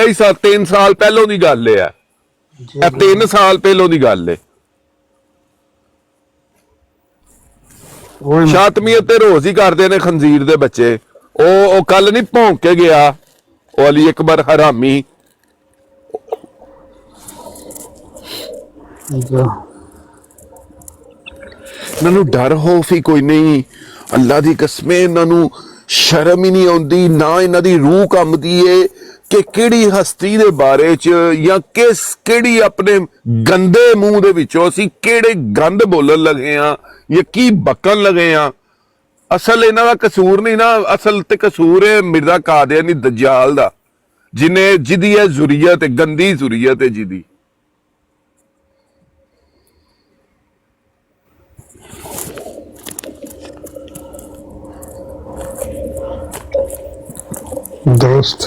2.5 ਸਾਲ 3 ਸਾਲ ਪਹਿਲੋਂ ਦੀ ਗੱਲ ਹੈ। ਇਹ 3 ਸਾਲ ਪਹਿਲੋਂ ਦੀ ਗੱਲ ਹੈ। ਸ਼ਾਤਮੀਅਤ ਤੇ ਰੋਜ਼ ਹੀ ਕਰਦੇ ਨੇ ਖੰਜ਼ੀਰ ਦੇ ਬੱਚੇ। ਉਹ ਕੱਲ ਨਹੀਂ ਭੌਂਕ ਕੇ ਗਿਆ ਉਹ ਅਲੀ ਅਕਬਰ ਹਰਾਮੀ। ਇਹਨਾਂ ਨੂੰ ਡਰ ਖੌਫ ਹੀ ਕੋਈ ਨਹੀਂ। ਅੱਲਾ ਦੀ ਕਸਮ ਇਹਨਾਂ ਨੂੰ ਸ਼ਰਮ ਹੀ ਨਹੀਂ ਆਉਂਦੀ, ਨਾ ਇਹਨਾਂ ਦੀ ਰੂਹ ਕੰਬਦੀ ਏ ਕਿ ਕਿਹੜੀ ਹਸਤੀ ਦੇ ਬਾਰੇ ਚ ਜਾਂ ਕਿਹੜੀ ਆਪਣੇ ਗੰਦੇ ਮੂੰਹ ਦੇ ਵਿੱਚੋਂ ਅਸੀਂ ਕਿਹੜੇ ਗੰਦ ਬੋਲਣ ਲੱਗੇ ਆ ਜਾਂ ਕੀ ਬਕਣ ਲੱਗੇ ਆ। ਅਸਲ ਇਹਨਾਂ ਦਾ ਕਸੂਰ ਨਹੀਂ ਨਾ, ਅਸਲ ਤੇ ਕਸੂਰ ਹੈ ਮਿਰਜ਼ਾ ਕਾਦੀਆਨੀ ਦज्जाल ਦਾ, ਜਿਹਦੀ ਇਹ ਜ਼ੁਰੀਅਤ ਹੈ, ਗੰਦੀ ਜ਼ੁਰੀਅਤ ਹੈ ਜਿਹਦੀ। दोस्त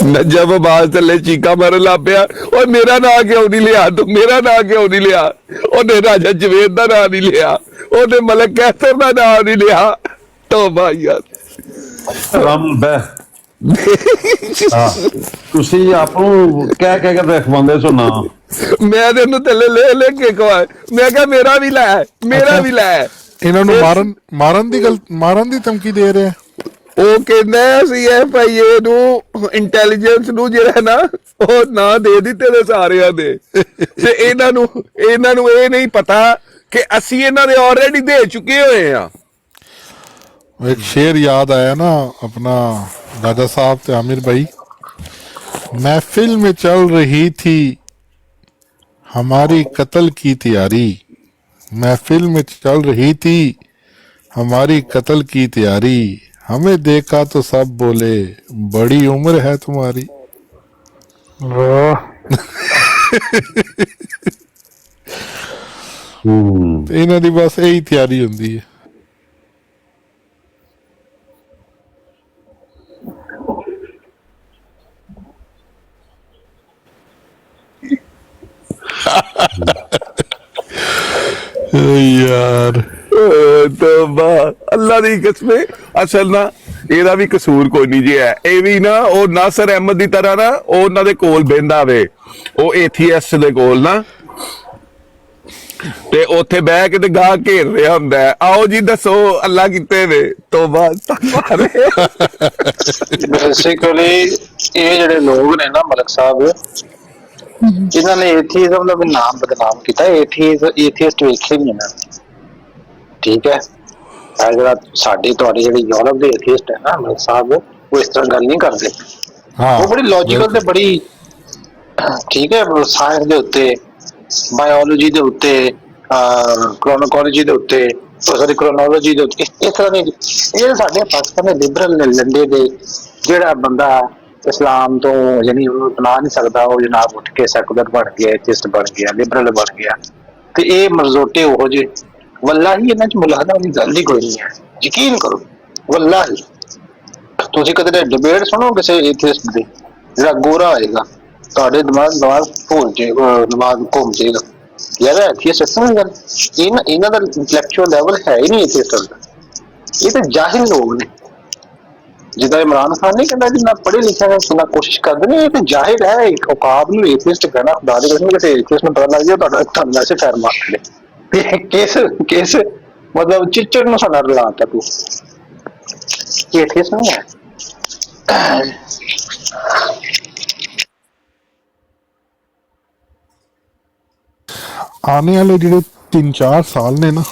नजब आवाज थले चीका मारन लग पिया, और मेरा ना क्यों नहीं लिया तू, मेरा ना क्यों नहीं लिया। उन्हें राजा जवेद का ना नहीं लिया, उन्हें मलिक कैसर का ना नहीं लिया। तौबा यार राम बह ਤੁਸੀਂ ਆਪ ਨੂੰ ਕਹਿ ਕੇ ਰਖਵਾਉਂਦੇ ਸੋ ਨਾ। ਮੈਂ ਤੈਨੂੰ ਥੱਲੇ ਲੈ ਕੇ ਕਹਾਂ, ਮੈਂ ਕਿਹਾ ਮੇਰਾ ਵੀ ਲੈ, ਮੇਰਾ ਵੀ ਲੈ। ਇਹਨਾਂ ਨੂੰ ਮਾਰਨ ਦੀ ਧਮਕੀ ਦੇ ਰਹੇ ਆ। ਉਹ ਕਹਿੰਦਾ ਸੀ FIA ਨੂੰ, ਇੰਟੈਲੀਜੈਂਸ ਨੂੰ ਜਿਹੜਾ ਨਾ ਉਹ ਨਾ ਦੇ ਦਿੱਤੇ ਨੇ ਸਾਰਿਆਂ ਦੇ, ਤੇ ਇਹਨਾਂ ਨੂੰ ਇਹ ਨਹੀਂ ਪਤਾ ਕਿ ਅਸੀਂ ਇਹਨਾਂ ਦੇ ਆਲਰੇਡੀ ਦੇ ਚੁੱਕੇ ਹੋਏ ਆ। एक शेर याद आया ना अपना राजा साहब थे आमिर भाई, महफिल में चल रही थी हमारी कत्ल की तैयारी, महफिल में चल रही थी हमारी कत्ल की तैयारी, हमें देखा तो सब बोले बड़ी उम्र है तुम्हारी। इन्हां दी बस यही तैयारी हुंदी है। यार अल्लाह दी कसम, असल ना ਇਹਦਾ ਵੀ ਕਸੂਰ ਕੋਈ ਨਹੀਂ ਜੀ ਹੈ। ਇਹ ਵੀ ਨਾ ਉਹ ਨਾਸਰ ਅਹਿਮਦ ਦੀ ਤਰ੍ਹਾਂ ਨਾ ਉਹ ਉਹਨਾਂ ਦੇ ਕੋਲ ਬਹਿੰਦਾ ਵੇ, ਉਹ ਏਥੀਐਸਟ ਦੇ ਕੋਲ ਨਾ, ਤੇ ਉੱਥੇ ਬਹਿ ਕੇ ਤੇ ਗਾਹ ਘੇਰ ਰਿਹਾ ਹੁੰਦਾ ਹੈ। ਆਓ ਜੀ ਦੱਸੋ ਅੱਲਾ ਕਿਤੇ ਵੇ ਤੋਬਾ ਤਕਵਾਰੇ। ਬੇਸਿਕਲੀ ਇਹ ਜਿਹੜੇ ਲੋਕ ਨੇ ਨਾ ਮਲਕ ਸਾਹਿਬ, ਜਿਨ੍ਹਾਂ ਨੇ एथिज्म ਦਾ ਵੀ ਨਾਮ ਬਦਨਾਮ ਕੀਤਾ। एथिस्ट ਵੇਖੇ ਨਹੀਂ ਇਹਨਾਂ ਨੇ, ਠੀਕ ਹੈ। ਜਿਹੜਾ ਸਾਡੇ ਤੁਹਾਡੇ ਜਿਹੜੇ ਯੂਰਪ ਦੇ एथिस्ट ਹੈ ਨਾ ਮਲਕ ਸਾਹਿਬ, ਉਹ ਇਸ ਤਰ੍ਹਾਂ ਗੱਲ ਨਹੀਂ ਕਰਦੇ। ਉਹ ਬੜੀ ਲੌਜੀਕਲ ਤੇ ਬੜੀ ਠੀਕ ਹੈ, ਸਾਇੰਸ ਦੇ ਉੱਤੇ, ਬਾਇਓਲੋਜੀ ਦੇ ਉੱਤੇ, ਕ੍ਰੋਨੋਕੋਲੋਜੀ ਦੇ ਉੱਤੇ, ਸੌਰੀ ਕ੍ਰੋਨੋਲੋਜੀ ਦੇ ਉੱਤੇ, ਇਸ ਤਰ੍ਹਾਂ ਦੀ। ਇਹ ਸਾਡੇ ਪਾਕਿਸਤਾਨ ਦੇ ਲਿਬਰਲ ਨੇ ਲੰਡੇ ਦੇ, ਜਿਹੜਾ ਬੰਦਾ ਇਸਲਾਮ ਤੋਂ ਯਾਨੀ ਉਹਨੂੰ ਬਣਾ ਨਹੀਂ ਸਕਦਾ, ਉਹ ਜਨਾਬ ਉੱਠ ਕੇ ਸੈਕੂਲਰ ਬਣ ਗਿਆ, ਐਥੀਸਟ ਬਣ ਗਿਆ, ਲਿਬਰਲ ਬਣ ਗਿਆ। ਤੇ ਇਹ ਮਰਜ਼ੋਟੇ ਉਹੋ ਜਿਹੇ, ਵੱਲਾਹੀ ਇਹਨਾਂ ਚ ਮੁਲਾਹਦਾ ਵਾਲੀ ਗੱਲ ਹੀ ਕੋਈ ਨਹੀਂ ਹੈ, ਯਕੀਨ ਕਰੋ ਵੱਲਾਹੀ। ਤੁਸੀਂ ਕਦੇ ਡਿਬੇਟ ਸੁਣੋ ਕਿਸੇ ਐਥੀਸਟ ਦੀ, ਜਿਹੜਾ ਗੋਰਾ ਹੋਏਗਾ, ਤੁਹਾਡੇ ਦਿਮਾਗ ਭੁੱਲ ਜੇ, ਦਿਮਾਗ ਘੁੰਮ ਜਾਏਗਾ ਯਾਰ ਐਥੀਸਟ ਇਸ ਤਰ੍ਹਾਂ ਗੱਲ। ਇਹਨਾਂ ਦਾ ਇੰਟੈਲੈਕਚੁਅਲ ਲੈਵਲ ਹੈ ਹੀ ਨਹੀਂ ਐਥੀਸਟ ਦਾ। ਇਹ ਤਾਂ ਜਾਹਿਲ ਲੋਕ ਨੇ, ਜਿੱਦਾਂ ਇਮਰਾਨ ਖਾਨ ਨਹੀਂ ਕਹਿੰਦਾ ਜਿੰਨਾ ਪੜ੍ਹੇ ਲਿਖਿਆ ਹੈ ਸੁਣਾ ਕੋਸ਼ਿਸ਼ ਕਰਦੇ ਨੇ। ਇਹ ਤਾਂ ਜਾਹਿਲ ਹੈ। ਔਕਾਬ ਨੂੰ ਐਥੀਸਟ ਕਹਿਣਾ, ਖੁਦਾ ਦੀ ਕਸਮ, ਕਿਸੇ ਐਥੀਸਟ ਨੂੰ ਪਤਾ ਲੱਗ ਜਾਏ ਤੁਹਾਨੂੰ ਵੈਸੇ ਫੈਰ ਮਾਰ ਦੇ। ਕਿਸ ਮਤਲਬ ਚਿੱਚੜ ਨੂੰ ਸਾਡਾ ਰਲਾਤਾ ਤੂੰ, ਇਹ ਐਥੀਸਟ ਨਹੀਂ ਹੈ। आने वाले जो 3-4 साल ने ना,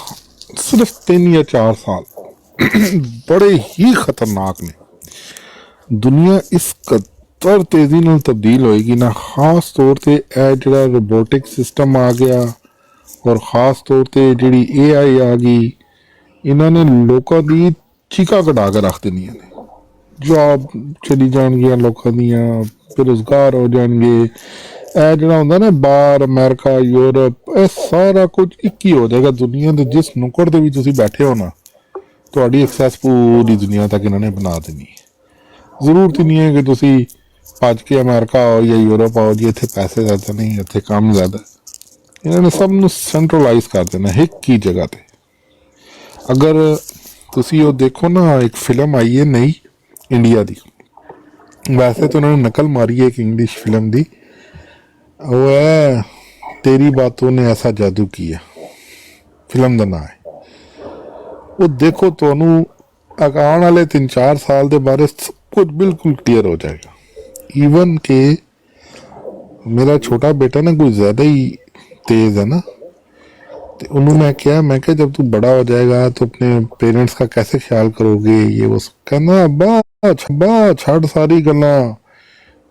सिर्फ 3 या 4 साल बड़े ही खतरनाक ने। दुनिया इस कदर तेजी नाल तब्दील होएगी ना, खास तौर ते जो रोबोटिक सिस्टम आ गया और खास तौर ते जी AI आ गई, इन्होंने लोगों की चीका कटा के रख देनिया ने। जॉब चली जाएगियां लोगों दियां, बेरोजगार हो जाएंगे। ਇਹ ਜਿਹੜਾ ਹੁੰਦਾ ਨਾ ਬਾਹਰ ਅਮਰੀਕਾ, ਯੂਰਪ, ਇਹ ਸਾਰਾ ਕੁਝ ਇੱਕ ਹੀ ਹੋ ਜਾਏਗਾ। ਦੁਨੀਆ ਦੇ ਜਿਸ ਨੁੱਕੜ ਦੇ ਵੀ ਤੁਸੀਂ ਬੈਠੇ ਹੋ ਨਾ, ਤੁਹਾਡੀ ਐਕਸੈਸ ਪੂਰੀ ਦੁਨੀਆ ਤੱਕ ਇਹਨਾਂ ਨੇ ਬਣਾ ਦੇਣੀ ਹੈ। ਜ਼ਰੂਰਤ ਹੀ ਨਹੀਂ ਹੈ ਕਿ ਤੁਸੀਂ ਭੱਜ ਕੇ ਅਮਰੀਕਾ ਆਓ ਜਾਂ ਯੂਰਪ ਆਓ ਜੀ, ਇੱਥੇ ਪੈਸੇ ਜ਼ਿਆਦਾ ਨਹੀਂ, ਇੱਥੇ ਕੰਮ ਜ਼ਿਆਦਾ। ਇਹਨਾਂ ਨੇ ਸਭ ਨੂੰ ਸੈਂਟਰਲਾਈਜ਼ ਕਰ ਦੇਣਾ ਇੱਕ ਹੀ ਜਗ੍ਹਾ ਤੇ। ਅਗਰ ਤੁਸੀਂ ਉਹ ਦੇਖੋ ਨਾ, ਇੱਕ ਫਿਲਮ ਆਈ ਹੈ ਨਈ ਇੰਡੀਆ ਦੀ, ਵੈਸੇ ਤਾਂ ਉਹਨਾਂ ਨੇ ਨਕਲ ਮਾਰੀ ਹੈ ਇੱਕ ਇੰਗਲਿਸ਼ ਫਿਲਮ ਦੀ, ਉਹ ਹੈ ਤੇਰੀ ਬਾਤੋਂ ਨੇ ਐਸਾ ਜਾਦੂ ਕੀਆ, ਫਿਲਮ ਦਾ ਨਾਂ ਹੈ। ਉਹ ਦੇਖੋ, ਤੁਹਾਨੂੰ ਆਉਣ ਵਾਲੇ 3-4 ਸਾਲ ਦੇ ਬਾਰੇ ਸਭ ਕੁਝ ਬਿਲਕੁਲ ਕਲੀਅਰ ਹੋ ਜਾਏਗਾ। ਈਵਨ ਕਿ ਮੇਰਾ ਛੋਟਾ ਬੇਟਾ ਨਾ कुछ ज़्यादा ही तेज है ना, तो उन्होंने मैं क्या जब तू बड़ा हो जाएगा तो अपने पेरेंट्स का कैसे ख्याल करोगे, ये वो कहना अब्बा छड़ सारी गल्लां,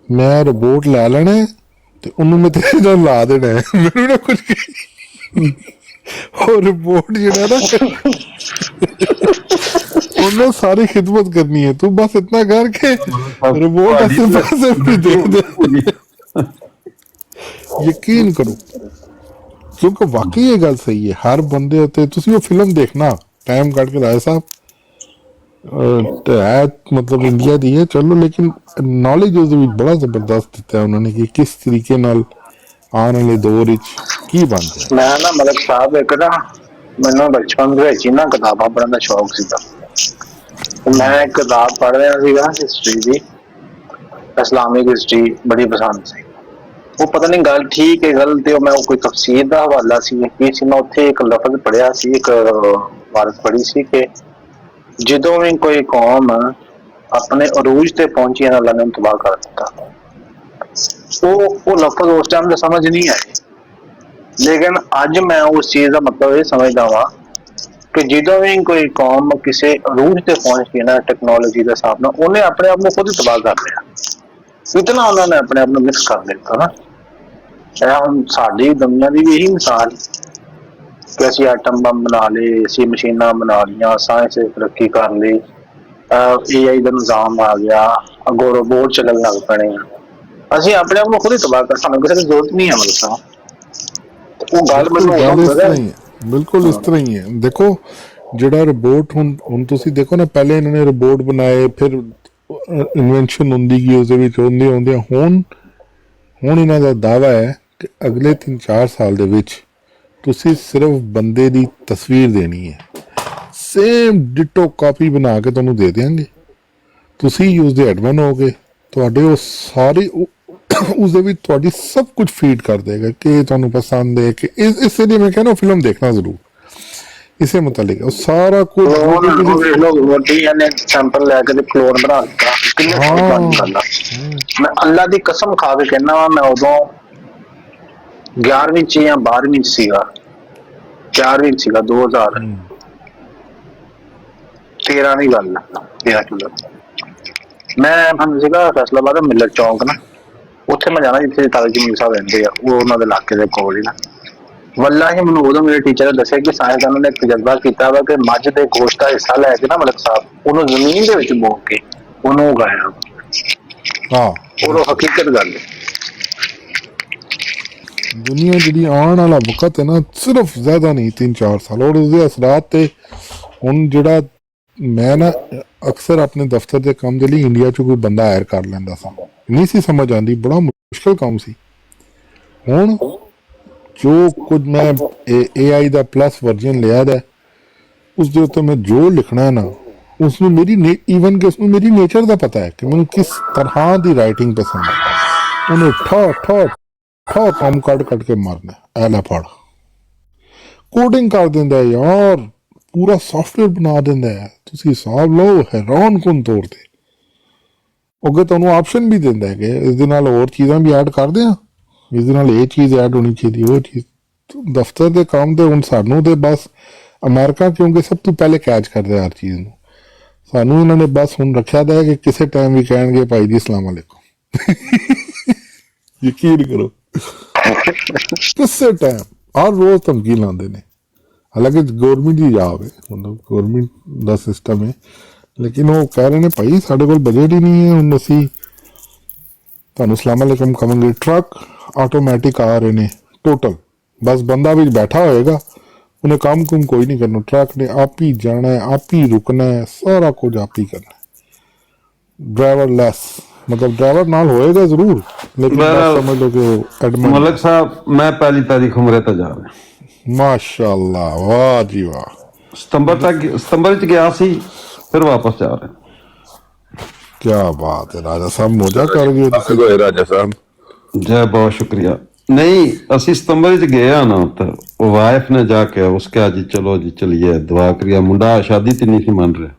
मैं रिपोर्ट लै लैने ते उन्होंने तेरे नाल ला देना है, मैनू ना कुछ और रिपोर्ट जेड़ा ना उन्हें सारी खिदमत करनी है, तू बस इतना कर के रिपोर्ट ऐसे पैसे भी दे दे। यकीन करो, क्योंकि वाकई ये गल सही है, हर बंदे उत्ते तुसी वो फिल्म देखना टाइम कट के राय साहब, है मतलब इंडिया दी है चलो, लेकिन नॉलेज उसदे विच बड़ा जबरदस्त दिता है उन्होंने कि किस तरीके नाल आने वाले दौर विच की बन रहा। मैं ना मलिक साहब एक ना मैनू बचपन दे विच ना किताबां पढ़न दा शौक सीगा, मैं एक किताब पढ़ रहा सीगा हिस्ट्री दी, इस्लामिक हिस्ट्री बड़ी पसंद सी। वो पता नहीं गल ठीक है गलत है, मैं कोई तफसीर का हवाला सी की सी, मैं उत्थे एक लफ्ज पढ़िया सी, एक इबारत पढ़ी सी कि जदों भी कोई कौम अपने अरूज ते पहुंची है, अल्लाह ने तबाह कर दिता। वो लफ्ज उस टाइम तो समझ नहीं आए, लेकिन अज मैं उस चीज़ का मतलब ये समझदा वा कि जदों भी कोई कौम किसी अरूज ते पहुंच गई ना टेक्नोलॉजी के हिसाब नाल, उन्हें अपने आप को खुद ही तबाह कर लिया, इतना उन्होंने अपने आप को मिक्स कर दिता ना। हम साडी दुनिया की भी यही मिसाल कि असी एटम बम बना ले, असी मशीनां बना लिया, साइंस तरक्की कर ली, AI का निज़ाम आ गया, अगों रोबोट चलन लग पैने, असी अपने आप को खुद ही तबाह कर, सानू किसी की जरूरत नहीं है। मतलब वो गल मैनूं इस तरह ही है, बिल्कुल इस तरह ही है। देखो ਜਿਹੜਾ ਰਿਬੋਟ ਹੁਣ ਤੁਸੀਂ ਦੇਖੋ ਨਾ, ਪਹਿਲੇ ਇਹਨਾਂ ਨੇ ਰਿਬੋਟ ਬਣਾਏ, ਫਿਰ ਇਨਵੈਂਸ਼ਨ ਹੁੰਦੀ ਗਈ ਉਸ ਦੇ ਵਿੱਚ, ਹੁੰਦੇ ਹੁਣ ਇਹਨਾਂ ਦਾ ਦਾਅਵਾ ਹੈ ਕਿ ਅਗਲੇ 3-4 ਸਾਲ ਦੇ ਵਿੱਚ ਤੁਸੀਂ ਸਿਰਫ ਬੰਦੇ ਦੀ ਤਸਵੀਰ ਦੇਣੀ ਹੈ, ਸੇਮ ਡਿਟੋ ਕਾਪੀ ਬਣਾ ਕੇ ਤੁਹਾਨੂੰ ਦੇ ਦੇਣਗੇ, ਤੁਸੀਂ ਉਸ ਦੇ ਐਡਮਨ ਹੋਗੇ, ਤੁਹਾਡੇ ਉਹ ਸਾਰੇ ਉਸ ਦੇ ਵਿੱਚ ਤੁਹਾਡੀ ਸਭ ਕੁਝ ਫੀਡ ਕਰ ਦੇਗਾ ਕਿ ਤੁਹਾਨੂੰ ਪਸੰਦ ਹੈ ਕਿ ਇਸੇ ਲਈ ਮੈਂ ਕਹਿੰਦਾ ਫਿਲਮ ਦੇਖਣਾ ਜ਼ਰੂਰ, ਇਸੇ ਮੁਤਲਕ ਉਹ ਸਾਰਾ ਕੁਝ सैंपल लैके क्लोन बना दिता। मैं अल्लाह की कसम खा के कहना वा, मैं उदों 11वीं च या 12वीं च सीगा, 4वीं च सीगा, 2013 की गल है। मैं सीगा फैसलाबाद मिलर चौंक ना, उत्थे मैं जाना जिथे ताली जी साहब रहंदे आ, वो उन्हां दे इलाके दे कोल ही ना। वल्लाही मैनूं उदों मेरे टीचर ने दस्सिया कि साइंसदानां ने एक तजर्बा कीता वा कि मੱਝ ਦੇ ਗੋਸ਼ਤ ਦਾ ਹਿੱਸਾ ਲੈ ਕੇ ਨਾ ਮਲਿਕ ਸਾਹਿਬ ਉਹਨੂੰ ਜ਼ਮੀਨ ਦੇ ਵਿੱਚ ਬੋ ਕੇ ਉਹਨੂੰ ਉਗਾਇਆ। ਹਾਂ, ਉਹ ਹਕੀਕਤ ਗੱਲ ਹੈ। दुनिया जी आने वाला वक्त है ना, सिर्फ ज्यादा नहीं 3-4 साल, और उसके असरात ते हुण जिहड़ा मैं ना अक्सर अपने दफ्तर के काम के लिए इंडिया चो कोई बंदा हायर कर लैंदा सा, नहीं सी समझ आती, बड़ा मुश्किल काम सी। हुण जो कुछ मैं AI दा प्लस वर्जन लिया दा, उस दे उत्ते मैं जो लिखना है ना, उसनूं मेरी ईवन कि उसनूं मेरी नेचर दा पता है कि मैनूं किस तरह दी राइटिंग पसंद है, उन्हें ठा काम कट के मारना ऐला फड़ कोडिंग कर देंदा है यार, पूरा सॉफ्टवेयर बना देंदा है, तुसी हिसाब लो हैरान कुन तौर ते। अगे तुहानूं ऑप्शन भी देंदा है कि इस दे नाल होर चीज़ां भी ऐड कर दें, इस दे नाल ये चीज़ ऐड होनी चाहिए, वो चीज़ दफ्तर के काम ते हुण सानूं ते बस अमेरिका क्योंकि सब तो पहले कैच करदा हर चीज़ नूं, सानूं इन्हां ने बस हुण रखिया दा है कि किसी टाइम भी कहणगे भाई जी अस्सलाम वालेकुम यकीन करो किसे टाइम हर रोज धमकी लाते हैं। हालांकि गौरमेंट की जाब है, मतलब गौरमेंट का सिस्टम है, लेकिन वो कह रहे हैं भाई साढ़े कोल बजट ही नहीं है, हुण असीं तुहानूं अस्सलाम वालेकुम कहांगे। ट्रक ऑटोमैटिक आ रहे हैं टोटल, बस बंदा भी बैठा होएगा, उन्हें काम कुम कोई नहीं करना, ट्रक ने आप ही जाना है, आप ही रुकना है, सारा कुछ आप ही करना है, ड्राइवर लेस, मतलब ड्राइवर नाल होएगा जरूर, लेकिन बस समझ लो कि एडमिन। मलिक साहब मैं पहली तारीख उम्रे तो जा रहा, माशाअल्लाह, वाह जी वाह, ਸਤੰਬਰ ਚ ਗਿਆ ਸੀ, ਫਿਰ ਵਾਪਸ ਜਾ ਰਹੇ। ਕੀ ਬਾਤ ਹੈ ਰਾਜਾ ਸਾਹਿਬ, ਮੋਜਾ ਕਰ ਗਏ ਤੁਸੀਂ। ਗਏ ਰਾਜਾ ਸਾਹਿਬ। जय बहुत शुक्रिया। नहीं असि सितंबर च गए ना, तो वाइफ ने जाके उसके जी चलो जी चलिए दुआ करिए, मुंडा शादी ते नहीं मान रहे,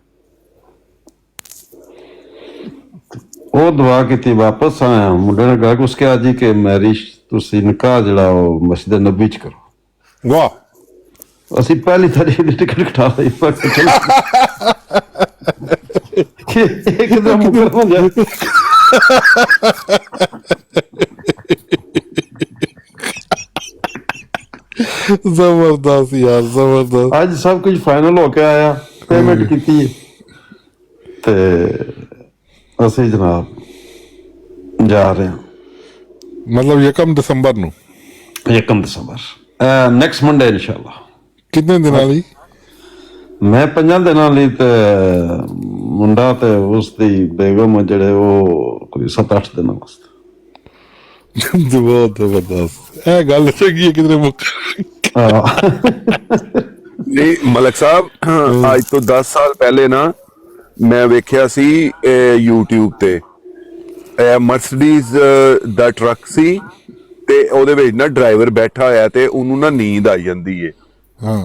वो दुआ की वापस आया। मुंडे ने कहा कि उसके जी के मैरिज तुसी निकाह जड़ा मस्जिद नबी च करो। वाह असि पहली तारीख की टिकट कटा ली, एकदम मुकर हो गया। जबरदस्त यार, जबरदस्त। आज सब कुछ फाइनल होके आया, पेमेंट की ते ਅਸੀਂ ਜਨਾਬ ਜਾ ਰਹੇ ਹਾਂ। मतलब 1 दिसंबर ਨੂੰ? 1 ਦਿਸੰਬਰ, ਨੈਕਸਟ ਮੰਡੇ ਇਨਸ਼ਾਅੱਲਾ। ਕਿੰਨੇ ਦਿਨਾਂ ਲਈ? ਮੈਂ 5 ਦਿਨਾਂ ਲਈ, ਤੇ ਮੁੰਡਾ ਤੇ ਉਸ ਦੀ ਬੇਗਮ ਜਿਹੜੇ ਉਹ ਕੋਈ 7-8 ਦਿਨਾਂ ਵਾਸਤੇ। ਬਹੁਤ ਜ਼ਬਰਦਸਤ, ਇਹ ਗੱਲ ਚੰਗੀ ਹੈ ਕਿਧਰੇ ਮੁੱਕ। ਨਹੀਂ ਮਲਕ ਸਾਹਿਬ, ਅੱਜ ਤੋਂ 10 ਸਾਲ ਪਹਿਲੇ ਨਾ ਮੈਂ ਵੇਖਿਆ ਸੀ YouTube ਤੇ, ਮਰਸੀਡੀਜ਼ ਦਾ ਟਰੱਕ ਸੀ ਤੇ ਉਹਦੇ ਵਿੱਚ ਨਾ ਡਰਾਈਵਰ ਬੈਠਾ ਹੋਇਆ ਤੇ ਉਹਨੂੰ ਨਾ ਨੀਂਦ ਆ ਜਾਂਦੀ ਏ,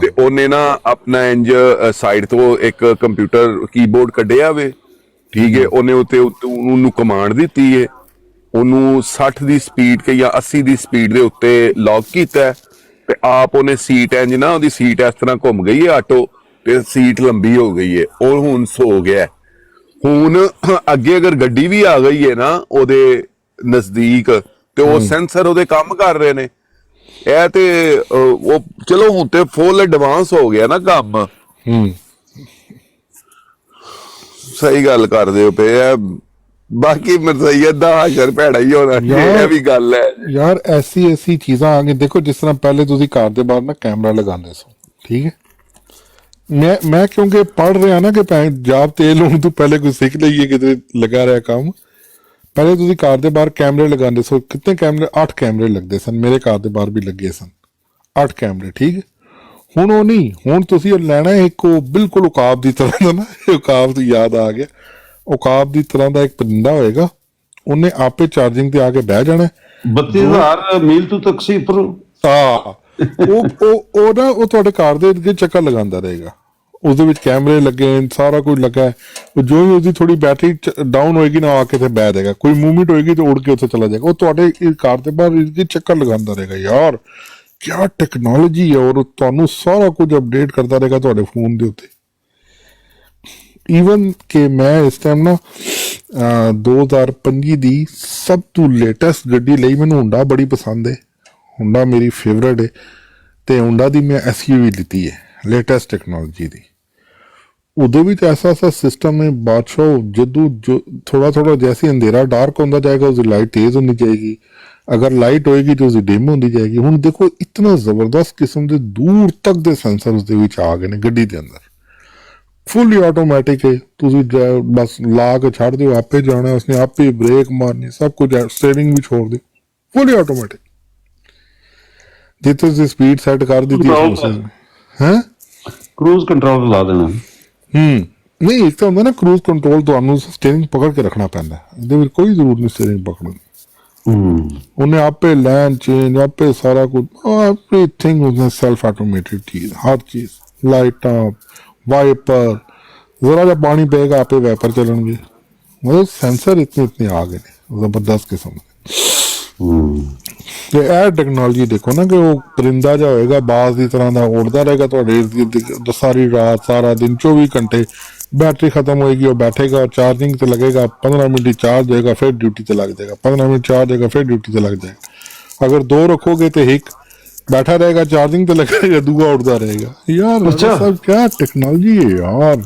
ਤੇ ਉਹਨੇ ਨਾ ਆਪਣਾ ਇੰਜ ਸਾਈਡ ਤੋਂ ਇੱਕ ਕੰਪਿਊਟਰ ਕੀਬੋਰਡ ਕੱਢਿਆ ਵੇ, ਠੀਕ ਹੈ, ਉਹਨੇ ਉੱਤੇ ਉਹਨੂੰ ਕਮਾਂਡ ਦਿੱਤੀ ਏ, ਉਹਨੂੰ 60 ਦੀ ਸਪੀਡ ਕੇ ਜਾਂ 80 ਦੀ ਸਪੀਡ ਦੇ ਉੱਤੇ ਲੌਕ ਕੀਤਾ ਤੇ ਆਪ ਉਹਨੇ ਸੀਟ ਇੰਜ ਨਾ, ਉਹਦੀ ਸੀਟ ਇਸ ਤਰ੍ਹਾਂ ਘੁੰਮ ਗਈ ਹੈ ਆਟੋ, ਤੇ ਸੀਟ ਲੰਬੀ ਹੋ ਗਈ ਹੈ, ਉਹ ਹੁਣ ਸੋ ਗਿਆ। ਹੁਣ ਅੱਗੇ ਅਗਰ ਗੱਡੀ ਵੀ ਆ ਗਈ ਹੈ ਨਾ ਉਹਦੇ ਨਜ਼ਦੀਕ, ਤੇ ਉਹ ਸੈਂਸਰ ਉਹਦੇ ਕੰਮ ਕਰ ਰਹੇ ਨੇ। ਇਹ ਤੇ ਉਹ ਚਲੋ ਹੁਣ ਤੇ ਫੁੱਲ ਐਡਵਾਂਸ ਹੋ ਗਿਆ ਨਾ ਕੰਮ। ਸਹੀ ਗੱਲ ਕਰਦੇ ਹੋ ਪਏ ਆ। ਬਾਕੀ ਮਰਜ਼ਈਅਤ ਦਾ ਹਾਸ਼ਰ ਭੈੜਾ ਹੀ ਹੋਣਾ, ਇਹ ਵੀ ਗੱਲ ਹੈ ਯਾਰ। ਐਸੀ ਚੀਜ਼ਾਂ ਆ ਗਈ, ਦੇਖੋ ਜਿਸ ਤਰ੍ਹਾਂ ਪਹਿਲੇ ਤੁਸੀਂ ਘਰ ਦੇ ਬਾਹਰ ਨਾ ਕੈਮਰਾ ਲਗਾਉਂਦੇ ਸੋ, ਠੀਕ ਹੈ। ਮੈਂ ਕਿਉਂਕਿ ਪੜ੍ਹ ਰਿਹਾ ਨਾ ਕਿ ਪੰਜਾਬ ਤੇਲ ਹੋਣ ਤੋਂ ਪਹਿਲੇ ਕੋਈ ਸਿੱਖ ਲਈਏ ਕਿਤੇ ਲਗਾ ਰਿਹਾ ਕੰਮ। ਪਹਿਲੇ ਤੁਸੀਂ ਘਰ ਦੇ ਬਾਹਰ ਕੈਮਰੇ ਲਗਾਉਂਦੇ ਸੋ, ਕਿੰਨੇ ਕੈਮਰੇ? 8 ਕੈਮਰੇ ਲੱਗਦੇ ਸਨ, ਮੇਰੇ ਘਰ ਦੇ ਬਾਹਰ ਵੀ ਲੱਗੇ ਸਨ 8 ਕੈਮਰੇ, ਠੀਕ ਹੈ। ਹੁਣ ਉਹ ਨਹੀਂ, ਹੁਣ ਤੁਸੀਂ ਉਹ ਲੈਣਾ ਇੱਕ ਉਹ ਬਿਲਕੁਲ ਉਕਾਬ ਦੀ ਤਰ੍ਹਾਂ ਦਾ ਨਾ, ਉਕਾਬ ਤੋਂ ਯਾਦ ਆ ਗਿਆ, ਉਕਾਬ ਦੀ ਤਰ੍ਹਾਂ ਦਾ ਇੱਕ ਪਰਿੰਦਾ ਹੋਏਗਾ, ਉਹਨੇ ਆਪੇ ਚਾਰਜਿੰਗ ਤੇ ਆ ਕੇ ਬਹਿ ਜਾਣਾ। 32,000 ਮੀਲ ਤੋਂ ਤਕਸੀਫਰ। ਉਹ ਨਾ ਉਹ ਤੁਹਾਡੇ ਘਰ ਦੇ ਅੱਗੇ ਚੱਕਰ ਲਗਾਉਂਦਾ ਰਹੇਗਾ, उसदे विच कैमरे लगे सारा कुछ लगा है। जो भी उसकी थोड़ी बैटरी डाउन होएगी ना आके ते बह देगा, कोई मूवमेंट होएगी तो उड़ के उत्थे चला जाएगा। वो तुहाडे कार दे बाहर इसकी चक्कर लगांदा रहेगा। यार क्या टेक्नोलॉजी है, और तुहानू सारा कुछ अपडेट करता रहेगा तुहाडे फोन दे उत्ते। ईवन के मैं इस टाइम ना 2025 दी सब तो लेटेस्ट गड्डी लई, मैनू हुंडा बड़ी पसंद है, हुंडा मेरी फेवरेट है, ते हुंडा दी मैं SUV लीती है लेटेस्ट टेक्नोलॉजी दी। उदे भी ऐसा ऐसा सिस्टम है बादशाह, जदू जो थोड़ा थोड़ा जैसे अंधेरा डार्क होता जाएगा उसकी लाइट तेज होनी जाएगी, अगर लाइट होएगी तो उसकी डिम होती जाएगी। हुण देखो इतना जबरदस्त किस्म के दूर तक दे सेंसर उसदे विच आ गए ने गड्डी दे अंदर। फुली ऑटोमैटिक है, तुसी बस ला के छड़ दो, आपे जाना, उसने आपे ब्रेक मारनी, सब कुछ, स्टीयरिंग भी छोड़ दो, फुली ऑटोमैटिक। जितने से स्पीड सेट कर दी थी है क्रूज कंट्रोल ला देना। नहीं एक तो होंगे ना क्रूज कंट्रोल, तो स्टीयरिंग पकड़ के रखना पैंदा, इहदे कोई जरूरत नहीं स्टीयरिंग पकड़ने की। उन्हें आपे लैन चेंज, आपे सारा कुछ, एवरीथिंग उसने सेल्फ ऑटोमेटेड चीज, हर चीज, लाइट वाइपर, जरा जब पानी पेगा आपे वाइपर चलणगे। मतलब सेंसर इतने इतने आ गए जबरदस्त किस्म के। यह टेक्नोलॉजी देखो ना कि वो परिंदा जो होएगा बाज की तरह का उड़ता रहेगा तो सारी रात सारा दिन 24 घंटे। बैटरी खत्म होएगी, वो बैठेगा, चार्जिंग से लगेगा, 15 मिनट चार्ज होएगा, फिर ड्यूटी से लग जाएगा, 15 मिनट चार्ज होएगा, फिर ड्यूटी से लग जाएगा। अगर 2 रखोगे तो एक बैठा रहेगा, चार्जिंग पे लगेगा, दूसरा उड़ता रहेगा। यार अच्छा सब क्या टेक्नोलॉजी है यार।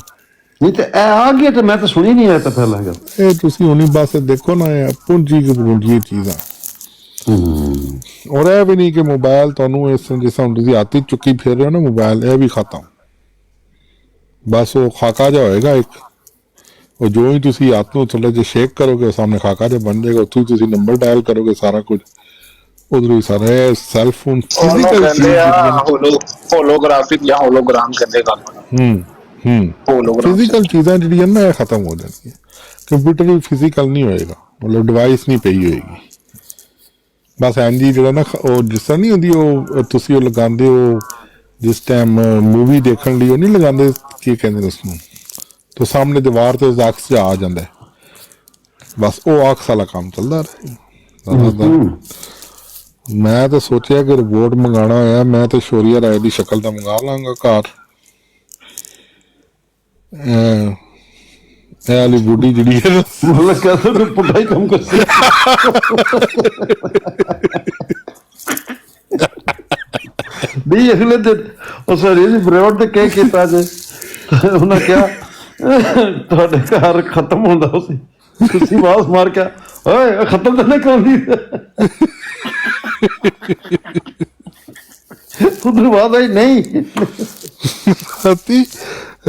नहीं तो आ गया तो मैं तो सुनी नहीं है तो पहला गल ए तुसी हुनी बस देखो ना यार पूंजी चीज़ां। और यह भी नहीं कि मोबाइल तुहानू इस जिस हम तुसी हाथ चुकी फिर रहे हो ना मोबाइल, यह भी खत्म। बस वो खाका जा होएगा एक, और जो ही तुसी हाथ नू थोड़ा जिहा शेक करोगे सामने खाका जा बन जाएगा, उत्थों ही तुसी नंबर डायल करोगे, सारा कुछ ਉਧਰੋਂ ਹੀ ਸਾਰਾ ਸੈਲਫ ਫੋਨ ਉਹਨੂੰ ਫਿਜ਼ੀਕਲ ਕਹਿੰਦੇ ਆ ਹੋਲੋਗ੍ਰਾਫਿਕ ਜਾਂ ਹੋਲੋਗ੍ਰਾਮ ਕਹਿੰਦੇ ਗੱਲ ਹੋਲੋਗ੍ਰਾਮ ਫਿਜ਼ੀਕਲ ਚੀਜ਼ਾਂ ਜਿਹੜੀਆਂ ਨਾ ਇਹ ਖਤਮ ਹੋ ਜਾਣਗੀਆਂ। ਕੰਪਿਊਟਰ ਵੀ ਫਿਜ਼ੀਕਲ ਨਹੀਂ ਹੋਏਗਾ, ਮਤਲਬ ਡਿਵਾਈਸ ਨਹੀਂ ਪਈ ਹੋਏਗੀ। ਬਸ ਐਂਜੀ ਜਿਹੜਾ ਨਾ ਉਹ ਜਿਸ ਤਰ੍ਹਾਂ ਨਹੀਂ ਹੁੰਦੀ, ਉਹ ਤੁਸੀਂ ਉਹ ਲਗਾਉਂਦੇ ਹੋ ਜਿਸ ਟਾਈਮ ਮੂਵੀ ਦੇਖਣ ਲਈ, ਉਹ ਨਹੀਂ ਲਗਾਉਂਦੇ, ਕੀ ਕਹਿੰਦੇ ਨੇ ਉਸਨੂੰ, ਤੇ ਸਾਹਮਣੇ ਦੀਵਾਰ ਤੇ ਉਸ ਅਕਸ ਜਿਹਾ ਆ ਜਾਂਦਾ ਹੈ, ਬਸ ਉਹ ਅਕਸ ਵਾਲਾ ਕੰਮ ਚੱਲਦਾ ਰਹੇ। ਮੈਂ ਤਾਂ ਸੋਚਿਆ ਕਿ ਰਿਬੋਟ ਮੰਗਾਉਣਾ ਹੋਇਆ, ਮੈਂ ਤਾਂ ਸ਼ੌਰੀਆ ਰਾਏ ਦੀ ਸ਼ਕਲ ਦਾ ਮੰਗਾ ਲਾਂਗਾ ਘਰ। ਇਹ ਵਾਲੀ ਬੁੱਢੀ ਜਿਹੜੀ ਹੈ ਨਾ, मतलब कैसे तो पुट्ठा ही कम कर नहीं अगले दिन ਉਹ ਸਰੀ ਜੀ ਬਰੋਡ ਤੇ ਕਹਿ ਕੀਤਾ ਜੇ ਉਹਨਾਂ ਕਿਹਾ ਤੁਹਾਡੇ ਘਰ ਖਤਮ ਹੁੰਦਾ ਸੀ, ਤੁਸੀਂ ਆਵਾਜ਼ ਮਾਰ ਕੇ ਓਏ ਖਤਮ ਤਾਂ ਨਹੀਂ ਕਰਦੀ ਉਧਰ ਬਾਅਦ ਆਈ ਨਹੀਂ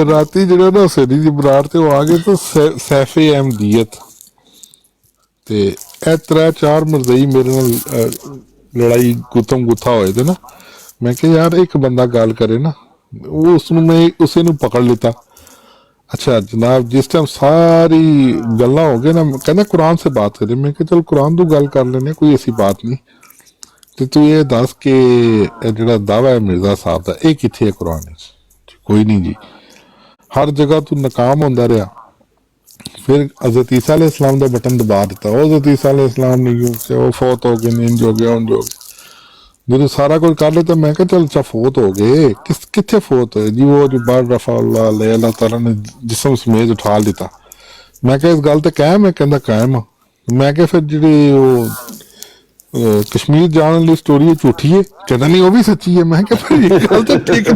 ਰਾਤੀ ਜਿਹੜਾ ਨਾ ਸਰੀ ਦੀ ਬਰਾੜ ਤੇ ਉਹ ਆ ਗਏ ਤਾਂ ਸੈਫੇ ਅਹਿਮਦੀਅਤ ਤੇ ਇਹ 3-4 ਮਰਜ਼ਈ ਮੇਰੇ ਨਾਲ ਲੜਾਈ ਗੁੱਤਮ ਗੁੱਥਾ ਹੋਏ ਤੇ ਨਾ, ਮੈਂ ਕਿਹਾ ਯਾਰ ਇੱਕ ਬੰਦਾ ਗੱਲ ਕਰੇ ਨਾ, ਉਹ ਉਸਨੂੰ ਮੈਂ ਉਸੇ ਨੂੰ ਪਕੜ ਲਿੱਤਾ। अच्छा जनाब जिस टाइम सारी गल्लां हो गई ना, कहना कुरान से बात करें, मैं चल कुरान तो गल कर लेने, कोई ऐसी बात नहीं, तो तू ये दस के जो दावा है मिर्जा साहब का ये किथे है कुरान विच? कोई नहीं जी, हर जगह तू नाकाम होंदा रहा। फिर हज़रत ईसा अलैहिस्सलाम का बटन दबा दिता, वो हज़रत ईसा अलैहिस्सलाम नहीं वो फौत हो गए, इंज हो गया उंज हो गया। जो सारा कुछ कर ले तो मैं क्या चल अच्छा फौत हो गए, किथे फौत होए जी? वो जो बार रफा अल्लाह ताला ने जिस्म समेत उठा लिता। मैं क्या इस गल ते कायम है? कहंदा कायम आ। मैं क्या फिर जी वो कश्मीर जाने वाली स्टोरी झूठी है? कहंदा नहीं वो भी सच्ची है। मैं क्या फिर ये गल तो ठीक है।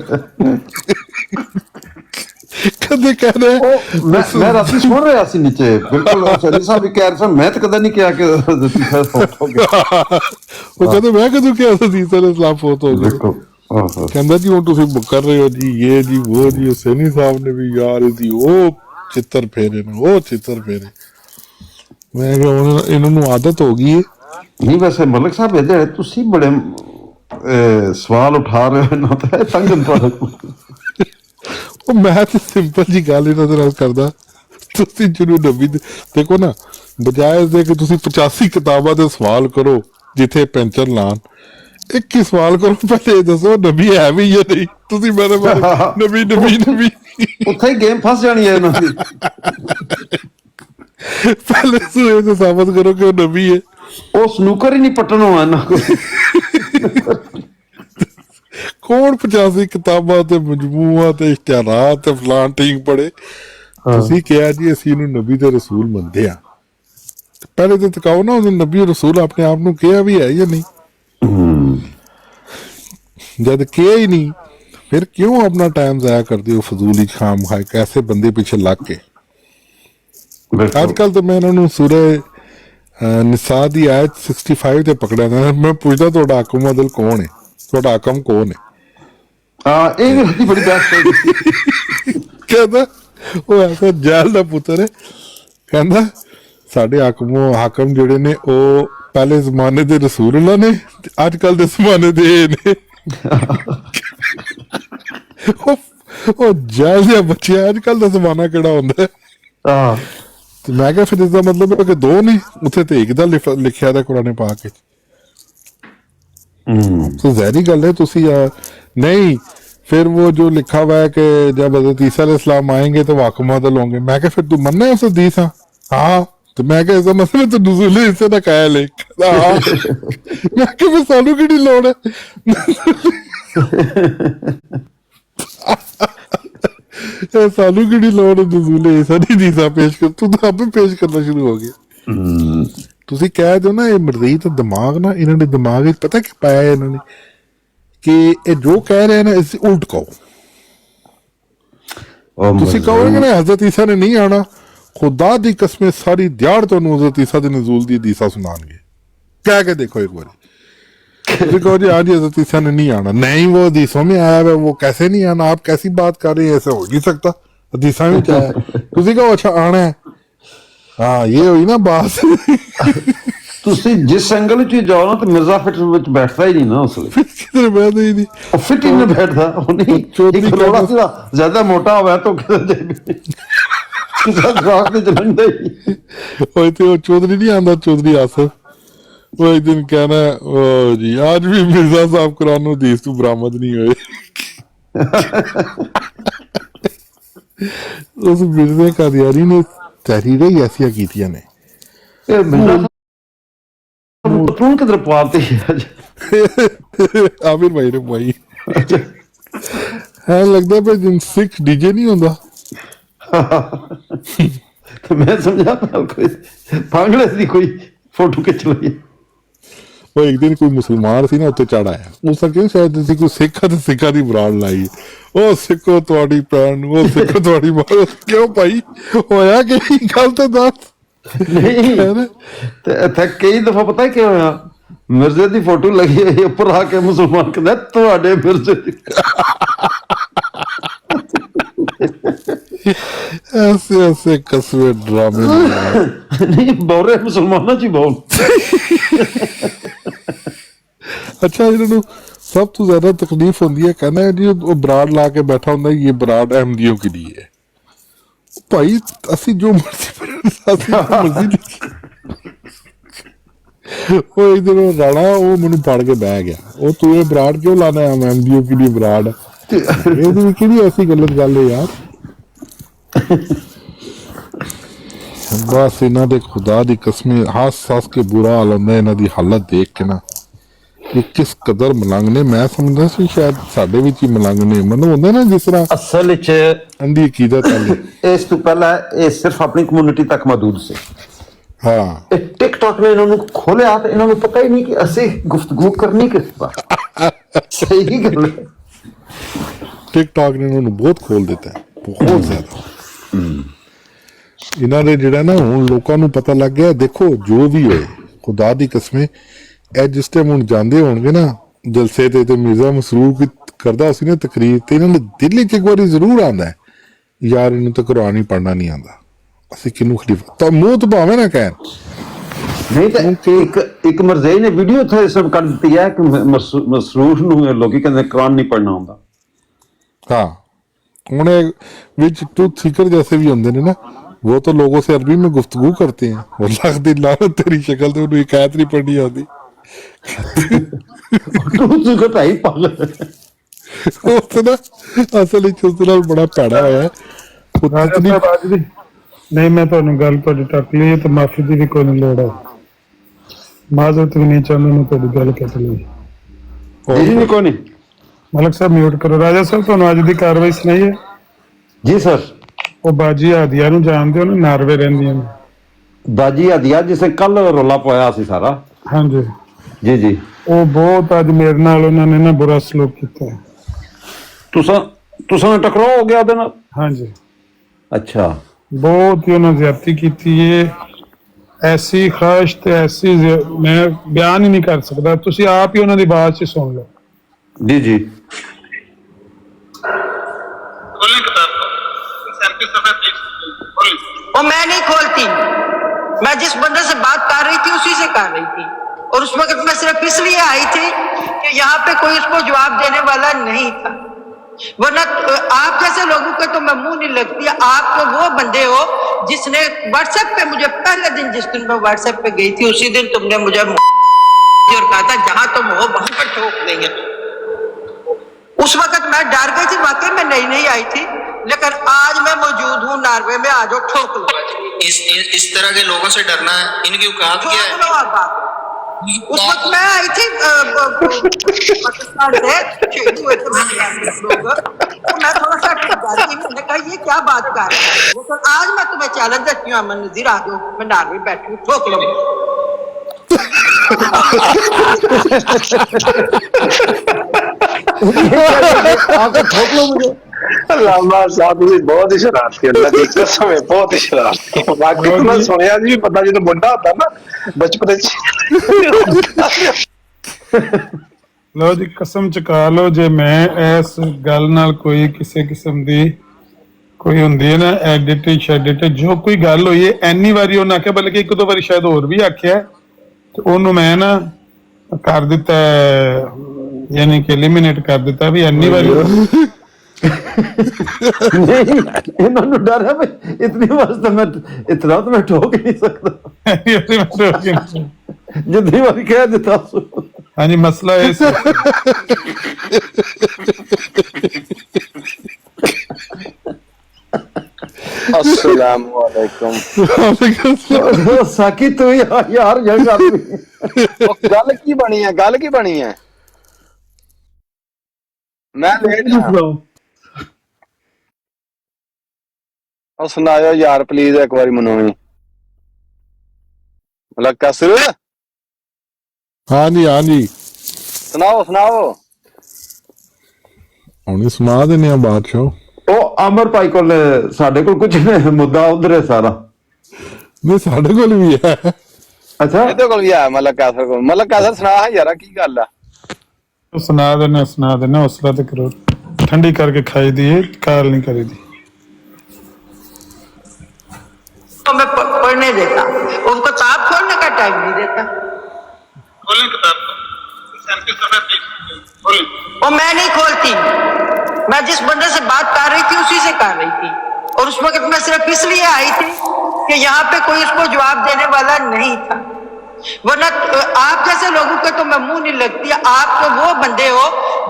कदे कह रहे मैं राती सुन रहा सी नीचे, बिल्कुल सरी साहब भी कह रहे थे, मैं तो कदा नहीं किया कि फौत हो गया। वो कहते मैं कदों किया था ईसा अलैहिस्सलाम फौत हो गए। कहंदा जी हुण तुसीं कर रहे हो जी ये जी वो जी। सैनी साहब ने भी यार इसदी वो चित्र फेरे ने, वो चित्र फेरे। मैं क्या हुण इन्हां नूं आदत हो गई है। नहीं वैसे मलिक साहब ਇਹਦੇ ਤੁਸੀਂ ਬੜੇ ਸਵਾਲ ਉਠਾ ਰਹੇ ਹੋ ਨਾ, ਤਾਂ ਤੰਗ ਤੁਹਾਡਾ। ਉਹ ਮੈਂ ਤੇ ਸਿੰਪਲ ਜੀ ਗੱਲ ਇਹਨਾਂ ਦੇ ਨਾਲ ਕਰਦਾ, ਤੁਸੀਂ ਜਿਹਨੂੰ ਨਬੀ ਦੇਖੋ ਨਾ, ਬਜਾਏ ਦੇ ਕਿ ਤੁਸੀਂ 85 ਕਿਤਾਬਾਂ ਦੇ ਸਵਾਲ ਕਰੋ ਜਿੱਥੇ ਪੈਂਚਰ ਲਾਣ, ਇੱਕ ਹੀ ਸਵਾਲ ਕਰੋ, ਪਹਿਲੇ ਇਹ ਦੱਸੋ ਨਬੀ ਹੈ ਵੀ ਜਾਂ ਨਹੀਂ। ਤੁਸੀਂ ਮੇਰੇ ਬਾਰੇ ਨਬੀ ਨਬੀ ਨਬੀ, ਉੱਥੇ ਹੀ ਗੇਮ ਫਸ ਜਾਣੀ ਹੈ ਇਹਨਾਂ ਦੀ। ਪਹਿਲੇ ਤੁਸੀਂ ਇਹ ਸਾਬਤ ਕਰੋ ਕਿ ਉਹ ਨਬੀ ਹੈ। ਉਹ ਸਨੂਕਰ ਹੀ ਨਹੀਂ ਪਟਣ ਹੋਣਾ ਇਹਨਾਂ ਕੋਲ। ਕੌਣ 85 ਕਿਤਾਬਾਂ ਤੇ ਮਜਮੂਆ ਤੇ ਇਸ਼ਤਿਹਾਰਾਤ ਤੇ ਫਲਾਨ ਟੀਕ ਪੜੇ। ਤੁਸੀਂ ਕਿਹਾ ਜੀ ਅਸੀਂ ਇਹਨੂੰ ਨਬੀ ਤੇ ਰਸੂਲ ਮੰਨਦੇ ਆ, ਪਹਿਲੇ ਤੇ ਤਕਾਓ ਨਾ, ਉਹਨੇ ਨਬੀ ਰਸੂਲ ਆਪਣੇ ਆਪ ਨੂੰ ਕਿਹਾ ਵੀ ਹੈ ਜਾਂ ਨਹੀਂ। ਜਦ ਕਿਹਾ ਹੀ ਨਹੀਂ, ਫਿਰ ਕਿਉਂ ਆਪਣਾ ਟਾਈਮ ਜ਼ਾਇਆ ਕਰਦੇ ਹੋ ਫਜ਼ੂਲੀ ਖਾਮ ਖਾਏ ਕੈਸੇ ਬੰਦੇ ਪਿੱਛੇ ਲੱਗ ਕੇ। ਅੱਜ ਕੱਲ ਤਾਂ ਮੈਂ ਇਹਨਾਂ ਨੂੰ ਸੂਰੇ ਨਿਸਾ ਦੀ ਆਇਤ 65 ਤੇ ਪਕੜਿਆ ਨਾ। ਮੈਂ ਪੁੱਛਦਾ ਤੁਹਾਡਾ ਹਕਮ ਅਦਲ ਕੌਣ ਹੈ, ਤੁਹਾਡਾ ਹਕਮ ਕੌਣ ਹੈ? ਹਾਂ ਇਹ ਵੀ ਬੜੀ ਬਹਿਸ ਹੋਈ। ਕਹਿੰਦਾ ਉਹ ਐਸਾ ਜੈਲ ਦਾ ਪੁੱਤਰ ਹੈ, ਕਹਿੰਦਾ ਸਾਡੇ ਹਾਕਮ ਜਿਹੜੇ ਨੇ ਉਹ ਪਹਿਲੇ ਜ਼ਮਾਨੇ ਦੇ ਰਸੂਲullah ਨੇ, ਅੱਜ ਕੱਲ ਦੇ ਜ਼ਮਾਨੇ ਦੇ ਇਹ ਨੇ। ਉਹ ਜੈਲ ਦੇ ਬੱਚੇ, ਅੱਜ ਕੱਲ ਦਾ ਜ਼ਮਾਨਾ ਕਿਹੜਾ ਹੁੰਦਾ? ਹਾਂ ਤੇ ਮੈਂ ਕਿਹਾ ਫਿਰ ਇਸਦਾ ਮਤਲਬ ਹੈ ਕਿ ਦੋ ਨੇ, ਉੱਥੇ ਤੇ ਇੱਕ ਦਾ ਲਿਖਿਆ ਦਾ ਕੁਰਾਨ ਪਾਕ ਵਿੱਚ। तो जहरी गल है। तुसी नहीं फिर वो जो लिखा हुआ है कि जब हज़रत ईसा अलैहिस्सलाम आएंगे तो वाक़ मदल होंगे। मैं क्या फिर तू मन्ना है उस हदीस? हाँ तो मैं क्या इसका मतलब तो नुज़ूल इसे ना कायल है। मैं क्या फिर सानू की लोड़ है? सानू की लोड़ है नुज़ूल इसा नहीं हदीसा पेश कर, तू तो आप पेश करना शुरू हो गया। ਤੁਸੀਂ ਕਹਿ ਦਿਓ ਨਾ ਇਹ ਮਰਜ਼ੀ ਤਾਂ ਦਿਮਾਗ ਨਾ, ਇਹਨਾਂ ਦੇ ਦਿਮਾਗ ਵਿੱਚ ਪਤਾ ਕੀ ਪਾਇਆ ਇਹਨਾਂ ਨੇ ਕਿ ਇਹ ਜੋ ਕਹਿ ਰਹੇ ਨੇ ਇਸ ਉਲਟ ਕਹੋ। ਤੁਸੀਂ ਕਹੋਗੇ ਨਾ ਹਜ਼ਰਤ ਈਸਾ ਨੇ ਨਹੀਂ ਆਣਾ, ਖੁਦਾ ਦੀ ਕਸਮ ਸਾਰੀ ਦਿਹਾੜ ਤੁਹਾਨੂੰ ਹਜ਼ਰਤ ਈਸਾ ਦੇ ਨਜ਼ੂਲ ਦੀ ਹਦੀਸਾਂ ਸੁਣਾਉਣਗੇ। ਕਹਿ ਕੇ ਦੇਖੋ ਇੱਕ बारी। ਤੁਸੀਂ ਕਹੋ जी आज हजरत ईसा ने नहीं आना, नहीं वो हदीसों में आया है, वो कैसे नहीं आना, आप कैसी बात कर रहे हैं, ऐसा हो नहीं सकता, हदीसा में आया। ਤੁਸੀਂ ਕਹੋ अच्छा आना है, हाँ ये हुई ना बात। ਤੁਸੀਂ ਜਿਸ ਐਂਗਲ ਵਿੱਚ ਵੀ ਜਾਓ ਨਾ, ਤੇ ਮਿਰਜ਼ਾ ਫਿੱਟ ਵਿੱਚ ਬੈਠਦਾ ਹੀ ਨਹੀਂ ਨਾ ਉਸ ਵੇਲੇ। ਕਿਧਰ ਬੈਠਦਾ ਹੀ ਨਹੀਂ। ਉਹ ਫਿੱਟ ਹੀ ਨਹੀਂ ਬੈਠਦਾ। ਉਹ ਨਹੀਂ, ਚੌਧਰੀ ਇੱਕ ਥੋੜਾ ਜਿਹਾ ਜ਼ਿਆਦਾ ਮੋਟਾ ਹੋਇਆ ਤਾਂ ਕਿਸੇ ਜਵਾਕ ਤੇ ਚਲੰਦਾ ਹੀ। ਉਹ ਤੇ ਉਹ ਚੌਧਰੀ ਨਹੀਂ ਆਂਦਾ, ਚੌਧਰੀ ਆਸਫ, वो एक दिन कहना ओ जी आज भी मिर्जा साहब कुरान हदीस तो बरामद नहीं हुए। उस मिर्जे कादियानी ने तहरीरें ही ऐसी कीतियां ने। ਇਹ ਮਿਰਜ਼ਾ ਤੂੰ ਕਿਧਰ ਪਾਤੇ ਅੱਜ? आमिर भाई ने भाई है लगता है जिन सिख डीजे नहीं होता। ਤੇ ਮੈਂ ਸਮਝਾ ਕੋਈ ਭਾਂਗੜੇ ਦੀ ਕੋਈ ਫੋਟੋ ਖਿੱਚ ਲਈ। वो एक दिन कोई मुसलमान सी ना उत्ते चढ़ आया, उस क्यों शायद तुसीं कोई सिख है तो सिखा दी बराड़ लाई, ओ सिखो तुहाडी भैन, ओ सिखो तुहाडी मां। क्यों भाई होया कि गल तो दस। ਨਹੀਂ ਤੇ ਇੱਥੇ ਕਈ ਦਫਾ ਪਤਾ ਕੀ ਹੋਇਆ, ਮਿਰਜ਼ੇ ਦੀ ਫੋਟੋ ਲੱਗੀ ਹੋਈ ਉੱਪਰ ਆ ਕੇ ਮੁਸਲਮਾਨ ਕਹਿੰਦਾ ਤੁਹਾਡੇ ਮਿਰਜ਼ੇ ਦੀ। ऐसे ऐसे कस्बे ड्रामे ਨਹੀਂ ਬੋਰੇ ਮੁਸਲਮਾਨਾਂ ਚ ਹੀ ਬਹੁਤ। अच्छा इन्होंने सब तो ज्यादा तकलीफ होती है, कहना है जी वो बराड़ ला के बैठा होता है, ये बराड़ अहमदियों के लिए है। भाई असि जो मर्जी वो एक दिन राणा वो मैंने पढ़ के बह गया, वो तू ये बराड़ क्यों लाना है अहमदियों के लिए बराड़? ये ऐसी गलत गल है यार। बस इन्हों के खुदा की कसम हस हस के बुरा हाल होंदा इन्हां दी हालत देख के ना, कि किस कदर मलंग ने। मैं समझदा सी शायद साडे विच ही मलंग ने, मतलब होंदा ना जिस तरह ਅਸਲ ਵਿੱਚ अंधी अकीदत वाले। ਇਸ ਤੋਂ ਪਹਿਲਾਂ ਇਹ ਸਿਰਫ ਆਪਣੀ ਕਮਿਊਨਿਟੀ ਤੱਕ ਮਹਦੂਦ ਸੀ। हाँ ਇਹ ਟਿਕਟੌਕ ਨੇ ਇਹਨਾਂ ਨੂੰ ਖੋਲਿਆ ਤੇ ਇਹਨਾਂ ਨੂੰ ਪਤਾ ਹੀ ਨਹੀਂ ਕਿ ਅਸੀਂ ਗੁਫ਼ਤਗੂ ਕਰਨੀ ਕਿਸ ਪਰ। ਸਹੀ ਗੱਲ ਹੈ। टिकटॉक ने उन्होंने बहुत खोल दिता है, बहुत ज्यादा। इन्हां दे जिहड़ा ना हुण लोकां नूं पता लग गया, देखो जो भी होए खुदा दी कसमें ਇਹ ਜਿਸ ਟਾਈਮ ਹੁਣ ਜਾਂਦੇ ਹੋਣਗੇ ਨਾ ਜਲਸੇ ਤੇ ਮਿਰਜ਼ਾ ਮਸਰੂਰ ਕੀ ਕਰਦਾ ਸੀ ਨਾ ਤਕਰੀਰ, ਤੇ ਇਹਨਾਂ ਦੇ ਦਿਲ ਵਿੱਚ ਇੱਕ ਵਾਰੀ ਜ਼ਰੂਰ ਆਉਂਦਾ ਹੈ ਯਾਰ ਇਹਨੂੰ ਤਾਂ ਕੁਰਾਨ ਹੀ ਪੜ੍ਹਨਾ ਨਹੀਂ ਆਉਂਦਾ, ਅਸੀਂ ਕਿਹਨੂੰ ਖਲੀਫਾ ਤਾਂ ਮੂੰਹ ਤੋਂ ਭਾਵੇਂ ਨਾ ਕਹਿਣ। ਨਹੀਂ ਤਾਂ ਇੱਕ ਮਰਜ਼ਈ ਨੇ ਵੀਡੀਓ ਉੱਥੇ ਸਭ ਕਰ ਦਿੱਤੀ ਹੈ ਕਿ ਮਸਰੂਰ ਨੂੰ ਲੋਕੀ ਕਹਿੰਦੇ ਕੁਰਾਨ ਨਹੀਂ ਪੜ੍ਹਨਾ ਆਉਂਦਾ। हाँ उन्हें विच टूथ सीकर जैसे भी होंगे ना, वो तो लोगों से अरबी में गुफ्तगू करते हैं, वो लाख दिन लानत तेरी शक्ल तो उन्हें हिकायत नहीं पढ़नी आती। ਢਾਈ ਪਾਗਲ ਉਸ ਨਾ ਅਸਲ ਵਿੱਚ ਉਸ ਨਾਲ ਬੜਾ ਭੈੜਾ ਹੋਇਆ ਰਾਜਾ ਸਾਹਿਬ ਅੱਜ ਦੀ ਨਹੀਂ, ਮੈਂ ਤੁਹਾਨੂੰ ਗੱਲ ਤੁਹਾਡੀ ਟੱਕ ਲਈ ਤੇ ਮਾਫੀ ਦੀ ਵੀ ਕੋਈ ਨਹੀਂ ਲੋੜ ਹੈ। ਮਾਜ਼ਰਤ ਵੀ ਨਹੀਂ ਚਾਹੁੰਦਾ, ਮੈਂ ਤੁਹਾਡੀ ਗੱਲ ਕੱਟ ਲਈ। ਜੀ ਨਹੀਂ ਕੋਈ ਨਹੀਂ। ਮਲਕ ਸਾਹਿਬ ਮਿਊਟ ਕਰੋ। ਰਾਜਾ ਸਾਹਿਬ ਤੁਹਾਨੂੰ ਅੱਜ ਦੀ ਕਾਰਵਾਈ ਸੁਣਾਈ ਹੈ? ਜੀ ਸਰ। ਉਹ ਬਾਜੀ ਆਦੀਆ ਨੂੰ ਜਾਣਦੇ ਹੋ ਨਾ, ਨਾਰਵੇ ਰਹਿੰਦੀਆਂ ਨੇ। ਬਾਜੀ ਆਦੀਆ ਜਿਸੇ ਕੱਲ ਰੋਲਾ ਪਾਇਆ ਸੀ ਸਾਰਾ। ਹਾਂਜੀ ਜੀ ਜੀ। ਉਹ ਬਹੁਤ ਅੱਜ ਮੇਰੇ ਨਾਲ ਉਹਨਾਂ ਨੇ ਨਾ ਬੁਰਾ ਸਲੂਕ ਕੀਤਾ ਹੈ। ਤੁਸਾਂ ਟਕਰਾਅ ਹੋ ਗਿਆ ਉਹਦੇ ਨਾਲ? ਹਾਂਜੀ ਅੱਛਾ। ਬਹੁਤ ਹੀ ਉਹਨਾਂ ਜ਼ਿਆਦਤੀ ਕੀਤੀ ਹੈ, ਐਸੀ ਖਾਸ਼ ਤੇ ਐਸੀ ਮੈਂ ਬਿਆਨ ਹੀ ਨਹੀਂ ਕਰ ਸਕਦਾ, ਤੁਸੀਂ ਆਪ ਹੀ ਉਹਨਾਂ ਦੀ ਆਵਾਜ਼ 'ਚ ਸੁਣ ਲਓ। जी जी। वो मैं नहीं खोलती, मैं जिस बंदे से बात कर रही थी उसी से कर रही थी, और उस वक्त मैं सिर्फ इसलिए आई थी कि यहाँ पे कोई उसको जवाब देने वाला नहीं था, वरना आप जैसे लोगों को तो मैं मुंह नहीं लगती। आप तो वो बंदे हो जिसने व्हाट्सएप पे मुझे पहले दिन, जिस दिन मैं व्हाट्सएप पे गई थी उसी दिन तुमने मुझे और कहा था जहां तुम हो वहां पर ठोक देंगे। उस वक्त मैं डर गई थी, वाकई में नहीं आई थी, लेकिन आज मैं मौजूद हूँ नार्वे में, आज ठोक लो। इस तरह के लोगों से डरना है, इनकी औकात क्या है? उस वक्त मैं आई थी पाकिस्तान से, शहीद हुए थे लोग, तो मैं थोड़ा सा मैंने कहा ये क्या बात कर रहे हैं, लेकिन आज मैं तुम्हें चैलेंज देती हूँ, अमन नजीर आ जाओ, मैं नार्वे बैठी हूँ, ठोक लो। ठोक लो मुझे। लामा साहब भी बहुत ही शरारती, अल्लाह की कसम है, बहुत ही शरारती। बाकी तो मैं सुनिया जी पता जो मुंडा होता ना बचपन ਲਓ ਜੀ ਕਸਮ ਚੁਕਾ ਲਓ, ਜੇ ਮੈਂ ਇਸ ਗੱਲ ਨਾਲ ਕੋਈ ਕਿਸੇ ਕਿਸਮ ਦੀ ਕੋਈ ਹੁੰਦੀ ਹੈ ਨਾ ਐਡਿਟ ਸ਼ੈਡਿਟ ਜੋ ਕੋਈ ਗੱਲ ਹੋਈ ਹੈ, ਐਨੀ ਵਾਰੀ ਉਹਨਾਂ ਆਖਿਆ, ਬਲਕਿ ਇੱਕ ਦੋ ਵਾਰੀ ਸ਼ਾਇਦ ਹੋਰ ਵੀ ਆਖਿਆ ਤੇ ਉਹਨੂੰ ਮੈਂ ਨਾ ਕਰ ਦਿੱਤਾ, ਯਾਨੀ ਕਿ ਐਲੀਮੀਨੇਟ ਕਰ ਦਿੱਤਾ ਵੀ ਇੰਨੀ ਵਾਰੀ नहीं इन्होंने डर है भाई, इतनी बार तो मैं इतना तो मैं ठोक ही नहीं सकता, जितनी बार कह देता हूं। हाँ जी, मसला है अस्सलाम वालेकुम। साकी तू यार यंग आदमी गल की बनी है, गल की बनी है? मैं लेट हाँ। और सुनाओ यार प्लीज एक बारी मनो भी मतलब कसर हाँ जी हाँ जी, सुनाओ सुनाओ। ਹੁਣੇ ਸੁਣਾ ਦਿੰਦੇ ਆ ਬਾਦਸ਼ਾਹ। ਉਹ ਅਮਰ ਭਾਈ ਕੋਲ ਸਾਡੇ ਕੋਲ ਕੁਝ ਨਹੀਂ, ਮੁੱਦਾ ਉਧਰ ਹੈ ਸਾਰਾ। ਨਹੀਂ ਸਾਡੇ ਕੋਲ ਵੀ ਹੈ। ਅੱਛਾ ਇਹਦੇ ਕੋਲ ਵੀ ਆ ਮਲਕ ਕਾਸਰ ਕੋਲ। ਮਲਕ ਕਾਸਰ ਸੁਣਾ ਯਾਰਾ ਕੀ ਗੱਲ ਆ? सुना देना हौसला तो करो, ठंडी करके खाई दी है, काल नहीं करी दी। तो मैं पढ़ने देता, उनको किताब खोलने का टाइम नहीं देता। वो मैं नहीं खोलती, मैं जिस बंदे से बात कर रही थी उसी से कर रही थी, और उस वक्त मैं सिर्फ इसलिए आई थी कि यहाँ पे कोई उसको जवाब देने वाला नहीं था, वरना आप जैसे लोगों के तो मैं मुंह नहीं लगती। आप तो वो बंदे हो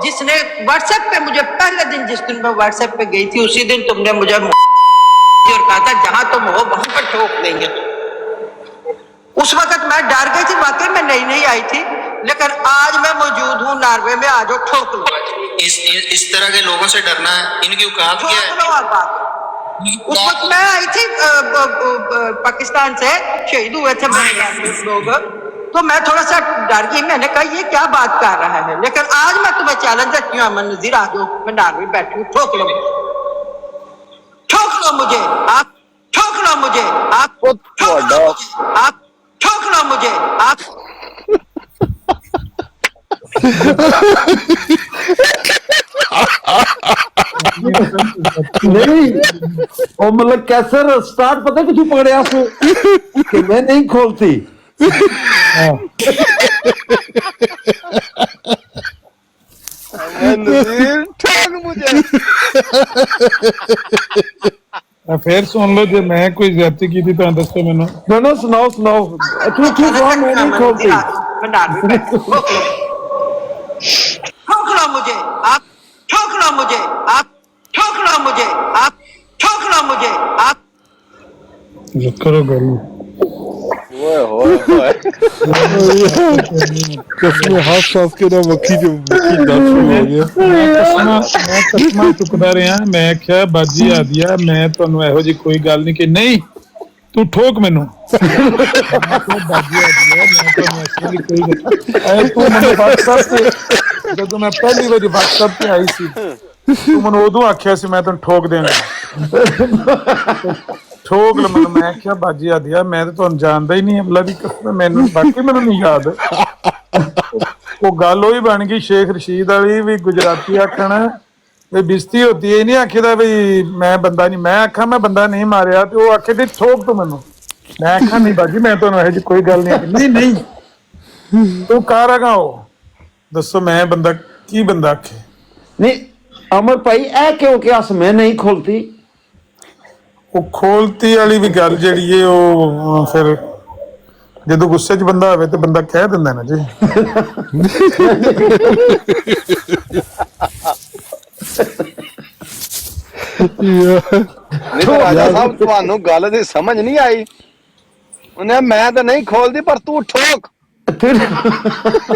जिसने व्हाट्सएप पे मुझे पहले दिन, जिस दिन मैं व्हाट्सएप पे गई थी उसी दिन तुमने मुझे और कहा था जहां तुम हो वहां पर ठोक देंगे। उस वक्त मैं डर गई थी, वाकई में नहीं आई थी, लेकिन आज मैं मौजूद हूँ नॉर्वे में, आज ठोक लो। इस तरह के लोगों से डरना है, इनकी औकात क्या है? उस वक्त मैं आई थी पाकिस्तान से, शहीद हुए थे मेरे लोग, तो मैं थोड़ा सा डर गई। मैंने कहा ये क्या बात कर रहा है, लेकिन आज मैं तुम्हें चैलेंज देती हूँ, अमन नजीर आ जाओ, मैं नॉर्वे बैठी हूँ, ठोक लो मुझे, ठोक लो मुझे, आप ठोक लो मुझे, आप ठोक लो मुझे, आप ठोक लो मुझे, आप नहीं वो मतलब कैसे स्टार्ट पता कि तू पकड़े आप कि मैं नहीं खोलती। ठोक मुझे। फिर सुन लो, जो मैं कोई ज्यादती की थी तो दसो मैनू। ना सुनाओ सुनाओ, तू कौन? मैं नहीं खोलती, मैं नॉर्वे बैठी हूँ, ठोक लो मुझे, आप ठोक लो मुझे, आप ठोक लो मुझे, आप ठोक लो मुझे, आप करो गल ओए होए होए। कसम हंस हंस के ना मक्खी जो मक्खी दर्द हो गया। मैं कसमा चुकदा रहा, मैं क्या बाजी आ दिया, मैं तुहानू एहो जी कोई गल नहीं कि नहीं तू ठोक मैनू, बाजी आ दिया, मैं तुहानू ऐसी दी कोई गल। तू मैनू WhatsApp पे जदों मैं पहली बारी WhatsApp पे आई सी, तू मैनू उदों आखिया सी मैं तैनू ठोक देंगा, ठोक लो मैनू। मैं क्या बाजी आ दिया, मैं तो तुहानू जानदा ही नहीं, अल्लाह दी कसम मैनू बाकी मैनू नहीं याद। वो गल ही बन गई शेख रशीद वाली भी, गुजराती आखण भी बिस्ती होती है, नहीं आखिदा भी मैं बंदा नहीं, मैं आखा मैं बंदा नहीं मारिया, तो वो आखे थे ठोक तो मैनू, मैं आखा नहीं बाजी मैं तो यह कोई गल नहीं, नहीं तू कह रहा हो दसो, मैं बंदा की बंदा आखे नहीं अमर भाई ऐ क्यों कि अस मैं नहीं खोलती। वो खोलती वाली भी गल जिहड़ी है वो फिर ਜਦੋਂ ਗੁੱਸੇ 'ਚ ਬੰਦਾ ਹੋਵੇ ਤੇ ਬੰਦਾ ਕਹਿ ਦਿੰਦਾ ਨਾ ਜੀ। नहीं तो राजा साहब ਤੁਹਾਨੂੰ ਗੱਲ ਦੀ ਸਮਝ ਨਹੀਂ ਆਈ। ਉਹਨੇ ਮੈਂ ਤਾਂ ਨਹੀਂ ਖੋਲਦੀ ਪਰ ਤੂੰ ਠੋਕ।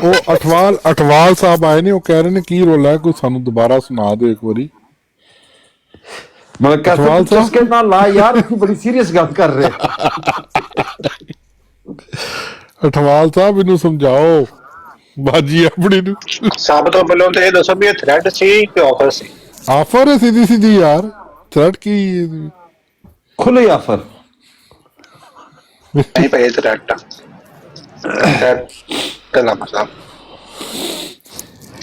ਉਹ ਅਠਵਾਲ ਸਾਹਿਬ ਆਏ ਨੇ, ਉਹ ਕਹਿ ਰਹੇ ਨੇ ਕੀ ਰੋਲਾ ਹੈ, ਕੋਈ ਸਾਨੂੰ ਦੁਬਾਰਾ ਸੁਣਾ ਦਿਓ ਇੱਕ ਵਾਰੀ। मतलब कैसे चस्के ना ला यार, तू बड़ी सीरियस गल कर रहे। ਅਠਵਾਲ ਸਾਹਿਬ ਇਹਨੂੰ ਸਮਝਾਓ ਬਾਜੀ ਆਪਣੀ ਨੂੰ। ਸਭ ਤੋਂ ਪਹਿਲਾਂ ਤਾਂ ਇਹ ਦੱਸੋ ਵੀ ਇਹ ਥ੍ਰੈਡ ਸੀ ਕਿ ਆਫਰ ਸੀ? ਆਫਰ ਹੈ ਸਿੱਧੀ ਸਿੱਧੀ ਯਾਰ, ਥ੍ਰੈਡ ਕੀ खुले ऑफर ਨਹੀਂ ਭਾਈ ਥ੍ਰੈਡ ਕੱਲਾ ਮਤਲਬ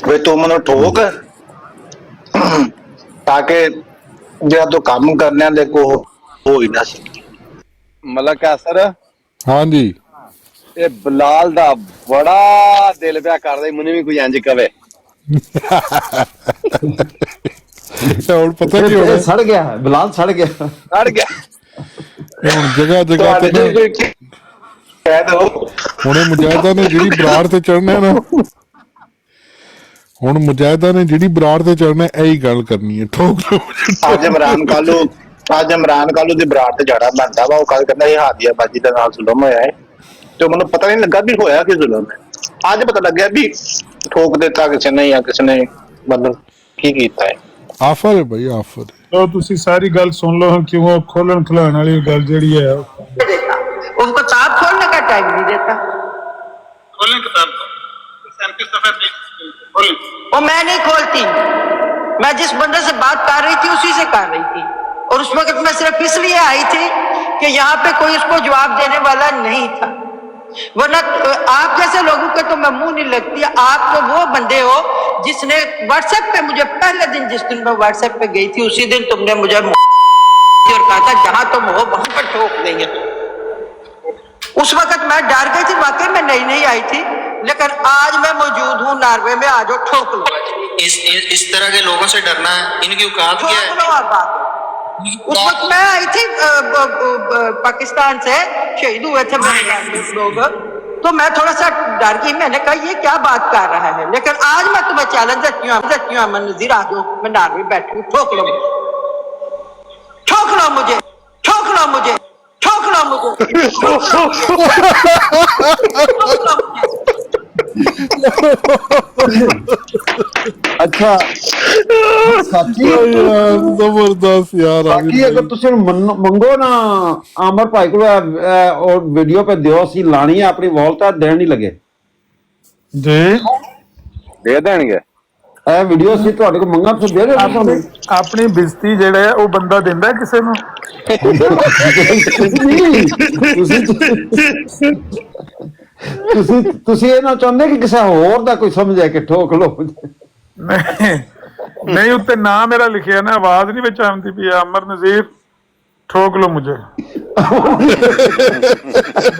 ਵੇ ਤੂੰ ਮੈਨੂੰ ਠੋਕ ਤਾਂ ਕਿ ਜਿਹੜਾ ਤੂੰ ਕੰਮ ਕਰਨਿਆ ਦੇ ਕੋ ਹੋ ਹੀ ਨਾ ਸਕੇ। ਮਲਕ ਕਾਸਰ ਹਾਂਜੀ ਇਹ ਬਲਾਲ ਦਾ ਬੜਾ ਦਿਲ ਪਿਆ ਕਰਦਾ ਮੈਨੂੰ ਵੀ ਕੋਈ ਇੰਜ ਕਵੇ। ਹੁਣ ਪਤਾ ਕੀ ਹੋਣਾ, ਸੜ ਗਿਆ ਹੈ, ਬਿਲਾਲ ਸੜ ਗਿਆ। ਅੜ ਗਿਆ ਹੁਣ ਜਗ੍ਹਾ ਜਗ੍ਹਾ ਤੇ ਨਾ ਕਹਿ ਦੋ ਹੁਣੇ ਮੁਜਾਹਿਦਾਂ ਨੇ ਜਿਹੜੀ ਬਰਾੜ ਤੇ ਚੜਨਾ ਨਾ, ਹੁਣ ਮੁਜਾਹਿਦਾਂ ਨੇ ਜਿਹੜੀ ਬਰਾੜ ਤੇ ਚੜਨਾ ਇਹੀ ਗੱਲ ਕਰਨੀ ਹੈ, ਠੋਕ ਲਓ। ਅੱਜ ਇਮਰਾਨ ਕਾਲੂ ਦੀ ਬਰਾਤ ਤੇ ਜਾਣਾ ਬਣਦਾ ਵਾ। ਉਹ ਕੱਲ ਕਹਿੰਦਾ ਇਹ ਹਾਦੀਆ ਬਾਜੀ ਦੇ ਨਾਲ ਜ਼ੁਲਮ ਹੋਇਆ ਹੈ ਤੇ ਮੈਨੂੰ ਪਤਾ ਨਹੀਂ ਲੱਗਾ ਵੀ ਹੋਇਆ ਕਿ ਜ਼ੁਲਮ ਹੈ। ਅੱਜ ਪਤਾ ਲੱਗਿਆ ਵੀ ਠੋਕ ਦਿੱਤਾ ਕਿਸੇ ਨੇ ਜਾਂ ਕਿਸੇ ਨੇ ਮਤਲਬ ਕੀ ਕੀਤਾ ਹੈ। ਆਫਰ ਹੈ ਭਾਈ, ਆਫਰ ਹੈ। तो तुसी सारी गल सुन लो क्यों खोलन खिलाने वाली गल जेड़ी है देता उसको किताब खोलने का टाइम नहीं देता। खोलें किताब वो मैं नहीं खोलती, मैं जिस बंदे से बात कर रही थी उसी से कर रही थी और उस वक्त मैं सिर्फ इसलिए आई थी कि यहाँ पे कोई उसको जवाब देने वाला नहीं था, वरना आप जैसे लोगों के तो मैं मुंह नहीं लगती। आप तो वो बंदे हो जिसने व्हाट्सएप पे मुझे पहले दिन, जिस दिन मैं व्हाट्सएप पे गई थी उसी दिन तुमने मुझे और कहा था जहां तुम हो वहां पर ठोक देंगे। उस वक्त मैं डर गई थी, वाकई में नहीं आई थी, लेकिन आज मैं मौजूद हूँ नॉर्वे में, आज ठोक लो। इस तरह के लोगों से डरना है, इनकी औकात क्या है? ठोक लो आप बात। उस वक्त मैं आई थी पाकिस्तान से, शहीद हुए थे मेरे लोग, तो मैं थोड़ा सा डर गई। मैंने कहा ये क्या बात कर रहा है, लेकिन आज मैं तुम्हें चैलेंज देती हूँ अमन नजीर, आ जाओ, मैं नार में बैठी हूँ, ठोक लो, ठोक लो मुझे, ठोक लो मुझे, ठोक लो मुझे, ਅੱਛਾ ਸਾਥੀ ਯਾਰ ਜ਼ਬਰਦਸਤ ਯਾਰ। ਬਾਕੀ ਅਗਰ ਤੁਸੀਂ ਮੰਗੋ ਨਾ ਆਮਰ ਭਾਈ ਕੋਲ ਉਹ ਵੀਡੀਓ ਪੇ ਦਿਓ, ਅਸੀਂ ਲਾਣੀ ਹੈ ਆਪਣੀ ਵਾਲ ਤਾਂ ਦੇਣ ਨਹੀਂ ਲੱਗੇ जी ਦੇ ਦੇਣਗੇ। ਇਹ ਵੀਡੀਓ ਅਸੀਂ ਤੁਹਾਡੇ ਕੋਲ ਮੰਗਾ ਤੁਸੀਂ ਦੇ ਦੇਣਾ ਤੁਹਾਨੂੰ। अपनी बेइज्जती जेड़ा है वो बंदा दिंदा है किसे नूं। ਤੁਸੀਂ ਇਹ ਨਾ ਚਾਹੁੰਦੇ ਕਿ ਕਿਸੇ ਹੋਰ ਦਾ ਕੋਈ ਸਮਝੇ ਕਿ ਠੋਕ ਲੋ। नहीं नहीं उत्ते ना मेरा लिखिया ना, आवाज नहीं विच आंदी पई, अमर नजीर ठोक लो मुझे।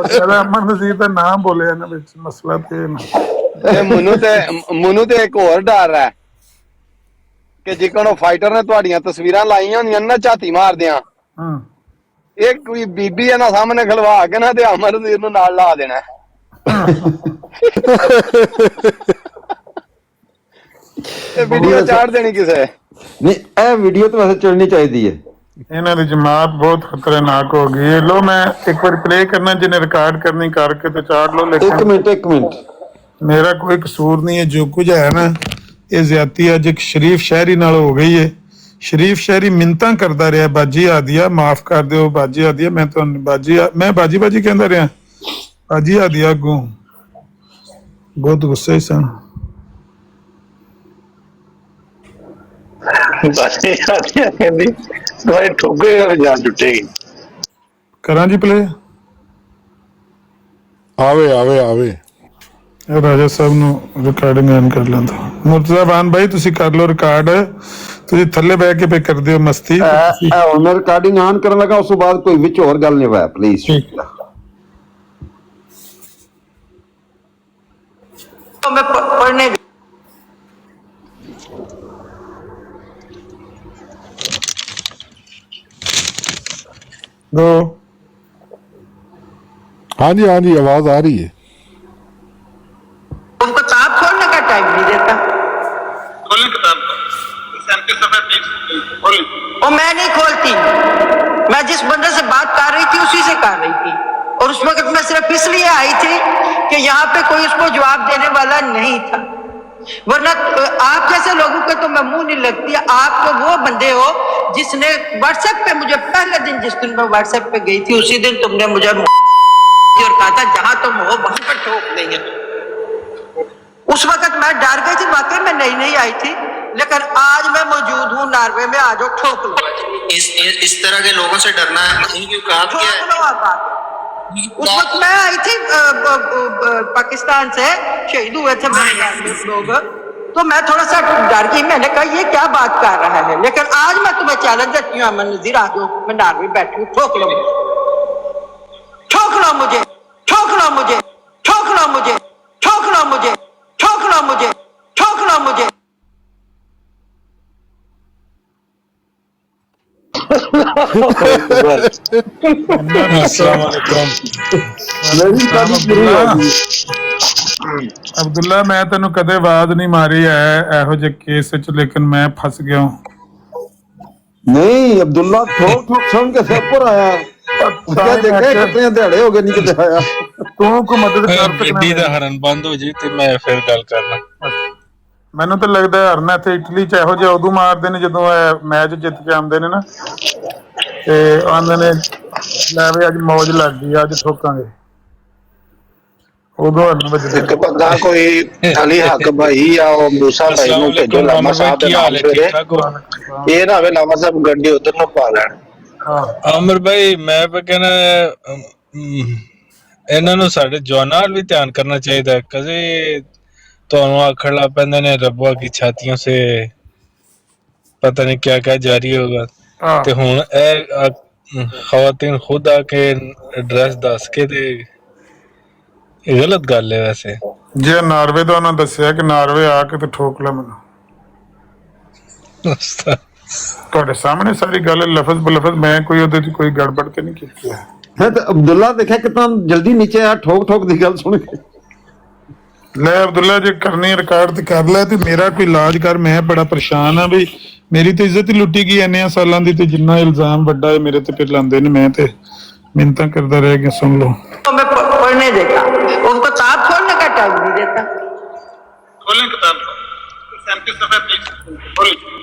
बड़ा अमर नजीर का नाम बोलिया ना विच, मसला ते ਤੇ ਮੈਨੂੰ ਤੇ ਇੱਕ ਹੋਰ ਡਰ ਹੈ ਕਿ ਜਿਕਣ ਉਹ ਫਾਈਟਰ ਨੇ ਤੁਹਾਡੀਆਂ ਤਸਵੀਰਾਂ ਲਾਈਆਂ ਹੁੰਦੀਆਂ ਨਾ ਝਾਤੀ ਮਾਰਦਿਆਂ, ਇਹ ਕੋਈ ਬੀਬੀ ਇਹਨਾਂ ਸਾਹਮਣੇ ਖਲਵਾ ਕੇ ਨਾ ਤੇ ਅਮਰਦੀਰ ਨੂੰ ਨਾਲ ਲਾ ਦੇਣਾ। ਤੇ ਵੀਡੀਓ ਚਾੜ ਦੇਣੀ ਕਿਸੇ। ਨਹੀਂ ਇਹ ਵੀਡੀਓ ਤਾਂ ਵੈਸੇ ਚੜਨੀ ਚਾਹੀਦੀ ਹੈ। इन्हां दी जमात बहुत खतरनाक हो गई है। लो मैं एक बार प्ले करना, जिन्हें रिकॉर्ड करनी करके तो चाड़ लो, ਇੱਕ लेकिन ਮਿੰਟ मेरा कोई कसूर नहीं है। जो कुछ है ना ये ज्यादती अज एक शरीफ शहरी नाल हो गई है। शरीफ शहरी मिन्नतां करदा रहा, बाजी आदिया माफ कर दो, बाजी आदिया मैं तो मैं बाजी कहंदा रहा, बाजी आदिया अगों बहुत गुस्से सन। कहती तुम्हारे ठोकेगा जान टूटेगी। करा जी प्ले। ਆਵੇ ਆਵੇ ਆਵੇ। ਰਾਜਾ ਸਾਹਿਬ ਨੂੰ ਰਿਕਾਰਡਿੰਗ ਐਨ ਕਰ ਲੈਂਦਾ। ਮੁਰਤਜ਼ਾ ਬਾਨ ਭਾਈ ਤੁਸੀਂ ਕਰ ਲਓ ਰਿਕਾਰਡ, ਤੁਸੀਂ ਥੱਲੇ ਬਹਿ ਕੇ ਪੇ ਕਰਦੇ ਹੋ ਮਸਤੀ। ਹੁਣ ਮੈਂ ਰਿਕਾਰਡਿੰਗ ਆਨ ਕਰਨ ਲੱਗਾ, ਉਸ ਤੋਂ ਬਾਅਦ ਕੋਈ ਵਿੱਚ ਹੋਰ ਗੱਲ ਨਹੀਂ ਹੋਇਆ ਪਲੀਜ਼। तो मैं पढ़ने दो। हाँ जी हाँ जी, आवाज आ रही है। उसको किताब खोलने का टाइम नहीं देता। खोलें किताब वो मैं नहीं खोलती, मैं जिस बंदे से बात कर रही थी उसी से कर रही थी और उस वक्त मैं सिर्फ इसलिए आई थी कि यहाँ पे कोई उसको जवाब देने वाला नहीं था, वरना आप जैसे लोगों के तो मैं मुंह नहीं लगती। आप तो वो बंदे हो जिसने व्हाट्सएप पे मुझे पहले दिन, जिस दिन मैं व्हाट्सएप पे गई थी उसी दिन तुमने मुझे और कहा था जहां तुम हो वहां पर ठोक देंगे। उस वक्त मैं डर गई थी, वाकई में नहीं आई थी, लेकिन आज मैं मौजूद हूँ नॉर्वे में, आज ठोक लो। इस तरह के लोगों से डरना है, इनकी औकात क्या है? ठोक लो आप बात। उस वक्त मैं आई थी पाकिस्तान से, शहीद हुए थे मेरे लोग, तो मैं थोड़ा सा डर गई। मैंने कहा ये क्या बात कर रहा है, लेकिन आज मैं तुम्हें चैलेंज देती हूँ अमन नजीर, आ जाओ, मैं नार में बैठी हूँ, ठोक लो मुझे, ठोक लो मुझे, ठोक लो मुझे, ਮੇਰੀ ਕਾਹਦੀ ਸ਼ੁਰੂ ਹੋ ਗਈ। ਅਬਦੁੱਲਾ ਮੈਂ ਤੈਨੂੰ ਕਦੇ ਆਵਾਜ਼ ਨਹੀਂ ਮਾਰੀ ਐ ਇਹੋ ਜਿਹੇ ਕੇਸ ਵਿੱਚ, ਲੇਕਿਨ ਮੈਂ ਫਸ ਗਿਆ ਹੂੰ। ਨਹੀਂ ਅਬਦੁੱਲਾ ਠੋਕ ਠੋਕ ਸੁਣ ਕੇ ਸਿਰ ਪਰ ਆਇਆ। ਕਿਆ ਦੇਖਿਆ ਕਿਤਨੇ ਦਿਹਾੜੇ ਹੋ ਗਏ ਨਹੀਂ ਕਿਤੇ ਆਇਆ। ਤੂੰ ਕੋ ਮਦਦ ਕਰ ਸਕਦਾ। ਗੱਡੀ ਦਾ ਹਰਨ ਬੰਦ ਹੋ ਜੇ ਤੇ ਮੈਂ ਫਿਰ ਗੱਲ ਕਰਨਾ। ਮੈਨੂੰ ਤਾਂ ਲੱਗਦਾ ਹਰਨ ਇੱਥੇ ਇਟਲੀ ਚ ਇਹੋ ਜਿਹਾ ਉਦੋਂ ਮਾਰਦੇ ਨੇ ਜਦੋਂ ਇਹ ਮੈਚ ਜਿੱਤ ਕੇ ਆਉਂਦੇ ਨੇ ਨਾ, ਤੇ ਆਉਂਦੇ ਨੇ ਲੈ ਵੀ ਅੱਜ ਮੌਜ ਲੱਗ ਗਈ, ਅੱਜ ਠੋਕਾਂਗੇ, ਉਦੋਂ ਹਰਨ ਵੱਜਦੇ। ਇੱਕ ਬੰਦਾ ਕੋਈ ਅਲੀ ਹੱਕ ਭਾਈ ਆ ਉਹ ਮੂਸਾ ਭਾਈ ਨੂੰ ਭੇਜੋ ਲਾਮਾ ਸਾਹਿਬ ਦੇ ਨਾਮ ਤੇ, ਇਹ ਨਾ ਹੋਵੇ ਲਾਮਾ ਸਾਹਿਬ ਗੱਡੀ ਉਧਰ ਨੂੰ ਪਾ ਲੈਣ। ਆਮਰ ਭਾਈ ਮੈਂ ਕਹਿੰਦਾ ਇਹਨਾਂ ਨੂੰ ਸਾਡੇ ਜਵਾਨਾਂ ਵੱਲ ਵੀ ਧਿਆਨ ਕਰਨਾ ਚਾਹੀਦਾ। ਕਦੇ ਤੁਹਾਨੂੰ ਆਖਣ ਲੱਗ ਪੈਂਦੇ ਨੇ ਰੱਬਾ ਕੀ ਛਾਤੀਆਂ ਸੇ ਪਤਾ ਨਹੀਂ ਕਿਆ ਕਿਆ ਜਾਰੀ ਹੋਗਾ, ਤੇ ਹੁਣ ਇਹ ਖਵਾਤੀਨ ਖੁਦ ਆ ਕੇ ਐਡਰੈਸ ਦੱਸ ਕੇ ਤੇ ਇਹ ਗਲਤ ਗੱਲ ਹੈ। ਵੈਸੇ ਜੇ ਨਾਰਵੇ ਦਾ ਉਹਨਾਂ ਦੱਸਿਆ ਕਿ ਨਾਰਵੇ ਆ ਕੇ ਤੇ ਠੋਕ ਲੈ ਮੈਨੂੰ, ਤੁਹਾਡੇ ਸਾਹਮਣੇ ਸਾਰੀ ਗੱਲ ਲਫ਼ਜ਼ ਬਲਫ਼ਜ਼, ਮੈਂ ਕੋਈ ਉਹਦੇ ਚ ਕੋਈ ਗੜਬੜ ਤੇ ਨਹੀਂ ਕੀਤੀ ਹੈ। ਹੈ ਤੇ ਅਬਦੁੱਲਾ ਦੇਖਿਆ ਕਿतना ਜਲਦੀ ਨੀਚੇ ਆਇਆ ਠੋਕ ਠੋਕ ਦੀ ਗੱਲ ਸੁਣ ਕੇ। ਲੈ ਅਬਦੁੱਲਾ ਜੇ ਕਰਨੀ ਰਿਕਾਰਡ ਤੇ ਕਰ ਲੈ ਤੇ ਮੇਰਾ ਕੋਈ ਇਲਾਜ ਕਰ, ਮੈਂ ਬੜਾ ਪਰੇਸ਼ਾਨ ਆ ਬਈ, ਮੇਰੀ ਤੇ ਇੱਜ਼ਤ ਹੀ ਲੁੱਟੀ ਗਈ ਇੰਨੇ ਸਾਲਾਂ ਦੀ, ਤੇ ਜਿੰਨਾ ਇਲਜ਼ਾਮ ਵੱਡਾ ਹੈ ਮੇਰੇ ਤੇ ਫਿਰ ਲਾਉਂਦੇ ਨੇ, ਮੈਂ ਤੇ ਮਿੰਨਤਾਂ करता रह गया। सुन लो तो मैं पढ़ने देता, उनको किताब खोलने का टाइम नहीं देता। खोलें किताब,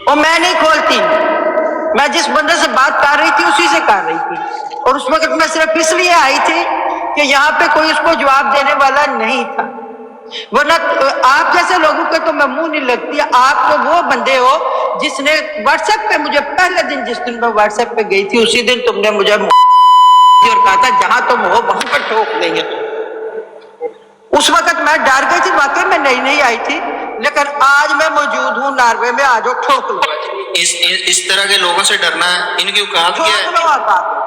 और मैं नहीं खोलती, मैं जिस बंदे से बात कर रही थी उसी से कर रही थी, और उस वक्त मैं सिर्फ इसलिए आई थी कि यहाँ पे कोई उसको जवाब देने वाला नहीं था, वरना आप जैसे लोगों के तो मैं मुंह नहीं लगती। आप तो वो बंदे हो जिसने व्हाट्सएप पे मुझे पहले दिन, जिस दिन मैं व्हाट्सएप पे गई थी उसी दिन तुमने मुझे और कहा था जहां तुम हो वहां पर ठोक देंगे। उस वक्त मैं डर गई थी, वाकई में नई आई थी, लेकिन आज मैं मौजूद हूँ नार्वे में, आज ठोक लो। इस तरह के लोगों से डरना है, इनकी औकात क्या है? ठोक लो आप आके।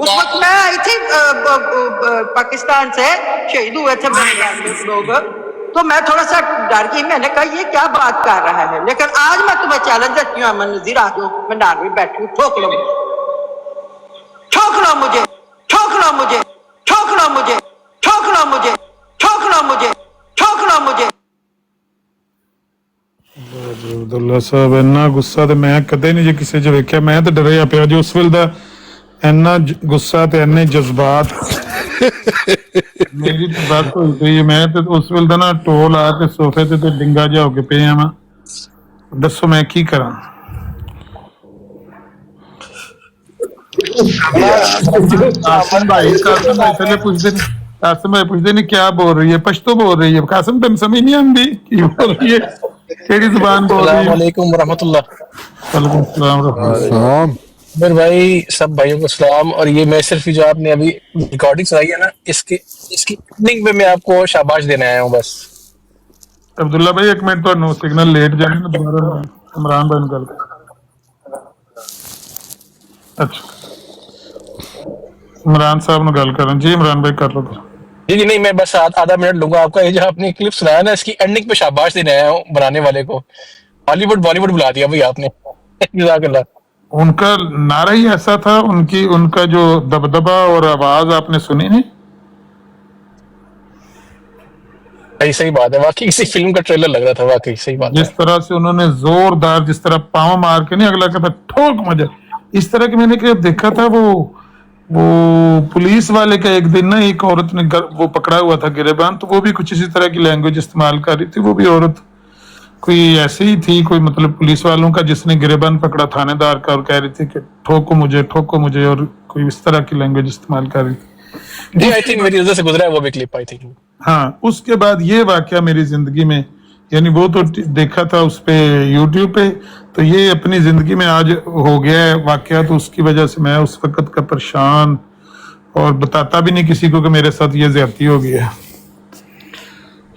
उस वक्त मैं आई थी पाकिस्तान से, शहीद हुए थे मेरे लोग, तो मैं थोड़ा सा डर गई, मैंने कहा ये क्या बात कर रहा है, लेकिन आज मैं तुम्हें चैलेंज देती हूँ, अमन नजीर आ जाओ, मैं नार्वे बैठी हूँ, ठोक लो मुझे, ठोक लो मुझे, ठोक लो मुझे, ठोक लो मुझे, ठोक लो मुझे, ठोक लो मुझे, ठोक लो मुझे। ਅਬਦੁੱਲਾ ਸਾਹਿਬ ਇੰਨਾ ਗੁੱਸਾ ਤੇ ਮੈਂ ਕਦੇ ਨਹੀਂ ਜੇ ਕਿਸੇ 'ਚ ਵੇਖਿਆ, ਮੈਂ ਤਾਂ ਡਰਿਆ ਪਿਆ ਜੋ ਉਸ ਵੇਲੇ ਦਾ ਇੰਨਾ ਗੁੱਸਾ ਤੇ ਇੰਨੇ ਜਜ਼ਬਾਤ ਮੇਰੀ ਤਾਂ ਬਸ ਹੋਈ ਪਈ। ਮੈਂ ਤੇ ਉਸ ਵੇਲੇ ਦਾ ਨਾ ਟੋਲ ਆ ਕੇ ਸੋਫੇ ਤੇ ਡਿੰਗਾ ਜਿਹਾ ਹੋ ਕੇ ਪਿਆ ਵਾਂ, ਦੱਸੋ ਮੈਂ ਕੀ ਕਰਾਂ। कासिम भाई पहले पूछते नहीं, कासिम भाई पूछते नहीं क्या बोल रही है, पश्तो बोल रही है। कासिम तुम समझ नहीं आती की बोल रही है, केड़ी जुबान बोल रही है। वालेकुम रहमतुल्लाह। वालेकुम सलाम। मेरे भाई सब भाइयों को सलाम। और ये मैं सिर्फ जो आपने अभी रिकॉर्डिंग सुनाई है ना, इसकी एंडिंग पे मैं आपको शाबाश देने आया हूँ बस। अब्दुल्ला भाई एक मिनट, तो सिग्नल लेट जाने ना, दोबारा इमरान भाई गल। अच्छा इमरान साहब ने गल कर जी, इमरान भाई कर लो। जी नहीं, मैं बस आधा मिनट लूंगा आपका। ये जो आपने क्लिप सुनाया ना, इसकी एंडिंग पे शाबाश देने आया हूँ बनाने वाले को। हॉलीवुड बॉलीवुड बुला दिया भाई आपने। जज़ाकल्लाह। उनका नारा ही ऐसा था, उनका जो दबदबा और आवाज आपने सुनी नहीं? सही बात है, वाकई किसी फिल्म का ट्रेलर लग रहा था, वाकई सही बात है। जिस तरह से उन्होंने जोरदार, जिस तरह पाँव मार के नहीं, अगला कहता ठोक मुझे, इस तरह के मैंने देखा था। वो पुलिस वाले का एक दिन ना एक औरत ने वो पकड़ा हुआ था गिरेबान, तो वो भी कुछ इसी तरह की लैंग्वेज इस्तेमाल कर रही थी। वो भी औरत कोई ऐसे ही थी, कोई मतलब पुलिस वालों का, जिसने गिरेबान पकड़ा थानेदार का, और कह रही थी कि ठोको मुझे, और कोई इस तरह की लैंग्वेज इस्तेमाल कर रही थी। जी आई थिंक मेरी नजर से गुजरा है वो भी क्लिप, आई थिंक। हाँ, उसके बाद ये वाकया मेरी जिंदगी में, यानी वो तो देखा था उस पे यूट्यूब पे, तो ये अपनी जिंदगी में आज हो गया है वाकया। तो उसकी वजह से मैं उस वक्त का परेशान, और बताता भी नहीं किसी को कि मेरे साथ ये ज्यादती हो गई है,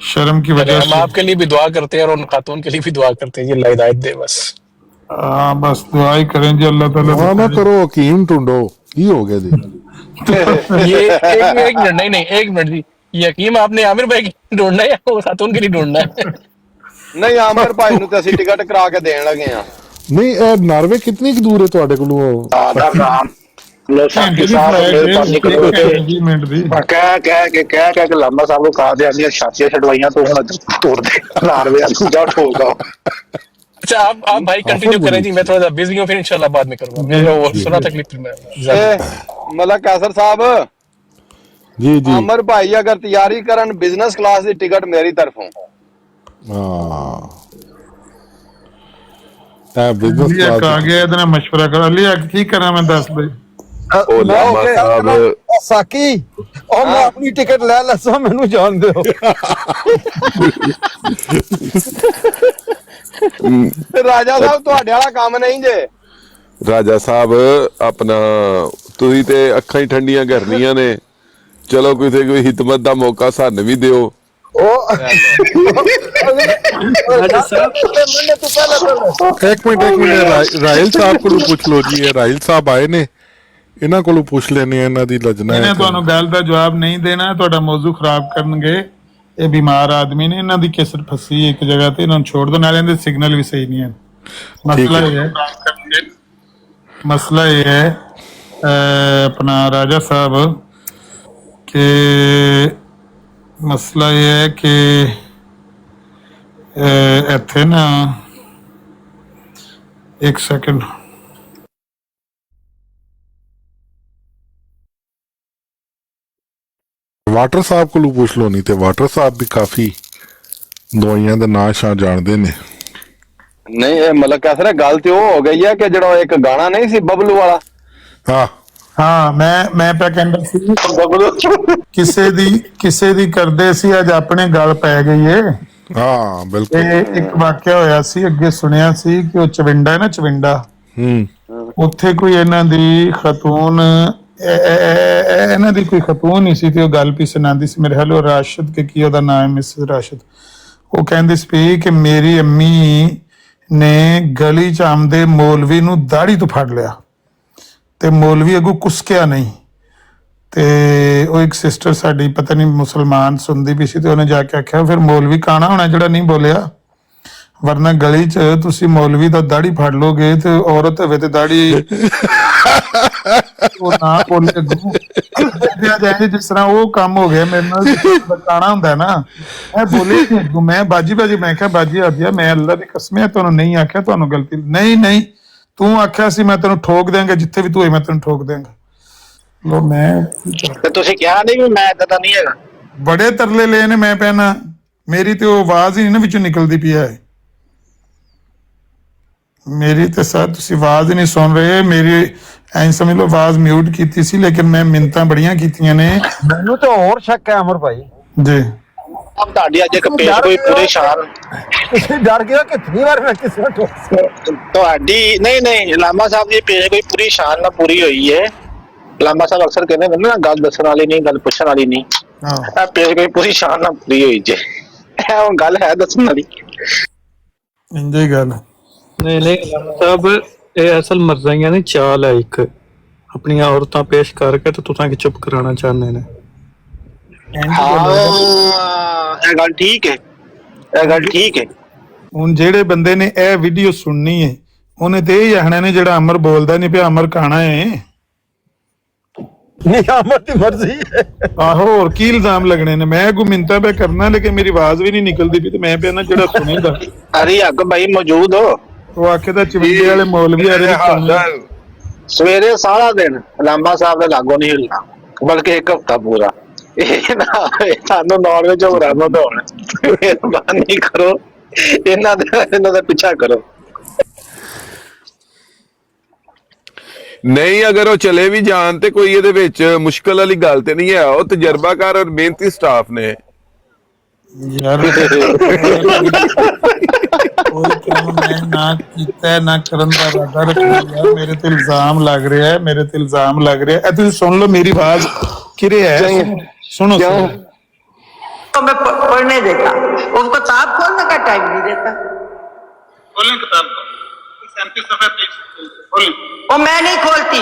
शर्म की वजह से। हम आपके लिए भी दुआ करते हैं और उन खातून के लिए भी दुआ करते हैं, ये अल्लाह हिदायत दे बस। बस दुआ ही करें जी, अल्लाह ताला ना करो, हकीम ढूंढो। की हो गया जी? ये एक मिनट, नहीं एक मिनट जी, ये हकीम आपने आमिर भाई की ढूंढना है या खातून के लिए ढूंढना है? नहीं आमिर भाई ਨੂੰ ਤੇ ਅਸੀਂ ਟਿਕਟ ਕਰਾ ਕੇ ਦੇਣ ਲੱਗੇ ਆ। नहीं नॉर्वे कितनी की दूर है ਤੁਹਾਡੇ ਕੋਲੋਂ ਆਦਾ ਨਾਮ ਲੋ ਸਾਡੀ ਸਾਹਿਬ ਮੇਰੇ ਪਾਸ ਨਿਕਲ ਕੇ 20 ਮਿੰਟ ਦੀ ਕਹਿ ਕੇ ਲਾਂਬਾ ਸਾਹਿਬ ਨੂੰ ਕਹਾ ਦੇ ਆਂਦੀਆਂ ਛਾਤੀਆਂ ਛਡਵਾਈਆਂ ਤੋਂ ਹੁਣ ਤੋੜ ਦੇ ਨਾਰਵੇ ਨੂੰ ਜਾ ਠੋਕਦਾ। अच्छा आप भाई कंटिन्यू करें जी, मैं थोड़ा सा बिजी हूँ, फिर इंशाल्लाह बाद में करूंगा। मैं वो सुना था क्लिप में ਮਲਕ ਕਾਸਰ ਸਾਹਿਬ जी जी ਅਮਰ ਭਾਈ ਅਗਰ ਤਿਆਰੀ ਕਰਨ ਬਿਜ਼ਨਸ ਕਲਾਸ ਦੀ ਟਿਕਟ ਮੇਰੀ ਤਰਫੋਂ। बिजनेस ਲਿਆ क्लास ਆ ਗਿਆ, ਇਹਦੇ ਨਾਲ ਮਸ਼ਵਰਾ ਕਰ ਲਿਆ ਕੀ ਕਰਾਂ ਮੈਂ ਦੱਸ ਦੇ। ਉਹ ਲਾਮਾ ਸਾਹਿਬ ਸਾਕੀ ਉਹ ਮੈਂ ਆਪਣੀ ਟਿਕਟ ਲੈ ਲੱਸਾ ਮੈਨੂੰ ਜਾਣ ਦਿਓ। ਰਾਜਾ ਸਾਹਿਬ ਤੁਹਾਡੇ ਵਾਲਾ ਕੰਮ ਨਹੀਂ ਜੇ। ਰਾਜਾ ਸਾਹਿਬ ਆਪਣਾ ਤੁਸੀਂ ਤੇ ਅੱਖਾਂ ਹੀ ਠੰਡੀਆਂ ਕਰਨੀਆਂ ਨੇ, ਚਲੋ ਕਿਸੇ ਕੋਈ ਹਿਤਮਤ ਦਾ ਮੌਕਾ ਸਾਨੂੰ ਵੀ ਦਿਓ। ਉਹ एक मिनट राहिल साहब को पूछ लो जी, ये राहिल साहब आए ने, ਇਹਨਾਂ ਕੋਲੋਂ ਪੁੱਛ ਲੈਣੇ ਇਹਨਾਂ ਦੀ ਲਜਨਾ ਇਹਨੇ ਹੈ। ਤੁਹਾਨੂੰ ਗੱਲ ਦਾ ਜਵਾਬ ਨਹੀਂ ਦੇਣਾ, ਤੁਹਾਡਾ ਮੌਜੂ ਖਰਾਬ ਕਰਨਗੇ। ਇਹ ਬਿਮਾਰ ਆਦਮੀ ਨੇ, ਇਹਨਾਂ ਦੀ ਕੇਸਰ ਫਸੀ ਇੱਕ ਜਗ੍ਹਾ ਤੇ, ਇਹਨਾਂ ਨੂੰ ਛੋੜ ਦੋ, ਨਾਲੇ ਇਹਦੇ ਸਿਗਨਲ ਵੀ ਸਹੀ ਨਹੀਂ ਹੈ। ਮਸਲਾ ਇਹ ਹੈ अपना राजा साहब के मसला ये है कि इत्थे ना एक सेकंड ਵਾਟਰ ਸਾਹਿਬ ਕੋਲੋਂ ਪੁੱਛ ਲਓ, ਨਹੀਂ ਤੇ ਵਾਟਰ ਸਾਹਿਬ ਵੀ ਕਾਫੀ ਦਵਾਈਆਂ ਦਾ ਨਾਂ ਸ਼ਾਂ ਜਾਣਦੇ ਨੇ। ਨਹੀਂ ਇਹ ਮਲਕ ਕਾਸਰ ਗੱਲ ਤੇ ਉਹ ਹੋ ਗਈ ਹੈ ਕਿ ਜਿਹੜਾ ਇੱਕ ਗਾਣਾ ਨਹੀਂ ਸੀ ਬਬਲੂ ਵਾਲਾ। ਹਾਂ हाँ मैं पे कहंदा सी किसे दी करदे सी अज अपने गल पै गई है। हाँ बिल्कुल। एक वाक्य होया सी अगे सुनिया सी कि ਉਹ ਚਵਿੰਡਾ ਹੈ ਨਾ, ਚਵਿੰਡਾ ਉੱਥੇ ਕੋਈ ਇਹਨਾਂ ਦੀ ਖਤੂਨ ਇਹਨਾਂ ਦੀ ਕੋਈ ਖਤੂਨ ਨਹੀਂ ਸੀ ਤੇ ਉਹ ਗੱਲ ਵੀ ਸੁਣਾਉਂਦੀ ਸੀ। ਮੇਰੇ ਹਾਲ ਉਹ ਰਾਸ਼ਦ ਕੇ ਕੀ ਉਹਦਾ ਨਾਮ ਹੈ, ਮਿਸਿਸ ਰਾਸ਼ਦ। ਉਹ ਕਹਿੰਦੀ ਸੀ ਕਿ ਮੇਰੀ ਅੰਮੀ ਨੇ ਗਲੀ ਚ ਆਉਂਦੇ ਮੌਲਵੀ ਨੂੰ ਦਾੜੀ ਤੋਂ ਫੜ ਲਿਆ ਤੇ ਮੌਲਵੀ ਅੱਗੋਂ ਕੁਸਕਿਆ ਨਹੀਂ। ਤੇ ਉਹ ਇੱਕ ਸਿਸਟਰ ਸਾਡੀ ਪਤਾ ਨਹੀਂ ਮੁਸਲਮਾਨ ਸੁਣਦੀ ਵੀ ਸੀ ਤੇ ਉਹਨੇ ਜਾ ਕੇ ਆਖਿਆ ਫਿਰ ਮੌਲਵੀ ਕਾਣਾ ਹੋਣਾ ਜਿਹੜਾ ਨਹੀਂ ਬੋਲਿਆ, ਵਰਨਾ ਗਲੀ 'ਚ ਤੁਸੀਂ ਮੌਲਵੀ ਦਾ ਦਾੜੀ ਫੜ ਲੋਗੇ ਤੇ ਔਰਤ ਹੋਵੇ ਤੇ ਦਾੜੀ ਉਹ ਨਾ ਬੋਲੇ ਅੱਗੋਂ ਜਾਏ। ਜਿਸ ਤਰ੍ਹਾਂ ਉਹ ਕੰਮ ਹੋ ਗਿਆ ਮੇਰੇ ਨਾਲ, ਕਾਣਾ ਹੁੰਦਾ ਨਾ, ਮੈਂ ਬੋਲੇ ਅੱਗੋਂ, ਮੈਂ ਬਾਜੀ ਮੈਂ ਕਿਹਾ ਬਾਜੀ ਆਦਿਆ ਮੈਂ ਅੱਲਾ ਦੀ ਕਸਮ ਹੈ ਤੁਹਾਨੂੰ ਨਹੀਂ ਆਖਿਆ, ਤੁਹਾਨੂੰ ਗਲਤੀ ਨਹੀਂ ਤੂੰ ਆਖਿਆ ਸੀ ਮੈਂ ਤੈਨੂੰ ਠੋਕ ਦਿਆਂਗਾ, ਜਿੱਥੇ ਵੀ ਤੂੰ ਹੋਏ ਮੈਂ ਤੈਨੂੰ ਠੋਕ ਦਿਆਂਗਾ। ਲੋ ਮੈਂ ਤੇ ਤੁਸੀਂ ਕਿਹਾ ਨਹੀਂ ਵੀ ਮੈਂ ਏਦਾਂ ਨਹੀਂ ਹੈਗਾ। ਬੜੇ ਤਰਲੇ ਲਏ ਨੇ, ਮੈਂ ਪੈਣਾ ਮੇਰੀ ਤੇ ਉਹ ਆਵਾਜ਼ ਹੀ ਨਹੀਂ ਨਾ ਵਿੱਚੋਂ ਨਿਕਲਦੀ ਪਈ ਹੈ। ਮੇਰੀ ਤੇ ਸਾਥ ਤੁਸੀਂ ਆਵਾਜ਼ ਹੀ ਨਹੀਂ ਸੁਣ ਰਹੇ ਮੇਰੀ, ਐਂ ਸਮਝ ਲਓ ਆਵਾਜ਼ ਮਿਊਟ ਕੀਤੀ ਸੀ, ਲੇਕਿਨ ਮੈਂ ਮਿੰਨਤਾਂ ਬੜੀਆਂ ਕੀਤੀਆਂ ਨੇ। ਮੈਨੂੰ ਤਾਂ ਹੋਰ ਸ਼ੱਕ ਹੈ ਅਮਰ ਭਾਈ ਜੀ अब ਤੁਹਾਡੀ ਅੱਜ ਇੱਕ ਪੇਸ਼ ਕੋਈ ਪੂਰੀ ਸ਼ਾਨ ਤੁਸੀਂ ਡਰ ਗਏ ਕਿੰਨੀ ਵਾਰ ਮੈਂ ਕਿਸੇ ਨੂੰ ਤੁਹਾਡੀ ਨਹੀਂ ਲਾਮਾ ਸਾਹਿਬ ਦੀ ਪੇਸ਼ ਕੋਈ ਪੂਰੀ ਸ਼ਾਨ ਨਾਲ ਪੂਰੀ ਹੋਈ ਹੈ। ਲਾਮਾ ਸਾਹਿਬ ਅਕਸਰ ਕਹਿੰਦੇ ਨੇ ਨਾ ਗੱਲ ਦੱਸਣ ਵਾਲੀ ਨਹੀਂ, ਗੱਲ ਪੁੱਛਣ ਵਾਲੀ ਨਹੀਂ। ਇਹ ਪੇਸ਼ ਕੋਈ ਪੂਰੀ ਸ਼ਾਨ ਨਾਲ ਪੂਰੀ ਹੋਈ ਜੇ, ਇਹ ਹੁਣ ਗੱਲ ਹੈ ਦੱਸਣ ਵਾਲੀ। ਇੰਜੇ ਗੱਲ नहीं लामा साहब ये असल मर्जाइयां ने चाल है एक अपनी औरतां पेश करके तो तुसां की चुप कराना चाहते ने। ਇਹ ਗੱਲ ਠੀਕ ਹੈ, ਇਹ ਗੱਲ ਠੀਕ ਹੈ। ਹੁਣ ਜਿਹੜੇ ਬੰਦੇ ਨੇ ਇਹ ਵੀਡੀਓ ਸੁਣਨੀ ਹੈ ਉਹਨੇ ਤੇ ਇਹ ਆਖਣਾ ਨੇ ਜਿਹੜਾ ਅਮਰ ਬੋਲਦਾ ਨਹੀਂ ਪਿਆ ਅਮਰ ਖਾਣਾ ਹੈ। ਨਹੀਂ ਅਮਰ ਦੀ ਮਰਜ਼ੀ ਹੈ। ਆਹੋ ਹੋਰ ਕੀ ਇਲਜ਼ਾਮ ਲੱਗਣੇ ਨੇ, ਮੈਂ ਅੱਗੋਂ ਮਿੰਤਾ ਪਿਆ ਕਰਨਾ ਲੇਕਿਨ ਮੇਰੀ ਆਵਾਜ਼ ਵੀ ਨਹੀਂ ਨਿਕਲਦੀ ਪਈ ਤੇ ਮੈਂ ਪਿਆ ਨਾ ਜਿਹੜਾ ਸੁਣੇਗਾ। ਅਰੇ ਅੱਗ ਭਾਈ ਮੌਜੂਦ ਹੋ, ਉਹ ਆਖੇ ਤਾਂ ਚਵਿੰਡੇ ਵਾਲੇ ਮੌਲਵੀ ਆ ਰਹੇ ਸਵੇਰੇ ਸਾਰਾ ਦਿਨ ਲਾਂਬਾ ਸਾਹਿਬ ਦੇ ਲਾਗੋਂ ਨਹੀਂ ਹਿੱਲਣਾ, ਬਲਕਿ ਇੱਕ ਹਫ਼ਤਾ ਪੂਰਾ। ਇਹ ਨਾ ਸਾਨੂੰ ਨੌਲੇਜ ਹੋ ਰਹਾ ਨਾ ਹੋਣ, ਮਿਹਰਬਾਨੀ ਕਰੋ ਇਹਨਾਂ ਦਾ ਪਿੱਛਾ ਕਰੋ। ਨਹੀਂ ਅਗਰ ਉਹ ਚਲੇ ਵੀ ਜਾਣ ਤੇ ਕੋਈ ਇਹਦੇ ਵਿੱਚ ਮੁਸ਼ਕਲ ਵਾਲੀ ਗੱਲ ਤੇ ਨਹੀਂ ਹੈ, ਉਹ ਤਜਰਬਾਕਾਰ ਔਰ ਮਿਹਨਤੀ ਸਟਾਫ ਨੇ। ਯਾਰ ਕੋਈ ਕੰਮ ਮੈਂ ਨਾ ਕੀਤਾ ਨਾ ਕਰਨ ਦਾ ਇਰਾਦਾ ਰੱਖਿਆ ਯਾਰ, ਮੇਰੇ ਤੇ ਇਲਜ਼ਾਮ ਲੱਗ ਰਿਹਾ ਹੈ, ਮੇਰੇ ਤੇ ਇਲਜ਼ਾਮ ਲੱਗ ਰਿਹਾ ਹੈ। ਤੁਸੀਂ ਸੁਣ ਲਓ ਮੇਰੀ ਆਵਾਜ਼ ਕਿਰੇ ਹੈ, सुनो तो मैं पढ़ने देता, उसको किताब खोलने का टाइम नहीं देता। खोलें किताब को 37 सफ़े पे और मैं नहीं खोलती,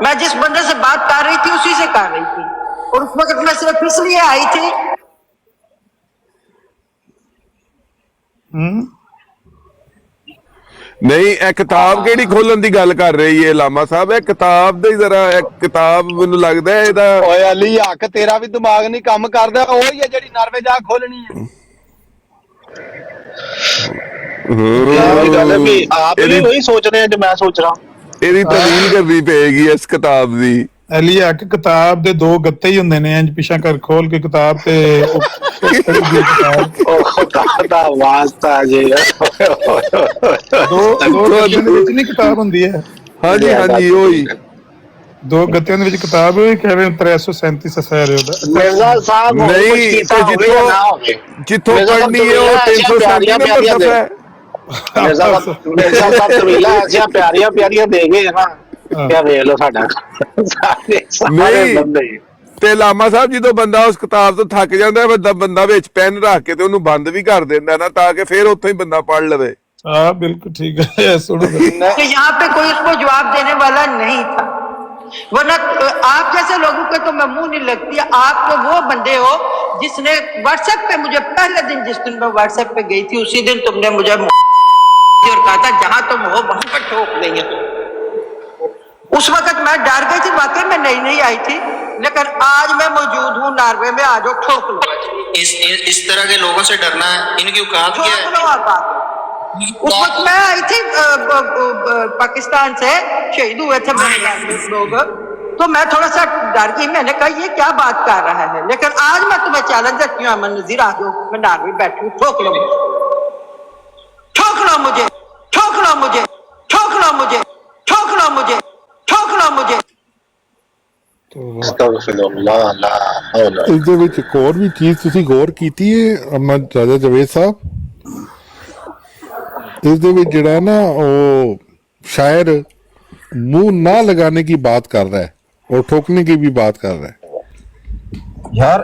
मैं जिस बंदे से बात कर रही थी उसी से कर रही थी, और उस वक्त मैं सिर्फ इसलिए आई थी। ਨਹੀਂ ਇਹ ਕਿਤਾਬ ਕਿਹੜੀ ਖੋਲਣ ਦੀ ਗੱਲ ਕਰ ਰਹੀ ਹੈ ਲਾਮਾ ਸਾਹਿਬ? ਇਹ ਕਿਤਾਬ ਦੇ ਜ਼ਰਾ, ਇਹ ਕਿਤਾਬ ਮੈਨੂੰ ਲੱਗਦਾ ਇਹਦਾ। ਓਏ ਅਲੀ ਹੱਕ, ਤੇਰਾ ਵੀ ਦਿਮਾਗ ਨਹੀਂ ਕੰਮ ਕਰਦਾ। ਉਹੀ ਹੈ ਜਿਹੜੀ ਨਰਵੇ ਜਾ ਖੋਲਣੀ ਹੈ। ਗੱਲ ਹੈ ਵੀ ਆਪ ਵੀ ਉਹੀ ਸੋਚ ਰਹੇ ਆ ਜੋ ਮੈਂ ਸੋਚ ਰਹਾ। ਇਹਦੀ ਤਵੀਲ ਕਰਨੀ ਪਏਗੀ ਇਸ ਕਿਤਾਬ ਦੀ। ਅਲੀ ਆ ਕਿ ਕਿਤਾਬ ਦੇ ਦੋ ਗੱਤੇ ਹੀ ਹੁੰਦੇ ਨੇ, ਇੰਜ ਪਿਛਾ ਕਰ ਖੋਲ ਕੇ ਕਿਤਾਬ ਤੇ ਉਹ ਦਾ ਵਾਸਤਾ ਜੇ ਦੋ ਗੱਤਿਆਂ ਦੇ ਵਿੱਚ ਨਹੀਂ ਕਿਤਾਬ ਹੁੰਦੀ ਹੈ। ਹਾਂਜੀ ਹਾਂਜੀ ਉਹੀ ਦੋ ਗੱਤਿਆਂ ਦੇ ਵਿੱਚ ਕਿਤਾਬ ਕਹਿ ਰਹੇ 337 ਸਫਾ ਰਿਹਾ ਉਹਦਾ। ਮਿਰਜ਼ਾ ਸਾਹਿਬ ਨਹੀਂ ਤੇ ਜਿੱਥੋਂ ਪੜ੍ਹਨੀ ਹੈ ਉਹ 337 ਨੰਬਰ ਸਫਾ ਹੈ। ਮਿਰਜ਼ਾ ਸਾਹਿਬ ਤਵੀਲਾ ਐਸੀਆਂ ਪਿਆਰੀਆਂ ਪਿਆਰੀਆਂ ਦੇ ਗਏ ਨਾ, ਕਿਆ ਵੇਖ ਲੋ ਸਾਡਾ ਨਹੀਂ। ਤੇ ਲਾਮਾ ਸਾਹਿਬ ਜਦੋਂ ਬੰਦਾ ਉਸ ਕਿਤਾਬ ਤੋਂ ਥੱਕ ਜਾਂਦਾ ਬੰਦਾ ਵਿੱਚ ਪੈਨ ਰੱਖ ਕੇ ਤੇ ਉਹਨੂੰ ਬੰਦ ਵੀ ਕਰ ਦਿੰਦਾ ਨਾ, ਤਾਂ ਕਿ फिर ਉੱਥੋਂ ही बंदा पढ़ लवे। हाँ बिल्कुल ठीक है। सुनो कि यहाँ पे कोई उसको जवाब देने वाला नहीं था, वरना आप जैसे लोगों के तो मैं मुंह नहीं लगती। आप तो वो बंदे हो जिसने व्हाट्सएप पे मुझे पहले दिन, जिस दिन मैं व्हाट्सएप पे गई थी उसी दिन तुमने मुझे और कहा था जहां तुम हो वहां पर ठोक देंगे तुम। उस वक्त मैं डर गई थी, वाकई में नई आई थी, लेकिन आज मैं मौजूद हूँ नॉर्वे में। आज ठोक लो। इस तरह के लोगों से डरना है, इनकी औकात क्या है? ठोक लो आप बात। उस वक्त मैं आई थी पाकिस्तान से, शहीद हुए थे लोग, तो मैं थोड़ा सा डर गई। मैंने कहा ये क्या बात कर रहा है, लेकिन आज मैं तुम्हें चैलेंज देती हूँ, अमन नजीर आ जाओ, मैं नॉर्वे बैठी हूँ, ठोक लो मुझे, ठोक लो मुझे, ठोक लो मुझे, ठोक लो मुझे, ठोक लो मुझे, ठोक लो मुझे। ਇਸ ਦੇ ਵਿੱਚ ਇੱਕ ਹੋਰ ਵੀ ਚੀਜ਼ ਤੁਸੀਂ ਗੌਰ ਕੀਤੀ ਹੈ ਅਹਿਮਦ ਰਾਜਾ ਜਵੇਦ ਸਾਹਿਬ? ਇਸ ਦੇ ਵਿੱਚ ਜਿਹੜਾ ਨਾ ਉਹ शायर मुंह ना लगाने की बात कर रहा है और ठोकने की भी बात कर रहा है यार।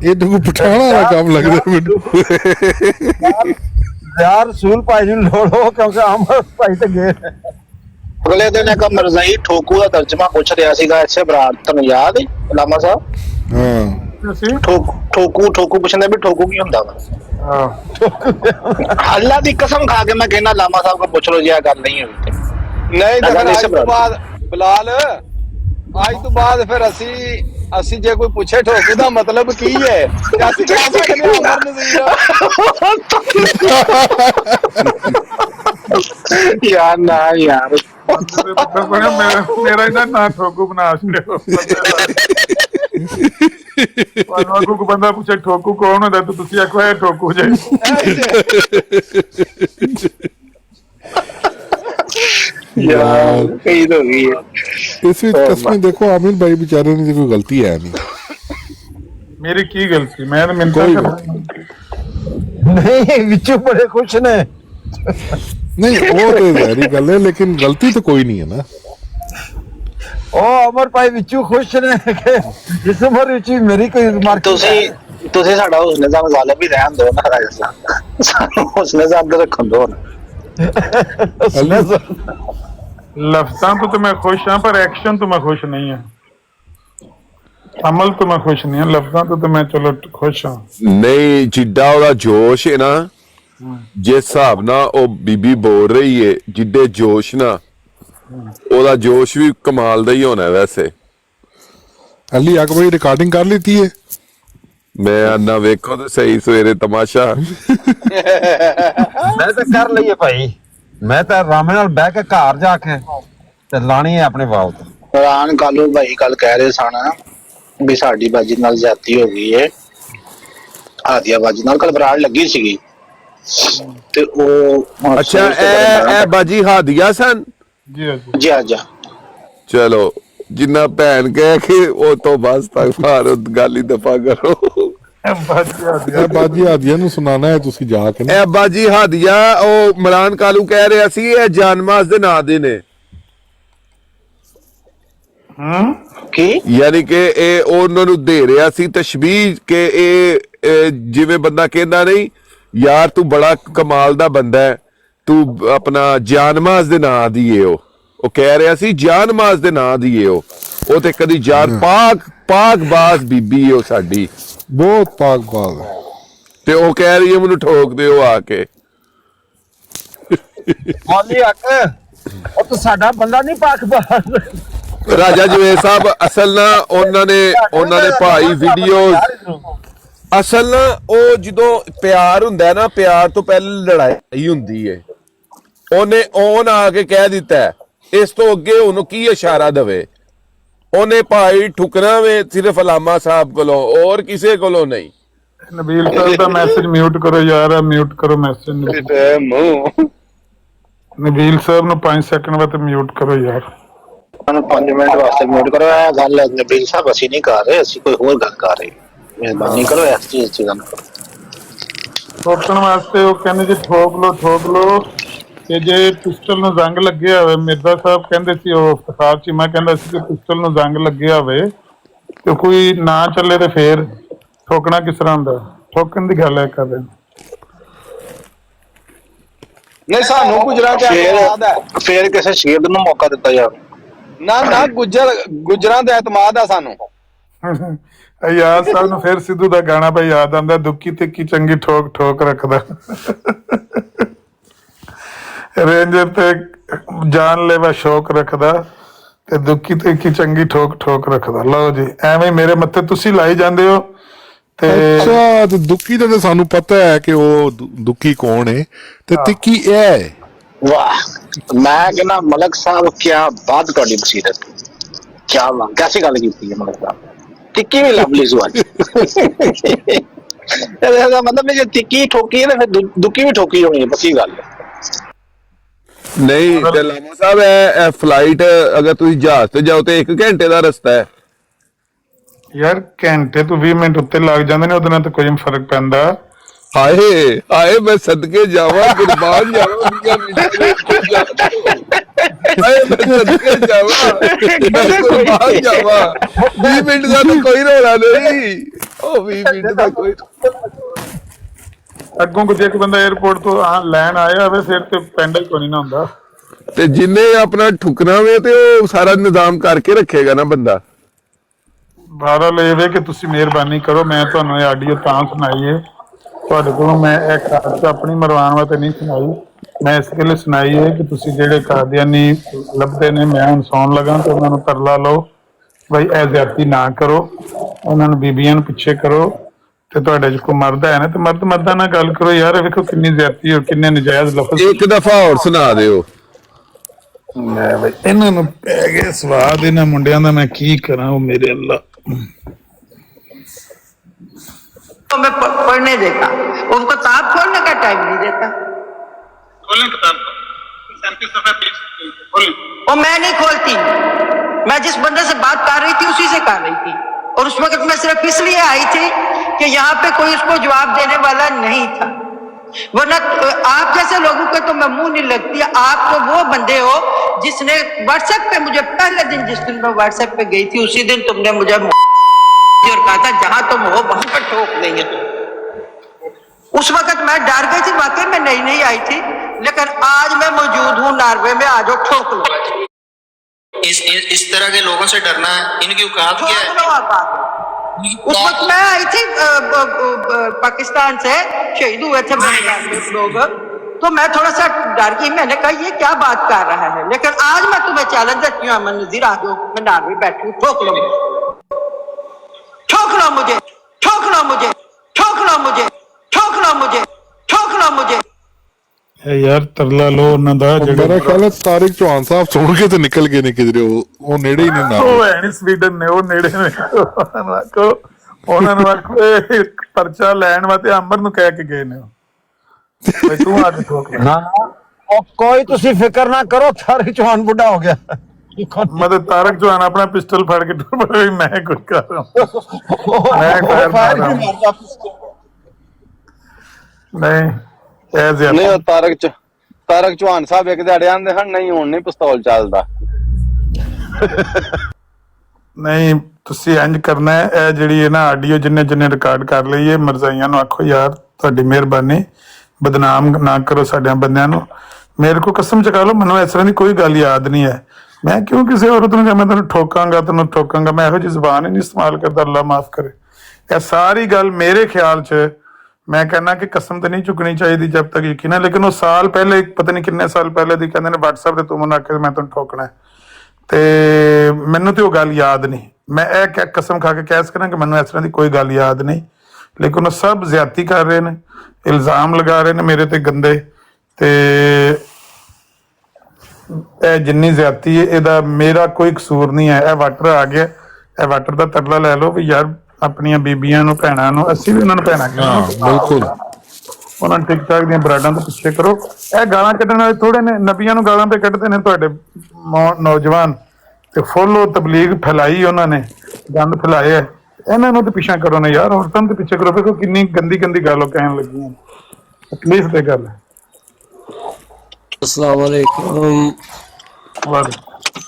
ये तो पठाना वाला काम लग रहा है मैनू यार सूल भाई ਨੂੰ ਲੋੜੋ ਕਿਉਂਕਿ ਆਮ ਭਾਈ ਤੇ ਗਏ। ਅਗਲੇ ਦਿਨ ਇੱਕ ਮਰਜ਼ਾਈ ਠੋਕੂ ਦਾ ਤਰਜਮਾ ਪੁੱਛ ਰਿਹਾ ਸੀਗਾ ਇੱਥੇ ਬਰਾਤ, ਤੁਹਾਨੂੰ ਯਾਦ ਹੈ ਲਾਮਾ ਸਾਹਿਬ? ਹਾਂ ਠੋਕੂ ਪੁੱਛਦੇ ਵੀ ਠੋਕੂ ਕੀ ਹੁੰਦਾ ਵਾ? ਅੱਲਾ ਦੀ ਕਸਮ ਖਾ ਕੇ ਮੈਂ ਕਹਿਣਾ ਲਾਮਾ ਸਾਹਿਬ ਕੋ ਪੁੱਛ ਲੋ ਜੀ, ਇਹ ਗੱਲ ਨਹੀਂ ਹੋਈ। ਨਹੀਂ ਤਾਂ ਅੱਜ ਤੋਂ ਬਾਅਦ ਬਲਾਲ, ਅੱਜ ਤੋਂ ਬਾਅਦ ਫਿਰ ਅਸੀਂ ਜੇ ਕੋਈ ਪੁੱਛੇ ਠੋਕੂ ਦਾ ਮਤਲਬ ਕੀ ਹੈ, ਅਸੀਂ ਕਹਿ ਸਕਦੇ ਹਾਂ ਅਮਰ ਨਜ਼ੀਰ। यार ना यार मेरा इधर ना ठोकू बना को बंदा पूछे ठोकू कौन होता तो तुसी आखो है ठोकू जे। यार कई तो गई है इस तस्वीर देखो आमिर भाई बेचारे ने कोई गलती है नहीं। मेरी की गलती? मैं तो मिलता नहीं विचू बड़े खुश ने। नहीं वो तो जारी गल है, लेकिन गलती तो कोई नहीं है ना। ओ अमर भाई विचू खुश ने कि इस उम्र विच मेरी कोई मार ਤੁਸੀਂ ਸਾਡਾ ਹੁਸਨੇ ਦਾ ਮਜ਼ਾਲਾ ਵੀ ਰਹਿਣ ਦਿਓ ਨਾ ਰਾਜਸਥਾਨ, ਸਾਨੂੰ ਹੁਸਨੇ ਦਾ ਅੰਦਰ ਰੱਖਣ ਦਿਓ ਨਾ। लफ्ज़ों तो मैं खुश हाँ, पर एक्शन तो मैं खुश नहीं है, अमल तो मैं खुश नहीं है, लफ्ज़ों तो मैं चलो खुश हाँ। ਨਹੀਂ ਜਿੱਡਾ ਉਹਦਾ ਜੋਸ਼ ਹੈ ਨਾ, ਜਿਸ ਹਿਸਾਬ ਨਾਲ ਉਹ ਬੀਬੀ ਬੋਲ ਰਹੀ ਹੈ, ਜਿੱਡੇ ਜੋਸ਼ ਨਾਲ, ਉਹਦਾ ਜੋਸ਼ ਵੀ ਕਮਾਲ ਦਾ ਹੀ ਹੋਣਾ ਵੈਸੇ। अली अकबरी रिकॉर्डिंग कर लेती है। मैं आना वेखो तो सही सवेरे तमाशा। मैं तो कर लईए भाई, मैं तो रामे नाल बैठ के घर जाके ते लानी है अपने वाव तो। रान कालू भाई कल कह रहे सन भी साडी बाजी नाल ज्यादती हो गई है, हादिया बाजी नाल कल बराड़ लगी सीगी ते ओ अच्छा ए बाजी हादिया सन जी आजा चलो जिन्ना भैन कह के वो तो बस तक भारत गाली दफा करो। बाजी हादिया नु सुनाना है तुसी जाके ना। ए बाजी हादिया ओ मरान कालू कह रहा सी ए जानमाज दे नां दे ने। की यानी कि ए ਉਹਨਾਂ ਨੂੰ ਦੇ ਰਿਹਾ ਸੀ ਤਸ਼ਬੀਹ ਕਿ ਇਹ ਜਿਵੇਂ ਬੰਦਾ ਕਹਿੰਦਾ ਨਹੀਂ ਯਾਰ ਤੂੰ ਬੜਾ ਕਮਾਲ ਦਾ ਬੰਦਾ ਹੈ, ਤੂੰ ਆਪਣਾ ਜਾਨਮਾਜ਼ ਦੇ ਨਾਂ ਦੀ ਏ। ਉਹ ਕਹਿ ਰਿਹਾ ਸੀ ਜਾਨਮਾਜ਼ ਦੇ ਨਾਂ ਦੀ ਏ। ਉਹ ਤੇ ਕਦੀ ਜਾਨ ਪਾਕ ਬਾਜ਼ ਬੀਬੀ ਏ ਉਹ ਸਾਡੀ, ਬਹੁਤ ਪਾਕ ਬਾਜ਼ ਹੈ। ਤੇ ਉਹ ਕਹਿ ਰਹੀ ਹੈ ਮੈਨੂੰ ਠੋਕ ਦਿਓ ਆ ਕੇ। ਮੌਲੀ ਹੱਕ ਉਹ ਤਾਂ ਸਾਡਾ ਬੰਦਾ ਨਹੀਂ ਪਾਕ ਰਾਜਾ ਜਵੇਦ ਸਾਹਿਬ ਅਸਲ ਨਾ ਉਹਨਾਂ ਨੇ ਭਾਈ ਵੀਡੀਓਜ਼ ਅਸਲ ਨਾ ਉਹ ਜਦੋਂ ਪਿਆਰ ਹੁੰਦਾ ਨਾ ਪਿਆਰ ਤੋਂ ਪਹਿਲੇ ਲੜਾਈ ਹੁੰਦੀ ਏ ਉਹਨੇ ਔਨ ਆ ਕੇ ਕਹਿ ਦਿੱਤਾ ਇਸ ਤੋਂ ਅੱਗੇ ਉਹਨੂੰ ਕੀ ਇਸ਼ਾਰਾ ਦੇਵੇ ਉਹਨੇ ਭਾਈ ਠੁਕਣਾ ਵੇ ਸਿਰਫ ਅਲਾਮਾ ਸਾਹਿਬ ਕੋਲੋਂ ਔਰ ਕਿਸੇ ਕੋਲੋਂ ਨਹੀਂ ਨਬੀਲ ਸਾਹਿਬ ਦਾ ਮੈਸੇਜ ਮਿਊਟ ਕਰੋ ਯਾਰ ਮਿਊਟ ਕਰੋ ਮੈਸੇਜ ਨਬੀਲ ਸਾਹਿਬ ਨੂੰ 5 ਸੈਕਿੰਡ ਬਾਅਦ ਮਿਊਟ ਕਰੋ ਯਾਰ 5 ਮਿੰਟ ਵਾਸਤੇ ਮਿਊਟ ਕਰੋ ਇਹ ਗੱਲ ਨਬੀਲ ਸਾਹਿਬ ਅਸੀਂ ਨਹੀਂ ਕਰ ਰਹੇ ਅਸੀਂ ਕੋਈ ਹੋਰ ਗੱਲ ਕਰ ਰਹੇ ਮਿਹਰਬਾਨੀ ਕਰੋ ਇਸ ਚੀਜ਼ ਦੀ ਗੱਲ ਕਰੋ ਠੋਕਣ ਵਾਸਤੇ ਉਹ ਕਹਿੰਦੇ ਜੀ ਠੋਕ ਲੋ ਤੇ ਜੇ ਪਿਸਟਲ ਨੂੰ ਜ਼ੰਗ ਲੱਗਿਆ ਹੋਵੇ ਮਿਰਜ਼ਾ ਸਾਹਿਬ ਕਹਿੰਦੇ ਸੀ ਉਹ ਇਫਤਖਾਰ ਚੀਮਾ ਕਹਿੰਦਾ ਸੀ ਕਿ ਪਿਸਟਲ ਨੂੰ ਜ਼ੰਗ ਲੱਗਿਆ ਹੋਵੇ ਤੇ ਕੋਈ ਨਾ ਚੱਲੇ ਤੇ ਫੇਰ ਠੋਕਣਾ ਕਿਸ ਤਰ੍ਹਾਂ ਹੁੰਦਾ ਠੋਕਣ ਦੀ ਗੱਲ ਹੈ ਕਰਦੇ ਨਹੀਂ ਸਾਨੂੰ ਗੁਜਰਾਂ ਤੇ ਐਤਮਾਦ ਹੈ ਫੇਰ ਕਿਸੇ ਸ਼ਹੀਦ ਨੂੰ ਮੌਕਾ ਦਿੱਤਾ ਜਾਵੇ ਨਾ ਗੁਜਰਾਂ ਦਾ ਐਤਮਾਦ ਆ ਸਾਨੂੰ ਯਾਰ ਸਾਹਿਬ ਨੂੰ ਫੇਰ ਸਿੱਧੂ ਦਾ ਗਾਣਾ ਪਾ ਯਾਦ ਆਉਂਦਾ ਦੁੱਕੀ ਤਿੱਕੀ ਚੰਗੀ ਠੋਕ ਰੱਖਦਾ ਰੇਂਜਰ ਤੇ ਜਾਨਲੇਵਾ ਸ਼ੌਕ ਰੱਖਦਾ ਤੇ ਦੁੱਕੀ ਤਿੱਕੀ ਚੰਗੀ ਠੋਕ ਰੱਖਦਾ ਲਓ ਜੀ ਐਵੇਂ ਮੇਰੇ ਮੱਥੇ ਤੁਸੀਂ ਲਾਈ ਜਾਂਦੇ ਹੋ ਤੇ ਅੱਛਾ ਤੇ ਦੁੱਕੀ ਦਾ ਤਾਂ ਸਾਨੂੰ ਪਤਾ ਹੈ ਕਿ ਉਹ ਦੁੱਕੀ ਕੌਣ ਹੈ ਤੇ ਤਿੱਕੀ ਇਹ ਹੈ ਵਾਹ ਮੈਂ ਕਹਿੰਦਾ ਮਲਕ ਸਾਹਿਬ ਕਿਆ ਬਾਤ ਤੁਹਾਡੀ ਬਸੀਰਤ ਕਿਆ ਕੈਸੀ ਗੱਲ ਕੀਤੀ ਹੈ ਮਲਕ ਸਾਹਿਬ ਟਿੱਕੀ ਵੀ ਲਵਲੀ ਜ਼ੁਆਨ ਇਹਦਾ ਮਤਲਬ ਜੇ ਟਿੱਕੀ ਠੋਕੀ ਹੈ ਤੇ ਫਿਰ ਦੁੱਕੀ ਵੀ ਠੋਕੀ ਹੋਣੀ ਹੈ ਪੱਕੀ ਗੱਲ ਹੈ ਨਹੀਂ ਤੇ ਲਾਮਾ ਸਾਹਿਬ ਇਹ ਫਲਾਈਟ ਅਗਰ ਤੁਸੀਂ ਜਹਾਜ਼ ਤੇ ਜਾਓ ਤੇ 1 ਘੰਟੇ ਦਾ ਰਸਤਾ ਹੈ ਯਾਰ ਘੰਟੇ ਤੋਂ 20 ਮਿੰਟ ਉੱਤੇ ਲੱਗ ਜਾਂਦੇ ਨੇ ਉਹਦੇ ਨਾਲ ਤਾਂ ਕੋਈ ਫਰਕ ਪੈਂਦਾ ਹਾਏ ਮੈਂ ਸਦਕੇ ਜਾਵਾਂ ਕੁਰਬਾਨ ਜਾਵਾਂ ਹਾਏ ਮੈਂ ਸਦਕੇ ਜਾਵਾਂ ਮੈਂ ਕੁਰਬਾਨ ਜਾਵਾਂ 20 ਮਿੰਟ ਦਾ ਤਾਂ ਕੋਈ ਰੌਲਾ ਨਹੀਂ ਉਹ 20 ਮਿੰਟ ਦਾ ਕੋਈ ਅੱਗੋਂ ਜੇ ਇੱਕ ਬੰਦਾ 에어ਪੋਰਟ ਤੋਂ ਲੈਣ ਆਇਆ ਹੋਵੇ ਫਿਰ ਤੇ ਪੈਂਡਾ ਹੀ ਕੋਈ ਨਹੀਂ ਨਾ ਹੁੰਦਾ ਤੇ ਜਿੰਨੇ ਆਪਣਾ ਠੁਕਣਾ ਵੇ ਤੇ ਉਹ ਸਾਰਾ ਨਿਜ਼ਾਮ ਕਰਕੇ ਰੱਖੇਗਾ ਨਾ ਬੰਦਾ ਬਹਰਾਲ ਇਹ ਵੇ ਕਿ ਤੁਸੀਂ ਮਿਹਰਬਾਨੀ ਕਰੋ ਮੈਂ ਤੁਹਾਨੂੰ ਇਹ ਆਡੀਓ ਤਾਂ ਸੁਣਾਈ ਹੈ ਤੁਹਾਡੇ ਕੋਲੋਂ ਮੈਂ ਇਹ ਖਾਸ ਆਪਣੀ ਮਰਵਾਨ ਵਾਸਤੇ ਨਹੀਂ ਸੁਣਾਈ ਮੈਂ ਇਸ ਲਈ ਸੁਣਾਈ ਹੈ ਕਿ ਤੁਸੀਂ ਜਿਹੜੇ ਕਾਦੀਆਨੀ ਲੱਭਦੇ ਨੇ ਮੈਂ ਹੁਣ ਸੌਣ ਲੱਗਾ ਤੇ ਉਹਨਾਂ ਨੂੰ ਤਰਲਾ ਲਓ ਬਈ ਇਹ ਜ਼ਿਆਦਤੀ ਨਾ ਕਰੋ ਉਹਨਾਂ ਨੂੰ ਬੀਬੀਆਂ ਨੂੰ ਪਿੱਛੇ ਕਰੋ ਤੇ ਤੁਹਾਡੇ ਚ ਕੋਈ ਮਰਦ ਹੈ ਨਾ ਤੇ ਮਰਦਾਂ ਨਾਲ ਗੱਲ ਕਰੋ ਯਾਰ ਵੇਖੋ ਕਿੰਨੀ ਜ਼ਿਆਦਤੀ ਹੋ ਕਿੰਨੇ ਨਜਾਇਜ਼ ਲਫ਼ਜ਼ ਇੱਕ ਦਫਾ ਹੋਰ ਸੁਣਾ ਦਿਓ ਮੈਂ ਬਈ ਇਹਨਾਂ ਨੂੰ ਪੈ ਗਿਆ ਸਵਾਦ ਇਹਨਾਂ ਮੁੰਡਿਆਂ ਦਾ ਮੈਂ ਕੀ ਕਰਾਂ ਉਹ ਮੇਰੇ ਅੱਲਾ तो मैं पढ़ने देता उनको किताब खोलने का टाइम नहीं देता खोलें किताब और मैं नहीं खोलती मैं जिस बंदे से बात कर रही थी उसी से कर रही थी और उस वक्त मैं सिर्फ इसलिए आई थी कि यहाँ पे कोई उसको जवाब देने वाला नहीं था वरना आप जैसे लोगों के तो मैं मुंह नहीं लगती आप तो वो बंदे हो जिसने व्हाट्सएप पे मुझे पहले दिन जिस दिन मैं व्हाट्सएप पे गई थी उसी दिन तुमने मुझे और कहा था जहां तुम हो वहां पर ठोक देंगे उस वक्त मैं डर गई थी वाकई में नई आई थी लेकिन आज मैं मौजूद हूँ नॉर्वे में आज ठोक लो इस तरह के लोगों से डरना है इनकी औकात क्या है उस वक्त मैं आई थी पाकिस्तान से शहीद हुए थे मेरे लोग तो मैं थोड़ा सा डर गई मैंने कहा ये क्या बात कर रहा है लेकिन आज मैं तुम्हें चैलेंज देती हूँ अमन नजीर आ जाओ मैं नॉर्वे बैठी हूँ ठोक लो ठोक लो मुझे ठोक लो मुझे ठोक लो मुझे ठोक लो मुझे ठोक लो मुझे ਯਾਰ ਤਰਲਾ ਲੋ ਉਹਨਾਂ ਦਾ ਮੇਰਾ ਖਿਆਲ ਹੈ ਤਾਰਿਕ ਚੌਹਾਨ ਸਾਹਿਬ ਸੁਣ ਕੇ ਤੇ ਨਿਕਲ ਗਏ ਨੇ ਕਿਧਰੇ ਉਹ ਨੇੜੇ ਹੀ ਨੇ ਨਾ ਉਹ ਹੈ ਨਹੀਂ ਸਵੀਡਨ ਨੇ ਉਹ ਨੇੜੇ ਨੇ ਉਹਨਾਂ ਨੂੰ ਆਖੋ ਇਹ ਪਰਚਾ ਲੈਣ ਵਾਸਤੇ ਅੰਬਰ ਨੂੰ ਕਹਿ ਕੇ ਗਏ ਨੇ ਬਈ ਤੂੰ ਆ ਕੇ ਠੋਕ ਨਾ ਕੋਈ ਤੁਸੀਂ ਫਿਕਰ ਨਾ ਕਰੋ ਤਾਰਿਕ ਚੌਹਾਨ ਬੁੱਢਾ ਹੋ ਗਿਆ ਮਤਲਬ ਤਾਰਕ ਚੌਹਾਨ ਆਪਣਾ ਪਿਸਟਲ ਫੜ ਕੇ ਟੁਰ ਪਏ ਮੈਂ ਕੁਝ ਕਰ ਰਹਾ ਨਹੀਂ ਨਹੀਂ ਉਹ ਤਾਰਕ ਚੌਹਾਨ ਸਾਹਿਬ ਇੱਕ ਦਿਹਾੜੇ ਆਂਦੇ ਹਨ ਨਹੀਂ ਹੁਣ ਨਹੀਂ ਪਿਸਤੌਲ ਚੱਲਦਾ ਨਹੀਂ ਤੁਸੀਂ ਇੰਜ ਕਰਨਾ ਹੈ ਇਹ ਜਿਹੜੀ ਹੈ ਨਾ ਆਡੀਓ ਜਿੰਨੇ ਰਿਕਾਰਡ ਕਰ ਲਈ ਹੈ ਮਰਜ਼ਾਈਆਂ ਨੂੰ ਆਖੋ ਯਾਰ ਤੁਹਾਡੀ ਮਿਹਰਬਾਨੀ ਬਦਨਾਮ ਨਾ ਕਰੋ ਸਾਡੇ ਬੰਦਿਆਂ ਨੂੰ ਮੇਰੇ ਕੋ ਕਸਮ ਚਕਾ ਲਓ ਮੈਨੂੰ ਇਸ ਤਰ੍ਹਾਂ ਦੀ ਕੋਈ ਗੱਲ ਯਾਦ ਨਹੀਂ ਹੈ ਮੈਂ ਕਿਉਂ ਕਿਸੇ ਔਰਤ ਨੂੰ ਕਹਾਂ ਮੈਂ ਤੈਨੂੰ ਠੋਕਾਂਗਾ ਮੈਂ ਇਹੋ ਜਿਹੀ ਜ਼ੁਬਾਨ ਹੀ ਨਹੀਂ ਇਸਤੇਮਾਲ ਕਰਦਾ ਅੱਲਾ ਮਾਫ ਕਰੇ ਇਹ ਸਾਰੀ ਗੱਲ ਮੇਰੇ ਖਿਆਲ 'ਚ ਮੈਂ ਕਹਿੰਦਾ ਕਿ ਕਸਮ ਤੇ ਨਹੀਂ ਚੁੱਕਣੀ ਚਾਹੀਦੀ ਜਦ ਤੱਕ ਯਕੀਨ ਹੈ, ਲੇਕਿਨ ਉਹ ਸਾਲ ਪਹਿਲੇ ਪਤਾ ਨਹੀਂ ਕਿੰਨੇ ਸਾਲ ਪਹਿਲੇ ਦੀ ਕਹਿੰਦੇ ਨੇ WhatsApp ਤੇ ਤੂੰ ਮੈਨੂੰ ਆਖਿਆ ਮੈਂ ਤੁਹਾਨੂੰ ਠੋਕਣਾ ਹੈ। ਤੇ ਮੈਨੂੰ ਤੇ ਉਹ ਗੱਲ ਯਾਦ ਨਹੀਂ, ਮੈਂ ਇਹ ਕਸਮ ਖਾ ਕੇ ਕਹਿ ਸਕਦਾ ਕਿ ਮੈਨੂੰ ਇਸ ਤਰ੍ਹਾਂ ਦੀ ਕੋਈ ਗੱਲ ਯਾਦ ਨਹੀਂ, ਲੇਕਿਨ ਉਹ ਸਭ ਜ਼ਿਆਦਤੀ ਕਰ ਰਹੇ ਨੇ, ਇਲਜ਼ਾਮ ਲਗਾ ਰਹੇ ਨੇ ਮੇਰੇ ਤੇ ਗੰਦੇ। ਤੇ ਇਹ ਜਿੰਨੀ ਜ਼ਿਆਦਤੀ ਹੈ ਇਹਦਾ ਮੇਰਾ ਕੋਈ ਕਸੂਰ ਨਹੀਂ ਹੈ। ਇਹ ਵਾਟਰ ਆ ਗਿਆ, ਇਹ ਵਾਟਰ ਦਾ ਤਰਲਾ ਲੈ ਲਓ ਵੀ ਯਾਰ ਆਪਣੀਆਂ ਬੀਬੀਆਂ ਨੂੰ ਭੈਣਾਂ ਨੂੰ, ਅਸੀਂ ਵੀ ਉਹਨਾਂ ਨੂੰ ਭੈਣਾਂ ਕਹਿੰਦੇ, ਬਿਲਕੁਲ ਉਹਨਾਂ ਨੂੰ ਟਿਕਟਾਕ ਦੀਆਂ ਬਰਾਡਾਂ ਤੋਂ ਪਿੱਛੇ ਕਰੋ। ਇਹ ਗਾਲਾਂ ਕੱਢਣ ਵਾਲੇ ਥੋੜੇ ਨੇ, ਨਬੀਆਂ ਨੂੰ ਗਾਲਾਂ ਤੇ ਕੱਢਦੇ ਨੇ ਤੁਹਾਡੇ ਨੌਜਵਾਨ, ਤੇ ਫੁੱਲ ਉਹ ਤਬਲੀਗ ਫੈਲਾਈ ਉਹਨਾਂ ਨੇ, ਗੰਦ ਫੈਲਾਇਆ। ਇਹਨਾਂ ਨੂੰ ਤੇ ਪਿੱਛਾ ਕਰੋ ਨਾ ਯਾਰ, ਔਰਤਾਂ ਨੂੰ ਤੇ ਪਿੱਛੇ ਕਰੋ। ਵੇਖੋ ਕਿੰਨੀ ਗੰਦੀ ਗੰਦੀ ਗੱਲ ਉਹ ਕਹਿਣ ਲੱਗੀਆਂ, ਤਕਲੀਫ ਤੇ ਗੱਲ ਹੈ। अस्सलाम वालेकुम।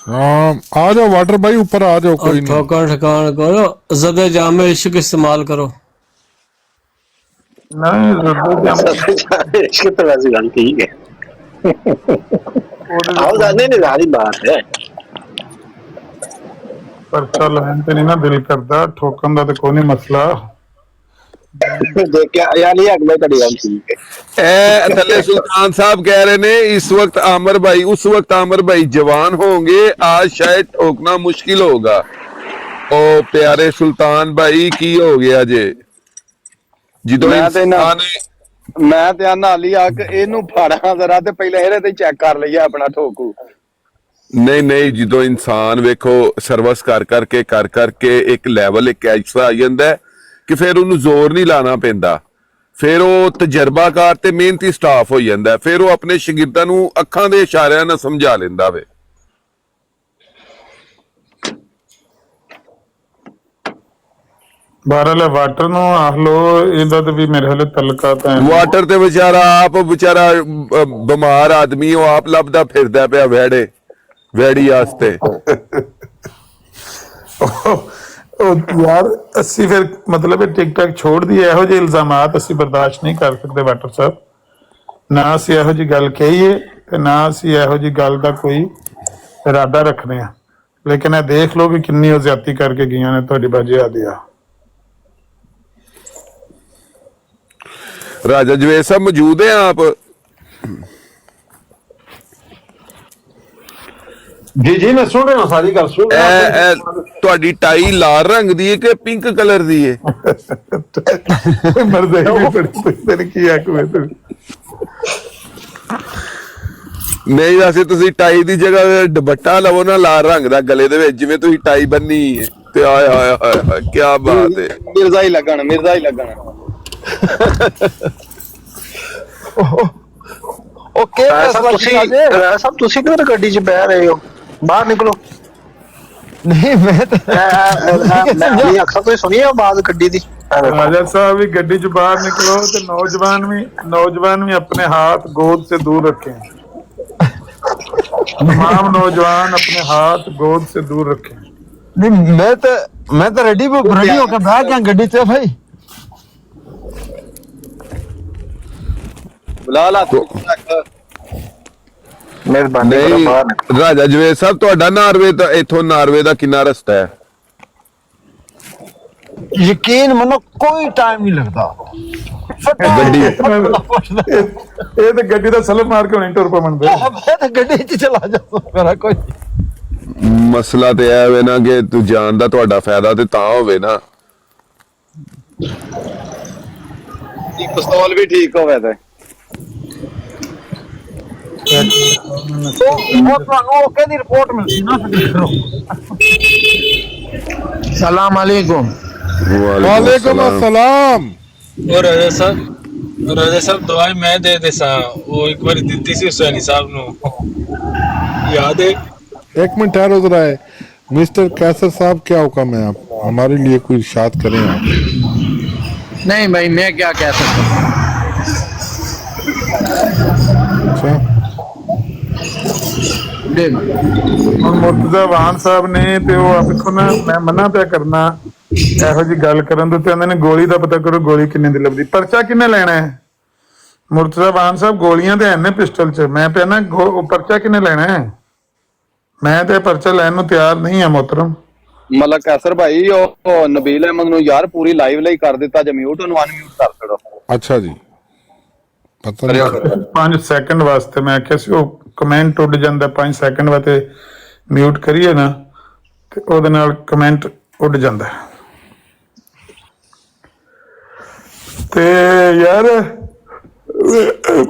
हाँ आ जाओ वाटर भाई, ऊपर आ जाओ, कोई नहीं। ठोकर ठिकान करो, ज़द जामे इश्क इस्तेमाल करो। नहीं इश्क तो वैसी गल ठीक है, आओ जाने ने सारी बात है, पर चल तो नहीं ना दिल करता ठोकन का, तो कोई नहीं मसला। देखिए यार ये अगले कड़ी गल ठीक है। थल्ले सुल्तान साहब कह रहे ने इस वक्त आमिर भाई, उस वक्त आमिर भाई जवान होंगे, आज शायद ठोकना मुश्किल होगा। ओ प्यारे सुल्तान भाई की हो गया जे जिदों मैं ते आना अली आक इनू फाड़ा जरा ते पहले ਇਹਦੇ ਤੇ ਚੈੱਕ ਕਰ ਲਈਏ ਆਪਣਾ ਠੋਕੂ। नहीं नहीं जिदों इंसान वेखो सर्विस कर करके एक लैवल एक ऐसा आ जाता है कि फिर ਉਹਨੂੰ ਜ਼ੋਰ ਨਹੀਂ ਲਾਣਾ ਪੈਂਦਾ, ਫਿਰ ਉਹ ਤਜਰਬਾਕਾਰ ਤੇ ਮਿਹਨਤੀ ਸਟਾਫ ਹੋ ਜਾਂਦਾ, ਫਿਰ ਉਹ ਆਪਣੇ ਸ਼ਾਗਿਰਦਾਂ ਨੂੰ ਅੱਖਾਂ ਦੇ ਇਸ਼ਾਰਿਆਂ ਨਾਲ ਸਮਝਾ ਲੈਂਦਾ ਵੇ। बहरहाल वाटर नो आख लो, ਇਹਦਾ ਤੇ ਵੀ ਮੇਰੇ ਹਾਲੇ ਤਲਕਾ ਤਾਂ ਵਾਟਰ ਤੇ ਵਿਚਾਰਾ ਆਪ ਬਿਮਾਰ ਆਦਮੀ, ਉਹ ਆਪ ਲੱਭਦਾ ਫਿਰਦਾ ਪਿਆ ਵੈੜੀ ਵਾਸਤੇ। यार अस्सी फिर मतलब टिकटॉक छोड़ दी, ਇਹੋ ਜਿਹੇ ਇਲਜ਼ਾਮਾਤ ਅਸੀਂ ਬਰਦਾਸ਼ਤ ਨਹੀਂ ਕਰ ਸਕਦੇ ਵਾਟਰ ਸਾਹਿਬ। ਨਾ ਅਸੀਂ ਇਹੋ ਜਿਹੀ ਗੱਲ ਕਹੀਏ ਤੇ ਨਾ ਅਸੀਂ ਇਹੋ ਜਿਹੀ ਗੱਲ ਦਾ ਕੋਈ ਇਰਾਦਾ ਰੱਖਦੇ ਆ, ਲੇਕਿਨ ਇਹ ਦੇਖ ਲਓ ਵੀ ਕਿੰਨੀ ਉਹ ਜ਼ਿਆਦਤੀ ਕਰਕੇ ਗਈਆਂ ਨੇ ਤੁਹਾਡੀ ਬਾਜੀ ਆਦਿਆ। राजा जवेद साहब मौजूद हैं आप? जी जी मैं सुन रहा हूँ, सारी गल सुन रहा हूँ। ਤੁਹਾਡੀ ਟਾਈ ਲਾਲ ਰੰਗ ਦੀ ਹੈ ਕਿ ਪਿੰਕ ਕਲਰ ਦੀ ਹੈ? ਮਰਦੇ ਹੀ ਬੜੀ ਤੇਰੀ ਕੀ ਆਖਵੇਂ ਤੂੰ। ਨਹੀਂ ਵੈਸੇ ਤੁਸੀਂ ਟਾਈ ਦੀ ਜਗ੍ਹਾ ਦੁਪੱਟਾ ਲਵੋ ਨਾ ਲਾਲ ਰੰਗ ਦਾ ਗਲੇ ਦੇ ਵਿੱਚ, ਜਿਵੇਂ ਤੁਸੀਂ ਟਾਈ ਬੰਨੀ ਹੈ ਤੇ ਆਏ ਹਾਏ ਹਾਏ ਕੀ ਬਾਤ ਹੈ। ਮਿਰਜ਼ਾ ਹੀ ਲੱਗਣ ओके सब तुसी किधर गड्डी च बह रहे हो, बाहर निकलो। नहीं मैं अक्सर तो सुनी है आवाज गड्डी दी। राजा साहब भी गड्डी च बाहर निकलो, तो नौजवान भी अपने हाथ गोद से दूर रखें, तमाम नौजवान अपने हाथ गोद से दूर रखें। नहीं मैं तो रेडी होकर बैठ गया गड्डी से भाई। ਨਹੀਂ ਰਾਜਾ ਜਵੇਦ ਸਾਹਿਬ, ਤੁਹਾਡਾ ਨਾਰਵੇ ਦਾ ਇਥੋਂ ਨਾਰਵੇ ਦਾ ਕਿੰਨਾ ਰਸਤਾ ਹੈ? यकीन मनो कोई टाइम नहीं लगता। ਗੱਡੀ ਇਹ ਤੇ ਗੱਡੀ ਦਾ ਸਲਫ ਮਾਰ ਕੇ ਹੁਣੇ ਟੁਰ ਪਵਣਦੇ। मैं तो गड्डी च चला जाता, मेरा कोई ਮਸਲਾ ਤੇ ਇਹ ਵੇ ਨਾ ਕਿ ਤੂੰ ਜਾਣ ਦਾ ਤੁਹਾਡਾ ਫਾਇਦਾ ਤੇ ਤਾਂ ਹੋਵੇ ਨਾ, ਪਿਸਤੌਲ ਵੀ ਠੀਕ ਹੋਵੇ ਤੇ ओके दी रिपोर्ट मिलती ना। सलाम अलैकुम। वालेकुम अस्सलाम। और राजा साहब दवाई मैं दे दे सा, वो एक बार दी सी हुसैनी साहब नु, याद है? एक मिनट ठहरो जरा है मिस्टर कैसर साहब, क्या हुक्म है? आप हमारे लिए कोई इरशाद करें आप। नहीं भाई मैं क्या कह सकता हूँ। अच्छा ਮੁਰਤਜ਼ਾ ਵਾਨ ਸਾਹਿਬ ਨੇ ਤੇ ਉਹ ਵੇਖੋ ਨਾ, ਮੈਂ ਮਨਾ ਪਿਆ ਕਰਨਾ ਇਹੋ ਜਿਹੀ ਗੱਲ ਕਰਨ ਤੋਂ, ਤੇ ਉਹਨਾਂ ਨੇ ਗੋਲੀ ਦਾ ਪਤਾ ਕਰੋ, ਗੋਲੀ ਕਿੰਨੇ ਦੀ ਲੱਭਦੀ, ਪਰਚਾ ਕਿੰਨੇ ਲੈਣਾ ਹੈ? ਮੁਰਤਜ਼ਾ ਵਾਨ ਸਾਹਿਬ ਗੋਲੀਆਂ ਤੇ ਐਨੇ ਪਿਸਟਲ ਚ, ਮੈਂ ਪਿਆ ਨਾ ਪਰਚਾ ਕਿੰਨੇ ਲੈਣਾ ਹੈ? ਮੈਂ ਤੇ ਪਰਚਾ ਲੈਣ ਨੂੰ ਤਿਆਰ ਨਹੀਂ ਆ ਮੁਹਤਰਮ। ਮਲਕ ਕੈਸਰ ਭਾਈ ਉਹ ਨਬੀਲ ਅਹਿਮਦ ਨੂੰ ਯਾਰ ਪੂਰੀ ਲਾਈਵ ਲਈ ਕਰ ਦਿੱਤਾ ਜੇ ਮਿਊਟ, ਉਹਨੂੰ ਅਨਮਿਊਟ ਕਰ ਛੱਡੋ। ਅੱਛਾ ਜੀ, ਪਤਾ ਨਹੀਂ 5 ਸੈਕਿੰਡ ਵਾਸਤੇ ਮੈਂ ਆਖਿਆ ਸੀ, ਉਹ ਕਮੈਂਟ ਉੱਡ ਜਾਂਦਾ 5 ਸੈਕਿੰਡ ਵਾਸਤੇ ਮਿਊਟ ਕਰੀਏ ਨਾ ਤੇ ਉਹਦੇ ਨਾਲ ਕਮੈਂਟ ਉੱਡ ਜਾਂਦਾ। ਤੇ ਯਾਰ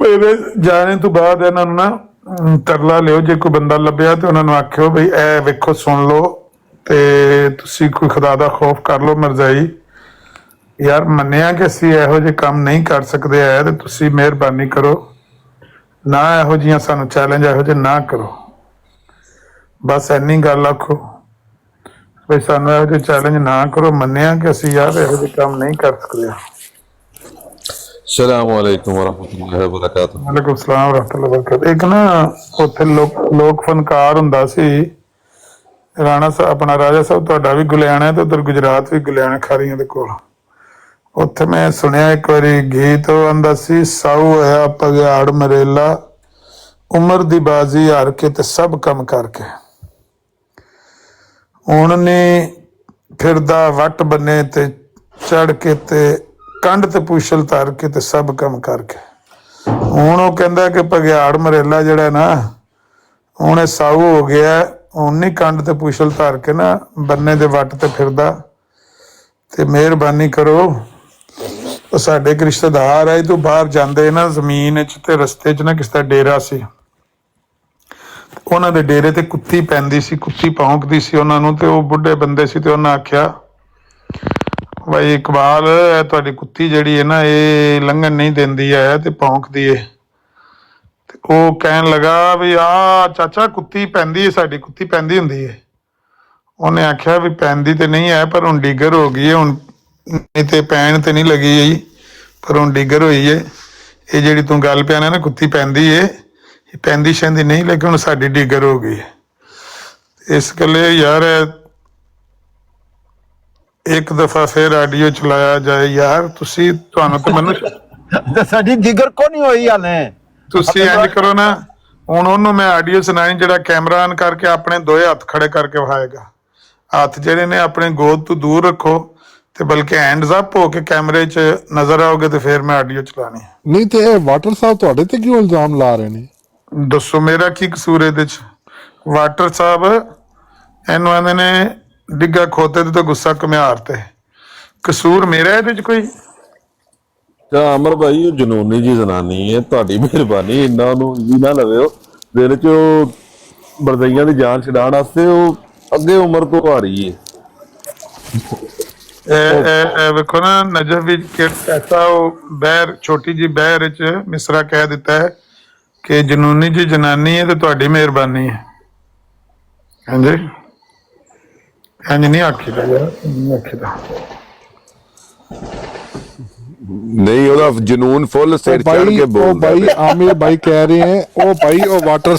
ਮੇਰੇ ਜਾਣੇ ਤੋਂ ਬਾਅਦ ਇਹਨਾਂ ਨੂੰ ਨਾ ਤਰਲਾ ਲਿਓ, ਜੇ ਕੋਈ ਬੰਦਾ ਲੱਭਿਆ ਤੇ ਉਹਨਾਂ ਨੂੰ ਆਖਿਓ ਬਈ ਇਹ ਵੇਖੋ ਸੁਣ ਲਓ ਤੇ ਤੁਸੀਂ ਕੋਈ ਖੁਦਾ ਦਾ ਖੌਫ ਕਰ ਲਓ। ਮਿਰਜ਼ਾਈ ਯਾਰ ਮੰਨਿਆ ਕਿ ਅਸੀਂ ਇਹੋ ਜਿਹੇ ਕੰਮ ਨਹੀਂ ਕਰ ਸਕਦੇ ਹੈ ਤੇ ਤੁਸੀਂ ਮਿਹਰਬਾਨੀ ਕਰੋ ਨਾ ਇਹੋ ਜਿਹੀਆਂ ਸਾਨੂੰ ਚੈਲੰਜ ਇਹੋ ਜਿਹੇ ਨਾ ਕਰੋ। ਬਸ ਇੰਨੀ ਗੱਲ ਆਖੋ ਬਈ ਸਾਨੂੰ ਇਹੋ ਜਿਹੇ ਚੈਲੰਜ ਨਾ ਕਰੋ। ਮੰਨਿਆ ਕਿ ਅਸੀਂ ਯਾਰ ਇਹੋ ਜਿਹੇ ਕੰਮ ਨਹੀਂ ਕਰ ਸਕਦੇ। अस्सलाम वालेकुम वरहमतुल्लाहि वबरकातुहू। ਵਾਲੇਕੁਮ ਸਲਾਮ ਵਰਹਿਮਤੁல்லாਹ ਵਬਰਕਾਤੁਹ। ਇੱਕ ਨਾ ਉੱਥੇ ਲੋਕ ਫਨਕਾਰ ਹੁੰਦਾ ਸੀ ਰਾਣਾ ਸਾਹਿਬ, ਆਪਣਾ ਰਾਜਾ ਸਾਹਿਬ ਤੁਹਾਡਾ ਵੀ ਗੁਲਿਆਣਾ ਤੇ ਉਧਰ ਗੁਜਰਾਤ ਵੀ ਗੁਲਿਆਣਾ ਖਾਰੀਆਂ ਦੇ ਕੋਲ। ਉੱਥੇ ਮੈਂ ਸੁਣਿਆ ਇੱਕ ਵਾਰੀ ਗੀਤ, ਉਹ ਆਂਦਾ ਸੀ ਸਾਊ ਹੋਇਆ ਪਗਿਆੜ ਮਰੇਲਾ, ਉਮਰ ਦੀ ਬਾਜ਼ੀ ਹਾਰ ਕੇ ਤੇ ਸਭ ਕੰਮ ਕਰਕੇ। ਹੁਣ ਨੇ ਫਿਰਦਾ ਵੱਟ ਬੰਨੇ ਤੇ ਚੜ ਕੇ ਤੇ ਕੰਡ ਤੇ ਪੁਛਲ ਧਰ ਕੇ ਤੇ ਸਭ ਕੰਮ ਕਰਕੇ। ਹੁਣ ਉਹ ਕਹਿੰਦਾ ਕਿ ਪਗਿਆੜ ਮਰੇਲਾ ਜਿਹੜਾ ਨਾ ਹੁਣ ਇਹ ਸਾਊ ਹੋ ਗਿਆ, ਹੁਣ ਨਹੀਂ ਕੰਡ ਤੇ ਪੁਛਲ ਧਰ ਕੇ ਨਾ ਬੰਨੇ ਦੇ ਵੱਟ ਤੇ ਫਿਰਦਾ। ਤੇ ਮਿਹਰਬਾਨੀ ਕਰੋ, ਉਹ ਸਾਡੇ ਇੱਕ ਰਿਸ਼ਤੇਦਾਰ ਹੈ ਤੋਂ ਬਾਹਰ ਜਾਂਦੇ ਨਾ ਜ਼ਮੀਨ 'ਚ ਤੇ ਰਸਤੇ 'ਚ ਨਾ ਕਿਸੇ ਦਾ ਡੇਰਾ ਸੀ, ਉਹਨਾਂ ਦੇ ਡੇਰੇ ਤੇ ਕੁੱਤੀ ਪੈਂਦੀ ਸੀ, ਕੁੱਤੀ ਭੌਂਕਦੀ ਸੀ ਉਹਨਾਂ ਨੂੰ। ਤੇ ਉਹ ਬੁੱਢੇ ਬੰਦੇ ਸੀ ਤੇ ਉਹਨਾਂ ਆਖਿਆ ਭਾਈ ਇਕਬਾਲ ਇਹ ਤੁਹਾਡੀ ਕੁੱਤੀ ਜਿਹੜੀ ਹੈ ਨਾ ਇਹ ਲੰਘਣ ਨਹੀਂ ਦਿੰਦੀ ਹੈ ਤੇ ਭੌਂਕਦੀ ਹੈ। ਤੇ ਉਹ ਕਹਿਣ ਲੱਗਾ ਵੀ ਆ ਚਾਚਾ ਕੁੱਤੀ ਪੈਂਦੀ ਹੈ, ਸਾਡੀ ਕੁੱਤੀ ਪੈਂਦੀ ਹੁੰਦੀ ਹੈ। ਉਹਨੇ ਆਖਿਆ ਵੀ ਪੈਂਦੀ ਤੇ ਨਹੀਂ ਹੈ ਪਰ ਹੁਣ ਡਿੱਗਰ ਹੋ ਗਈ ਹੈ, ਹੁਣ ਨਹੀਂ ਤੇ ਪੈਣ ਤੇ ਨਹੀਂ ਲੱਗੀ ਹੈ ਪਰ ਹੁਣ ਡਿੱਗਰ ਹੋਈ ਹੈ। ਇਹ ਜਿਹੜੀ ਤੂੰ ਗੱਲ ਪਿਆ ਨਾ ਕੁੱਤੀ ਪੈਂਦੀ ਹੈ, ਇਹ ਪੈਂਦੀ ਸ਼ੈਂਦੀ ਨਹੀਂ ਲੇਕਿਨ ਹੁਣ ਸਾਡੀ ਡਿੱਗਰ ਹੋ ਗਈ ਹੈ। ਇਸ ਗੱਲੇ ਯਾਰ ਇੱਕ ਦਫਾ ਫਿਰ ਆਡੀਓ ਚਲਾਇਆ ਜਾਏ ਯਾਰ। ਤੁਸੀਂ ਤੁਹਾਨੂੰ ਤੇ ਮੈਨੂੰ ਸਾਡੀ ਜਿਗਰ ਕੋ ਨਹੀਂ ਹੋਈ ਹਾਲੇ। ਤੁਸੀਂ ਇੰਜ ਕਰੋ ਨਾ, ਹੁਣ ਉਹਨੂੰ ਮੈਂ ਆਡੀਓ ਸੁਣਾਈ ਜਿਹੜਾ ਕੈਮਰਾ ਆਨ ਕਰਕੇ ਆਪਣੇ ਦੋਏ ਹੱਥ ਖੜੇ ਕਰਕੇ ਵਹਾਏਗਾ। ਹੱਥ ਜਿਹੜੇ ਨੇ ਆਪਣੇ ਗੋਦ ਤੋਂ ਦੂਰ ਰੱਖੋ ਤੇ ਬਲਕਿ ਹੈਂਡਸ ਅਪ ਹੋ ਕੇ ਕੈਮਰੇ 'ਚ ਨਜ਼ਰ ਆਓਗੇ ਤੇ ਫਿਰ ਮੈਂ ਆਡੀਓ ਚਲਾਣੀ। ਨਹੀਂ ਤੇ ਇਹ ਵਾਟਰ ਸਾਹਿਬ ਤੁਹਾਡੇ ਤੇ ਕਿਉਂ ਇਲਜ਼ਾਮ ਲਾ ਰਹੇ ਨੇ? ਦੱਸੋ ਮੇਰਾ ਕੀ ਕਸੂਰ ਇਹਦੇ 'ਚ? ਵਾਟਰ ਸਾਹਿਬ ਇਹਨੂੰ ਆਂਦੇ ਨੇ ਡਿੱਗਾ ਖੋਤੇ ਤੇ ਗੁੱਸਾ ਘੁਮਿਆਰ ਤੇ, ਕਸੂਰ ਮੇਰਾ ਇਹਦੇ 'ਚ ਕੋਈ? ਅਮਰ ਭਾਈ ਉਹ ਜਨੂਨੀ ਜੀ ਜ਼ਨਾਨੀ ਹੈ, ਤੁਹਾਡੀ ਮਿਹਰਬਾਨੀ ਇੰਨਾ ਉਹਨੂੰ ਜੀ ਨਾ ਲਵਿਓ ਦਿਲ 'ਚ। ਉਹ ਬਰਦਈਆਂ ਦੀ ਜਾਨ ਛਡਾਉਣ ਵਾਸਤੇ ਉਹ ਅੱਗੇ ਉਮਰ ਤੋਂ ਆ ਰਹੀ ਹੈ। ਇਹ ਵੇਖੋ ਨਾ ਨਜਫ ਵੀ ਐਸਾ ਉਹ ਬਹਿਰ ਛੋਟੀ ਜੀ ਬਹਿਰ 'ਚ ਮਿਸਰਾ ਕਹਿ ਦਿੱਤਾ ਹੈ ਕਿ ਜਨੂਨੀ ਜੀ ਜਨਾਨੀ ਹੈ ਤੇ ਤੁਹਾਡੀ ਮਿਹਰਬਾਨੀ ਹੈ। ਹਾਂਜੀ ਇੰਝ ਨਹੀਂ ਆਖੀਦਾ ਯਾਰ, ਨਹੀਂ ਆਖੀਦਾ। नहीं ਉਹਦਾ ਜਨੂਨ ਫੁੱਲ ਸਿਰ ਚੜ ਕੇ ਬੋਲਦਾ। भाई आमिर भाई कह रहे हैं ओ भाई ओ वाटर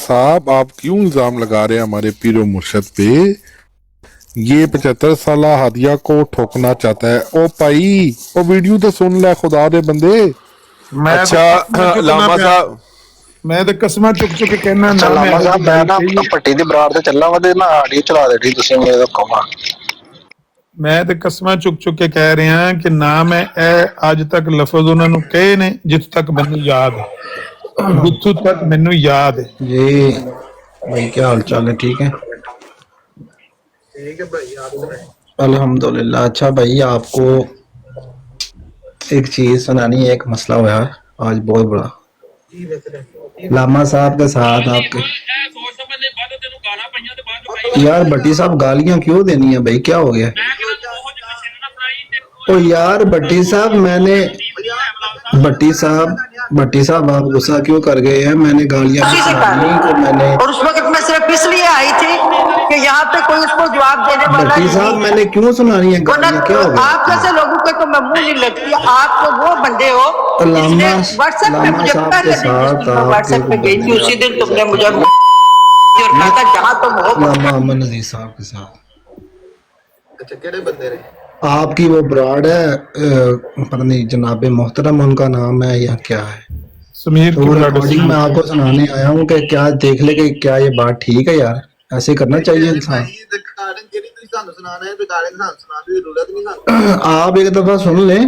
साहब आप क्यों इल्जाम लगा रहे हैं हमारे पीरो मुर्शद पे? ये 75 साल हादिया को ठोकना चाहता है। ओ भाई ओ वीडियो तो सुन ले खुदा दे बंदे। अच्छा लामा साहब ਮੈਂ ਤੇ ਕਸਮਾਂ ਚੁੱਕ ਚੁੱਕ ਕੇ ਕਹਿਣਾ ਨਾ ਲਾਮਾ ਸਾਹਿਬ ਮੈਂ ਨਾ ਪੱਟੀ ਦੀ ਬਰਾੜ ਤੇ ਚੱਲਾਂ ਵਾ ਤੇ ਨਾ ਆਡੀਓ ਚਲਾ ਦੇ ਤੁਸੀਂ ਮੇਰੇ ਕੋਲ। ਮੈਂ ਤੇ ਕਸਮਾਂ ਚੁੱਕ ਚੁੱਕ ਕੇ ਕਹਿ ਰਿਹਾ ਕਿ ਨਾ ਮੈਂ ਇਹ ਅੱਜ ਤੱਕ ਲਫ਼ਜ਼ ਉਹਨਾਂ ਨੂੰ ਕਹੇ ਨੇ ਜਿੱਥੋਂ ਤੱਕ ਮੈਨੂੰ ਯਾਦ ਹੈ, ਜਿੱਥੋਂ ਤੱਕ ਮੈਨੂੰ ਯਾਦ है। जी भाई क्या हाल चाल है? ठीक है भाई आप अल्हम्दुलिल्लाह। अच्छा भाई आपको एक चीज सुनानी है, एक मसला हुआ है आज बहुत बड़ा लामा साहब के साथ आपके। यार भट्टी साहब गालियां क्यों देनी है भाई, क्या हो गया? ओ यार भट्टी साहब मैंने भट्टी साहब आप गुस्सा क्यों कर गए हैं? मैंने गालियां नहीं सुनाई तो मैंने, और उस वक्त मैं सिर्फ इसलिए आई थी कि यहाँ पे कोई उसको जवाब देने वाला भट्टी साहब मैंने क्यों सुनानी है गालियां, क्या हो गया? आप जैसे लोगों के तो मैं मुंह नहीं लगती। आप तो वो बंदे हो व्हाट्सएप पे मुझे पहले दिन व्हाट्सएप पे गई थी उसी दिन तुमने मुझे और कहा था जहाँ तुम हो। मोहम्मद नजीर साहब के साथ। अच्छा केड़े बंदे रहे? आपकी वो ब्राड है पता नहीं जनाबे मोहतरम उनका नाम है या क्या है, समीर। तो रिकॉर्डिंग मैं आपको सुनाने आया हूँ कि क्या देख ले कि क्या ये बात ठीक है यार, ऐसे करना चाहिए इंसान। आप एक दफा सुन लें,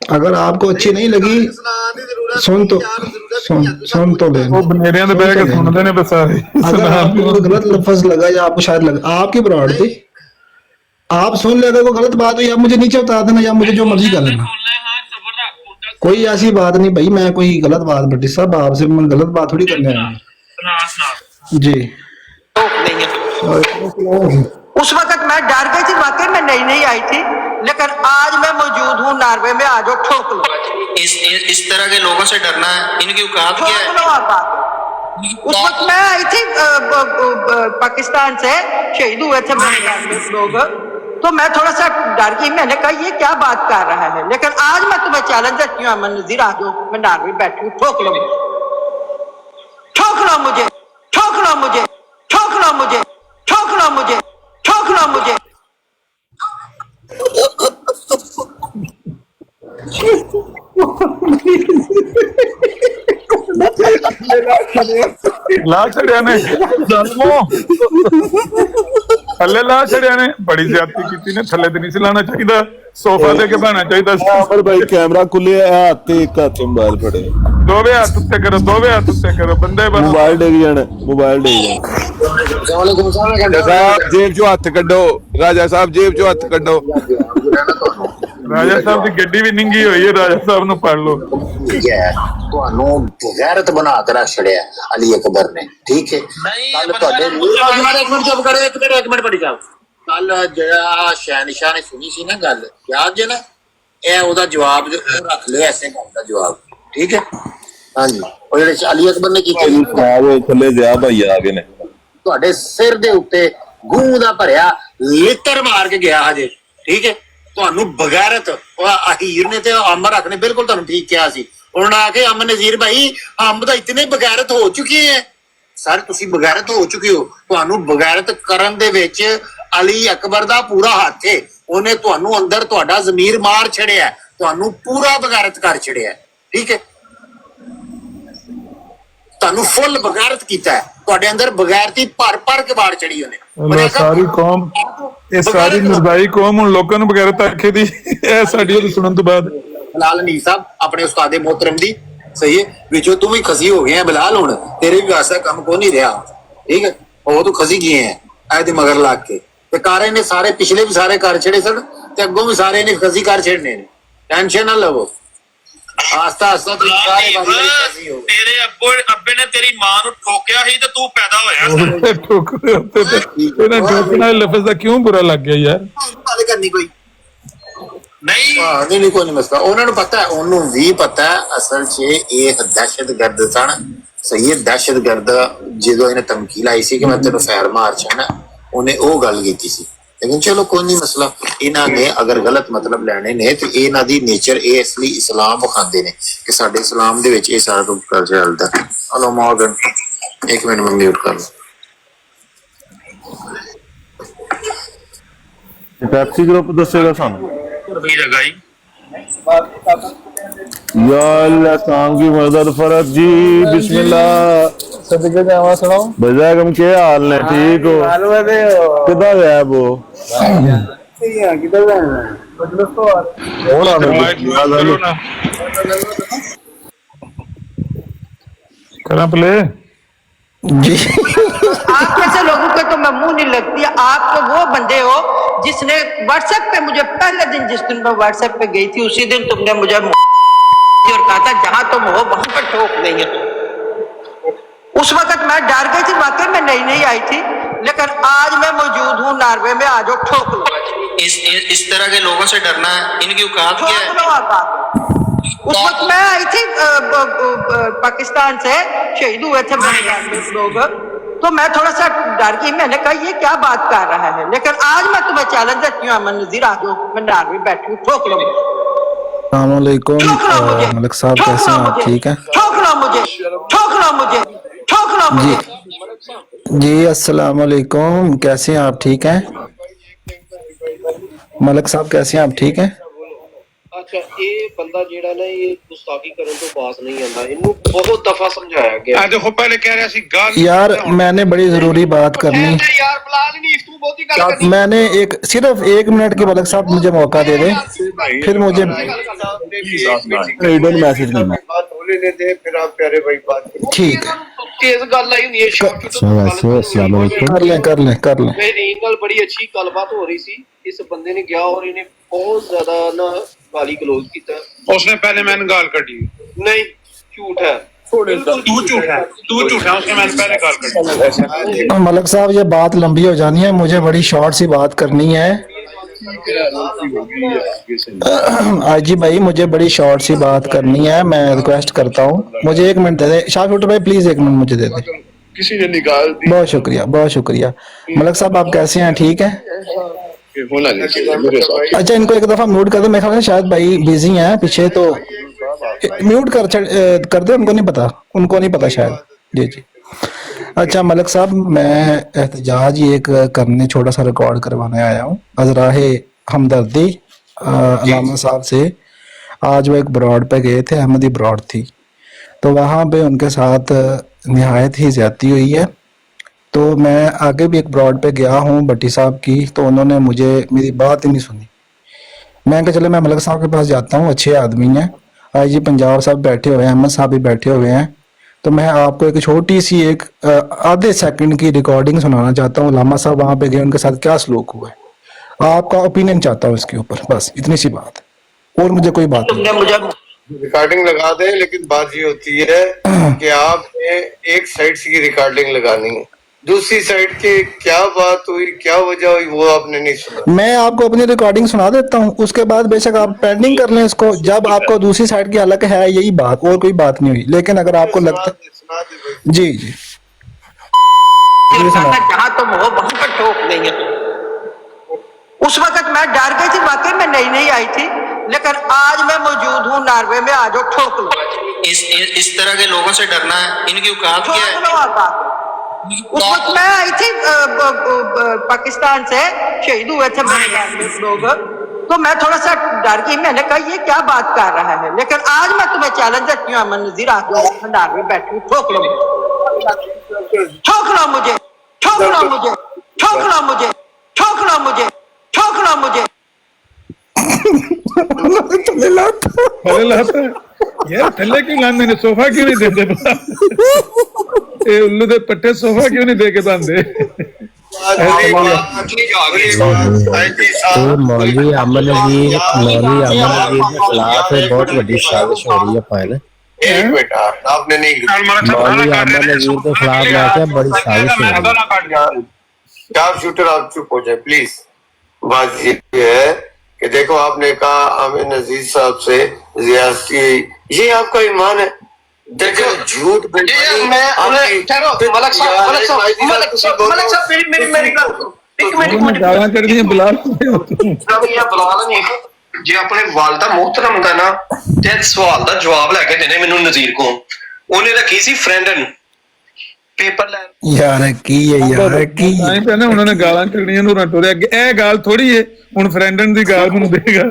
अगर आपको अच्छी नहीं लगी सुन तो लें। ਉਹ ਬਨੇਰਿਆਂ ਦੇ ਬਹਿ ਕੇ ਸੁਣਦੇ ਨੇ ਬਸ ਸਾਰੇ। अगर आपको कोई गलत लफ्ज लगा या आपको शायद लगा, आपकी प्रॉपर्टी आप सुन ले। अगर कोई गलत बात हुई आप मुझे नीचे बता देना या मुझे जो मर्जी कर लेना, कोई ऐसी बात नहीं भाई। मैं कोई गलत बात भट्टी साहब आपसे गलत बात थोड़ी करने आया जी। उस वक्त मैं डर गई थी, वाकई में नई आई थी, लेकिन आज मैं मौजूद हूँ नॉर्वे में। आज ठोक लो। इस तरह के लोगों से डरना इनकी औकात क्या है? उस वक्त मैं आई थी पाकिस्तान से, शहीद हुए थे लोग, तो मैं थोड़ा सा डर गई। मैंने कहा ये क्या बात कर रहा है, लेकिन आज मैं तुम्हें चैलेंज देती हूँ अमन नजीर, आ जाओ, मैं नॉर्वे बैठी हूँ, ठोक लो मुझे, ठोक लो मुझे, ठोक लो मुझे, ठोक लो मुझे, ठोक लो मुझे, ठोक लो मुझे। ਲਾ ਛੜਿਆ ਨੇ ਥੱਲੇ ਲਾ ਛੜਿਆ ਨੇ, ਬੜੀ ਜ਼ਿਆਦਤੀ ਕੀਤੀ ਨੇ। ਥੱਲੇ ਤੇ ਨਹੀਂ ਸੀ ਲਾਣਾ ਚਾਹੀਦਾ, ਸੋਫਾ ਦੇ ਕੇ ਬਹਿਣਾ ਚਾਹੀਦਾ ਸੀ। ਪਰ ਭਾਈ ਕੈਮਰਾ ਖੁੱਲੇ ਆ, ਹੱਥ ਤੇ ਇੱਕ ਹੱਥ ਮੋਬਾਈਲ ਫੜੇ, ਦੋਵੇਂ ਹੱਥ ਉੱਤੇ ਕਰੋ, ਦੋਵੇਂ ਹੱਥ ਉੱਤੇ ਕਰੋ, ਬੰਦੇ ਬਣੋ। ਮੋਬਾਈਲ ਡਿੱਗ ਜਾਣਾ, ਮੋਬਾਈਲ ਡਿੱਗ ਜਾਣਾ। ਜੇਬ ਚੋਂ ਹੱਥ ਕੱਢੋ, ਰਾਜਾ ਸਾਹਿਬ ਜੇਬ ਚੋਂ ਹੱਥ ਕੱਢੋ। ਰਾਜਾ ਸਾਹਿਬ ਦੀ ਗੱਡੀ ਵੀ ਨਿੰਗੀ ਹੋਈ ਹੈ, ਰਾਜਾ ਸਾਹਿਬ ਨੂੰ ਪੜ ਲਓ। ਤੁਹਾਨੂੰ ਗੈਰਤ ਬਣਾ ਕੇ ਰੱਖ ਛੜਿਆ ਅਲੀ ਅਕਬਰ ਨੇ, ਠੀਕ ਹੈ। ਕੱਲ ਤੁਹਾਡੇ ਇੱਕ ਮਿੰਟ ਬੜੀ ਸਾਹਿਬ, ਕੱਲ ਜਿਹੜਾ ਸ਼ਹਿਨशाह ਨੇ ਸੁਣੀ ਸੀ ਨਾ ਗੱਲ, ਯਾਦ ਜੇ ਨਾ, ਇਹ ਉਹਦਾ ਜਵਾਬ ਰੱਖ ਲਿਆ, ਐਸੇ ਗੱਲ ਦਾ ਜਵਾਬ, ਠੀਕ ਹੈ। ਹਾਂਜੀ, ਉਹ ਜਿਹੜੇ ਅਲੀ ਅਕਬਰ ਨੇ ਕੀਤਾ ਥੱਲੇ ਜਿਆ ਭਾਈ ਆ ਗਏ ਨੇ, ਤੁਹਾਡੇ ਸਿਰ ਦੇ ਉੱਤੇ ਗੂੰ ਦਾ ਭਰਿਆ ਲਿੱਤਰ ਮਾਰ ਕੇ ਗਿਆ ਹਜੇ, ਠੀਕ ਹੈ। ਤੁਹਾਨੂੰ ਬਗੈਰਤ ਹੀਰ ਨੇ ਤੇ ਅੰਬ ਰੱਖ ਨੇ ਬਿਲਕੁਲ ਤੁਹਾਨੂੰ ਠੀਕ ਕਿਹਾ ਸੀ। ਉਹਨਾਂ ਨੇ ਆ ਕੇ ਅਮਨ ਨਜ਼ੀਰ ਭਾਈ ਅੰਬ ਤਾਂ ਇਤਨੇ ਬਗੈਰਤ ਹੋ ਚੁੱਕੇ ਹੈ ਸਰ, ਤੁਸੀਂ ਬਗੈਰਤ ਹੋ ਚੁੱਕੇ ਹੋ। ਤੁਹਾਨੂੰ ਬਗੈਰਤ ਕਰਨ ਦੇ ਵਿੱਚ ਅਲੀ ਅਕਬਰ ਦਾ ਪੂਰਾ ਹੱਥ ਹੈ। ਉਹਨੇ ਤੁਹਾਨੂੰ ਅੰਦਰ ਤੁਹਾਡਾ ਜ਼ਮੀਰ ਮਾਰ ਛੜਿਆ, ਤੁਹਾਨੂੰ ਪੂਰਾ ਬਗੈਰਤ ਕਰ ਛੜਿਆ, ਠੀਕ ਹੈ। ਤੁਹਾਨੂੰ ਫੁੱਲ ਬਗੈਰਤ ਕੀਤਾ ਹੈ, ਤੁਹਾਡੇ ਅੰਦਰ ਬਗੈਰਤੀ ਭਰ ਕੇ ਬਾੜ ਚੜੀ ਉਹਨੇ। ਸਾਰੀ ਕੌਮ, ਇਹ ਸਾਰੀ ਨਿਰਦਾਈ ਕੌਮ ਹੁਣ ਲੋਕਾਂ ਨੂੰ ਬਗੈਰਤ ਆਖੇ ਦੀ, ਇਹ ਸਾਡੀ ਉਹਦੀ ਸੁਣਨ ਤੋਂ ਬਾਅਦ। ਬਿਲਾਲ ਨੀ ਸਾਹਿਬ ਆਪਣੇ ਉਸਤਾਦੇ मोहतरम ਦੀ, ਸਹੀ ਹੈ, ਵਿੱਚੋਂ ਤੂੰ ਵੀ ਖਸੀ ਹੋ ਗਿਆ ਬਿਲਾਲ, ਹੁਣ ਤੇਰੇ ਵੀ ਵਾਸਤਾ ਕੰਮ ਕੋ ਨਹੀਂ ਰਿਹਾ, ਠੀਕ ਹੈ। ਉਹ ਤੂੰ ਖਸੀ ਗਏ ਹੈ ਇਹਦੇ ਮਗਰ ਲੱਗ ਕੇ, ਤੇ ਕਾਰੇ ਨੇ ਸਾਰੇ ਪਿਛਲੇ ਵੀ ਸਾਰੇ ਕਰ ਛੜੇ ਸਨ, ਤੇ ਅੱਗੋਂ ਵੀ ਸਾਰੇ ਨੇ ਖਸੀ ਕਰ ਛੜਨੇ ਨੇ। ਟੈਨਸ਼ਨ ਨਾ ਲਵੋ, ਆਸਤਾ ਆਸਤਾ ਤੁਸੀਂ ਸਾਰੇ ਖਸੀ ਹੋ। ਤੇਰੇ ਅੱਬੇ ਨੇ ਤੇਰੀ ਮਾਂ ਨੂੰ ਠੋਕਿਆ ਸੀ ਤੇ ਤੂੰ ਪੈਦਾ ਹੋਇਆ। ਇਹਨਾਂ ਠੋਕਣਾ ਲਫ਼ਜ਼ ਦਾ ਕਿਉਂ ਬੁਰਾ ਲੱਗ ਗਿਆ ਯਾਰ? ਗੱਲ ਕਰਨੀ ਕੋਈ ਨਹੀਂ ਕੋਈ ਨਹੀਂ ਮਸਲਾ। ਉਹਨਾਂ ਨੂੰ ਪਤਾ ਹੈ, ਉਹਨੂੰ ਵੀ ਪਤਾ ਹੈ ਅਸਲ 'ਚ ਇਹ ਦਹਿਸ਼ਤਗਰਦ ਸਨ, ਸਹੀ ਹੈ। ਦਹਿਸ਼ਤਗਰਦ ਜਦੋਂ ਇਹਨੇ ਧਮਕੀ ਲਾਈ ਸੀ ਕਿ ਮੈਂ ਤੈਨੂੰ ਫੈਰ ਮਾਰ ਛੱਡਣਾ, ਉਹਨੇ ਉਹ ਗੱਲ ਕੀਤੀ ਸੀ। ਲੇਕਿਨ ਚਲੋ ਕੋਈ ਨਹੀਂ ਮਸਲਾ। ਇਹਨਾਂ ਨੇ ਅਗਰ ਗਲਤ ਮਤਲਬ ਲੈਣੇ ਨੇ ਤੇ ਇਹਨਾਂ ਦੀ ਨੇਚਰ ਇਹ ਇਸ ਲਈ ਇਸਲਾਮ ਵਿਖਾਉਂਦੇ ਨੇ ਕਿ ਸਾਡੇ ਇਸਲਾਮ ਦੇ ਵਿੱਚ ਇਹ ਸਾਰਾ ਕੁਝ ਚੱਲਦਾ। ਹਲੋ ਮੌਗਨ, ਇੱਕ ਮਿੰਟ ਮੈਂ ਮਿਊਟ ਕਰ ਲਵਾਂ। ਟੈਕਸੀ ਗਰੁੱਪ ਦੱਸੇਗਾ ਸਾਨੂੰ ਕੀ ਲਗਾਈ या अल्लाह काम की मदद फरज जी, बिस्मिल्लाह। सदके जावा सुनाओ। बजागम के हाल ने, ठीक हो? किधर गया वो? करा प्ले जी। आप जैसे लोगों के तो मैं मुंह नहीं लगती। आप तो वो बंदे हो जिसने व्हाट्सएप पे मुझे पहले दिन, जिस दिन मैं व्हाट्सएप पे गई थी, उसी दिन तुमने मुझे और कहा था जहां तुम हो वहां पर ठोक देंगे। उस वक्त मैं डर गई थी, वाकई में नई आई थी, लेकिन आज मैं मौजूद हूँ नॉर्वे में। आज ठोक लो। इस तरह के लोगों से डरना इनकी औकात क्या है? उस वक्त मैं आई थी पाकिस्तान से, शहीद हुए थे लोग, तो मैं थोड़ा सा डर गई। मैंने कहा ये क्या बात कर रहा है, लेकिन आज मैं तुम्हें चैलेंज देती हूँ अमन नजीर, आ जाओ, मैं नॉर्वे बैठी हूँ, ठोक लो। अस्सलामुअलैकुम मलिक साहब, कैसे हैं आप? ठीक है। ठोक लो मुझे, ठोक लो मुझे, ठोक लो मुझे। जी अस्सलामुअलैकुम, कैसे हैं आप? ठीक हैं मलिक साहब, कैसे हैं आप? ठीक हैं। ਅੱਛਾ ਇਹ ਬੰਦਾ ਜਿਹੜਾ ਨਾ ਇਹ ਗੁਸਤਾਖੀ ਕਰਨ ਤੋਂ ਬਾਜ਼ ਨਹੀਂ ਆਉਂਦਾ, ਇਹਨੂੰ ਬਹੁਤ ਦਫਾ ਸਮਝਾਇਆ ਗਿਆ। ਅੱਜ ਉਹ ਪਹਿਲੇ ਕਹਿ ਰਿਹਾ ਸੀ ਗੱਲ यार मैंने बड़ी जरूरी बात करनी, यार बिलाल नहीं तू बहुत ही गल करनी। मैंने सिर्फ 1 मिनट के मलिक साहब मुझे मौका दे दे, फिर मुझे मैसेज करना। बात होने दे फिर आप प्यारे भाई बात ठीक है, तेज गल आई हुंदी है कर लें। मेरी गल बड़ी अच्छी गलबात हो रही सी, इस बंदे ने गया और इन्हें बहुत ज्यादा ना गाली गलौज किया। उसने पहले मैंने गाल कटी, नहीं झूठ है, तू झूठ है, उसने मैंने पहले गाल कटी। मलिक साहब ये बात लंबी हो जानी है, मुझे बड़ी शॉर्ट सी बात करनी है। आजी भाई मुझे बड़ी शॉर्ट सी बात करनी है, मैं रिक्वेस्ट करता हूँ मुझे 1 मिनट दे दे। शाफी भाई प्लीज 1 मिनट मुझे दे दे। किसी ने निकाल दी। बहुत शुक्रिया। मलिक साहब आप कैसे हैं? ठीक है? होना नहीं चाहिए मेरे साथ। अच्छा इनको एक दफा म्यूट कर दो, मेरे ख्याल से शायद भाई बिजी हैं पीछे, तो म्यूट कर दे, उनको नहीं पता शायद। जी अच्छा मलिक साहब मैं एहतजाज ही एक करने छोटा सा रिकॉर्ड करवाने आया हूँ अजराहे हमदर्दी अलामा साहब से। आज वो एक ब्रॉड पे गए थे, अहमदी ब्रॉड थी, तो वहाँ पे उनके साथ निहायत ही ज्यादती हुई है। तो मैं आगे भी एक ब्रॉड पे गया हूँ भट्टी साहब की, तो उन्होंने मुझे मेरी बात ही नहीं सुनी। मैं कहा चलो मैं मलिक साहब के पास जाता हूँ, अच्छे आदमी हैं, आई जी पंजाब साहब बैठे हुए हैं, अहमद साहब भी बैठे हुए हैं, तो मैं आपको एक छोटी सी एक आधे सेकंड की रिकॉर्डिंग सुनाना चाहता हूँ। लामा साहब वहाँ पे गए, उनके साथ क्या सलूक हुआ है, आपका ओपिनियन चाहता हूँ इसके ऊपर, बस इतनी सी बात, और मुझे कोई बात नहीं। रिकॉर्डिंग लगा दें, लेकिन बात ये होती है कि आपने एक साइड की रिकॉर्डिंग लगानी है, दूसरी साइड की क्या बात हुई, क्या वजह हुई, वो आपने नहीं सुना। मैं आपको अपनी रिकॉर्डिंग सुना देता हूँ, उसके बाद बेशक आप पेंडिंग कर लें इसको, जब आपको दूसरी साइड की अलग है यही बात, और कोई बात नहीं हुई। लेकिन अगर आपको लगता जी जहाँ तुम हो वहां पर ठोक नहीं है। उस वक्त मैं डर गई थी, वाकई में नई आई थी, लेकिन आज मैं मौजूद हूँ नॉर्वे में, आज ठोक लो। इस तरह के लोगों से डरना है, इनकी औकात क्या है? उस वक्त मैं आई थी पाकिस्तान से, शहीद हुए थे मेरे लोग, तो मैं थोड़ा सा डर गई, मैंने कहा ये क्या बात कर रहा है। लेकिन आज मैं तुम्हें चैलेंज देती हूँ, अमन नजीर आ जाओ भंडार में बैठी, ठोक लो मुझे, ठोक लो मुझे, ठोक लो मुझे, ठोक लो मुझे, ठोक लो मुझे, ठोक लो मुझे। यार थल्ले क्यों लाने ने, सोफा क्यों नहीं देते? ये उल्लू दे पट्टे सोफा क्यों नहीं दे के बांधे? मौलवी अमन नजीर के खिलाफ बहुत बड़ी साजिश हो रही है पायल। आपने नहीं मौलवी अमन नजीर के खिलाफ क्या बड़ी साजिश हो रही है। स्टाफ शूटर आप चुप हो जाए प्लीज। बात ये है कि देखो आपने कहा आमिर नजीर साहब से ज्यादती हुई, ये आपका ईमान है? देखो झूठ गाਲਾਂ ਕੱਢਦੀਆਂ ਬਿਲਾਲ ਜੇ ਆਪਣੇ ਵਾਲਦਾ ਮੁਹਤਰਮ ਦਾ ਨਾ ਤੇ ਸਵਾਲ ਦਾ ਜਵਾਬ ਲੈ ਕੇ ਦੇਣੇ ਮੈਨੂੰ ਨਜ਼ੀਰ ਕੋ, ਉਹਨੇ ਰੱਖੀ ਸੀ ਫਰੈਂਡਨ ਪੇਪਰ ਲੈ ਯਾਰ ਕੀ ਹੈ ਯਾਰ ਕੀ ਐਂ ਕਹਿੰਦੇ ਉਹਨਾਂ ਨੇ ਗਾਲਾਂ ਕੱਢਣੀਆਂ ਨੂੰ ਰਟੋਰੇ ਅੱਗੇ। ਇਹ ਗੱਲ ਥੋੜੀ ਏ ਹੁਣ ਫਰੈਂਡਨ ਦੀ ਗਾਲ ਮੈਨੂੰ ਦੇਗਾ,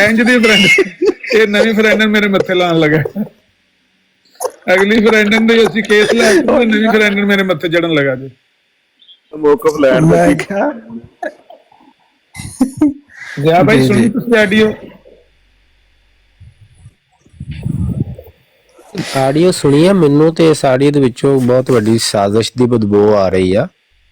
ਇੰਜ ਦੀ ਫਰੈਂਡ ਇਹ ਨਵੀਂ ਫਰੈਂਡਨ ਮੇਰੇ ਮੱਥੇ ਲਾਉਣ ਲੱਗਾ। ਅਗਲੀ ਫਰੈਂਡਨ ਦੇ ਅਸੀਂ ਕੇਸ ਲੈ ਕੇ ਨਵੀਂ ਫਰੈਂਡਨ ਮੇਰੇ ਮੱਥੇ ਚੜਨ ਲਗਾ ਜੀ। ਮੌਕਫ ਲੈਣ ਮੈਂ ਕਿਹਾ ਜਾ ਭਾਈ ਸੁਣੀ ਤੁਸੀਂ ਆਡੀਓ ਸੁਣੀ ਆ? ਮੈਨੂੰ ਤੇ ਇਸ ਆਡੀਓ ਦੇ ਵਿੱਚੋਂ ਬਹੁਤ ਵੱਡੀ ਸਾਜ਼ਿਸ਼ ਦੀ ਬਦਬੂ ਆ ਰਹੀ ਆ।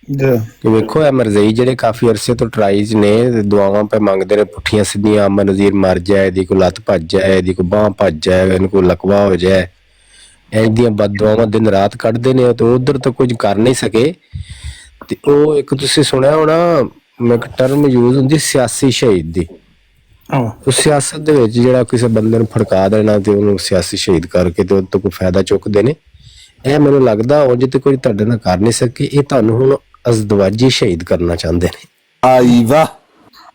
ਕਿ ਵੇਖੋ ਇਹ ਮਰਜ਼ਈ ਜਿਹੜੇ ਕਾਫੀ ਅਰਸੇ ਤੋਂ ਟਰਾਈਜ਼ ਨੇ, ਦੁਆਵਾਂ ਪੇ ਮੰਗਦੇ ਨੇ ਪੁੱਠੀਆਂ ਸਿੱਧੀਆਂ, ਅਮਨ ਨਜ਼ੀਰ ਮਰ ਜਾਏ, ਇਹਦੀ ਕੋਈ ਲੱਤ ਭੱਜ ਜਾਏ, ਇਹਦੀ ਕੋਈ ਬਾਂਹ ਭੱਜ ਜਾਏ, ਇਹਨੂੰ ਕੋਈ ਲਕਵਾ ਹੋ ਜਾਏ, ਇੰਝ ਦੀਆਂ ਬਦਦੁਆਵਾਂ ਦਿਨ ਰਾਤ ਕੱਢਦੇ ਨੇ, ਤੇ ਉਧਰ ਤਾਂ ਕੁਝ ਕਰ ਨਹੀਂ ਸਕੇ। ਤੇ ਉਹ ਇੱਕ ਤੁਸੀਂ ਸੁਣਿਆ ਹੋਣਾ, ਇੱਕ ਟਰਮ ਯੂਜ਼ ਹੁੰਦੀ ਸਿਆਸੀ ਸ਼ਹੀਦ ਦੀ। ਉਸ ਸਿਆਸਤ ਦੇ ਵਿੱਚ ਜਿਹੜਾ ਕਿਸੇ ਬੰਦੇ ਨੂੰ ਫੜਕਾ ਦੇਣਾ ਤੇ ਉਹਨੂੰ ਸਿਆਸੀ ਸ਼ਹੀਦ ਕਰਕੇ ਤੇ ਉਹਦੇ ਤੋਂ ਕੋਈ ਫਾਇਦਾ ਚੁੱਕਦੇ ਨੇ। ਇਹ ਮੈਨੂੰ ਲੱਗਦਾ ਉਂਝ ਤੇ ਕੋਈ ਤੁਹਾਡੇ ਨਾਲ ਕਰ ਨਹੀਂ ਸਕੇ, ਇਹ ਤੁਹਾਨੂੰ ਹੁਣ ਅਜ਼ਦਵਾਜੀ ਸ਼ਹੀਦ ਕਰਨਾ ਚਾਹੁੰਦੇ ਨੇ। ਆਈ ਵਾਹ,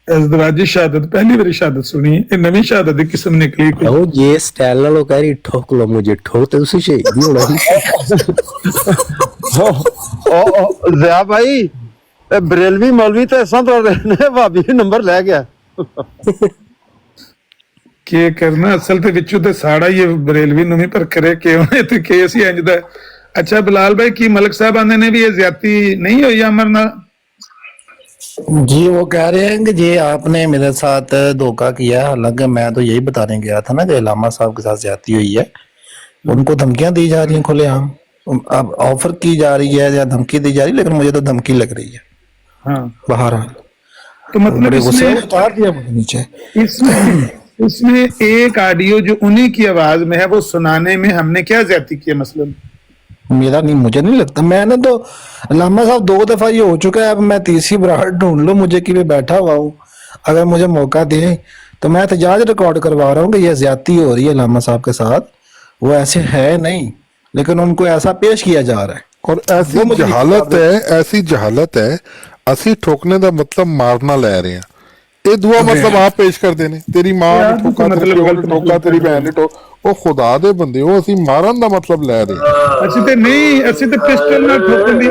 ਅਜ਼ਦਵਾਜੀ ਸ਼ਹਾਦਤ ਪਹਿਲੀ ਵਾਰੀ ਸ਼ਹਾਦਤ ਸੁਣੀ, ਇਹ ਨਵੀਂ ਸ਼ਹਾਦਤ ਦੀ ਕਿਸਮ ਨਿਕਲੀ ਕੋਈ। ਉਹ ਜੇ ਸਟਾਈਲ ਨਾਲ ਉਹ ਕਹਿ ਰਹੀ ਠੋਕ ਲੋ ਮੁਝੇ, ਠੋਕ ਤੇ ਤੁਸੀਂ ਸ਼ਹੀਦ ਹੀ ਹੋਣਾ ਸੀ। ਜ਼ਿਆ ਭਾਈ ਬਰੇਲਵੀ ਮੌਲਵੀ ਤਾਂ ਇਸਾਂ ਤੋਂ ਰਹੇ ਨੇ, ਭਾਬੀ ਨੰਬਰ ਲੈ ਗਿਆ। ਕੀ ਕਰਨਾ ਅਸਲ ਤੇ ਵਿੱਚੋਂ ਤੇ ਸਾੜਾ ਹੀ ਬਰੇਲਵੀ ਨੂੰ ਵੀ ਪਰ ਕਰੇ ਕਿਉਂ ਤੇ ਕੇਸ ਹੀ ਇੰਜ ਦਾ। ਅੱਛਾ ਬਿਲਾਲ ਭਾਈ, ਕੀ ਮਲਕ ਸਾਹਿਬ ਆਂਦੇ ਨੇ ਵੀ ਇਹ ਜ਼ਿਆਦਤੀ नहीं हुई अमर नाल? जी वो कह रहे हैं कि जी आपने मेरे साथ धोखा किया, हालांकि मैं तो यही बताने गया था ना कि इलामा साहब के साथ ज्यादती हुई है, उनको धमकियां दी जा रही हैं खुलेआम। अब ऑफर की जा रही है या धमकी दी जा रही है, लेकिन मुझे तो धमकी लग रही है। हाँ बहरहाल तो मतलब इसमें उतार दिया मुझे नीचे। इसमें एक ऑडियो जो उन्हीं की आवाज में है वो सुनाने में हमने क्या ज्यादती की है मसलन? मेरा नहीं, मुझे नहीं लगता। मैंने तो लामा साहब 2 दफा ये हो चुका है, अब मैं तीसरी बार ढूंढ लूं मुझे कि मैं बैठा हुआ हूँ, अगर मुझे मौका दे तो मैं एहतजाज रिकॉर्ड करवा रहा हूँ कि यह ज्यादती हो रही है लामा साहब के साथ। वो ऐसे है नहीं, लेकिन उनको ऐसा पेश किया जा रहा है। और ऐसी जहालत है ਅਸੀਂ ਠੋਕਣੇ ਦਾ ਮਤਲਬ ਮਾਰਨਾ ਲੈ ਰਹੇ ਆ, ਇਹ ਦੂਆ ਮਤਲਬ ਆਪ ਪੇਸ਼ ਕਰਦੇ ਨੇ, ਤੇਰੀ ਮਾਂ ਨੇ ਠੋਕਾ, ਠੋਕਾ ਤੇਰੀ ਭੈਣ ਨੇ ਠੋਕ। ਉਹ ਖੁਦਾ ਦੇ ਬੰਦੇ, ਉਹ ਅਸੀਂ ਮਾਰਨ ਦਾ ਮਤਲਬ ਲੈ ਰਹੇ ਆ। ਅਸੀਂ ਤੇ ਨਹੀਂ, ਅਸੀਂ ਤੇ ਪਿਸਟਲ ਨਾਲ ਠੋਕਣ ਦੀ।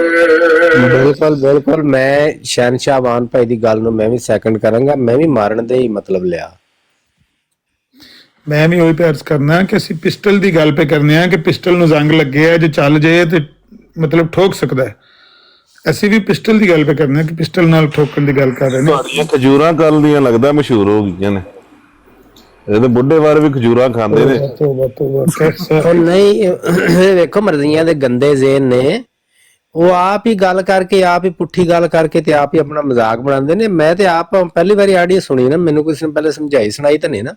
ਬਿਲਕੁਲ ਮੈਂ ਸ਼ਹਿਨशाह ਵਾਨ ਭਾਈ ਦੀ ਗੱਲ ਨੂੰ ਮੈਂ ਵੀ ਸੈਕੰਡ ਕਰਾਂਗਾ, ਮੈਂ ਵੀ ਮਾਰਨ ਦੇ ਹੀ ਮਤਲਬ ਲਿਆ। ਮੈਂ ਵੀ ਉਹੀ ਪਿਆਰ ਕਰਨਾ ਕਿ ਅਸੀਂ ਪਿਸਟਲ ਦੀ ਗੱਲ ਪੇ ਕਰਨੇ ਆ ਕਿ ਪਿਸਟਲ ਨੂੰ ਜ਼ੰਗ ਲੱਗੇ ਆ, ਜੇ ਚੱਲ ਜਾਏ ਤੇ ਮਤਲਬ ਠੋਕ ਸਕਦਾ ਹੈ। ਅਸੀਂ ਵੀ ਪਿਸਟਲ ਦੀ ਗੱਲ ਪੇ ਕਰਨੇ ਆ ਕਿ ਪਿਸਟਲ ਨਾਲ ਠੋਕਣ ਦੀ ਗੱਲ ਕਰ ਰਹੇ ਨੇ। ਤੁਹਾਡੀਆਂ ਖਜੂਰਾਂ ਕੱਲ ਦੀਆਂ ਲੱਗਦਾ ਮਸ਼ਹੂਰ ਹੋ ਗਈਆਂ ਨੇ, ਇਹਦੇ ਬੁੱਢੇ ਵਾਰ ਵੀ ਖਜੂਰਾਂ ਖਾਂਦੇ ਨੇ। ਨਹੀਂ ਵੇਖੋ ਮਰਜ਼ੀਆਂ ਦੇ ਗੰਦੇ ਜ਼ੇਨ ਨੇ, ਉਹ ਆਪ ਹੀ ਗੱਲ ਕਰਕੇ, ਆਪ ਹੀ ਪੁੱਠੀ ਗੱਲ ਕਰਕੇ ਤੇ ਆਪ ਹੀ ਆਪਣਾ ਮਜ਼ਾਕ ਬਣਾਉਂਦੇ ਨੇ। ਮੈਂ ਤੇ ਆਪ ਪਹਿਲੀ ਵਾਰੀ ਆਡੀਓ ਸੁਣੀ ਨਾ, ਮੈਨੂੰ ਕਿਸੇ ਨੇ ਪਹਿਲੇ ਸਮਝਾਈ ਸੁਣਾਈ ਤਾਂ ਨਹੀਂ ਨਾ,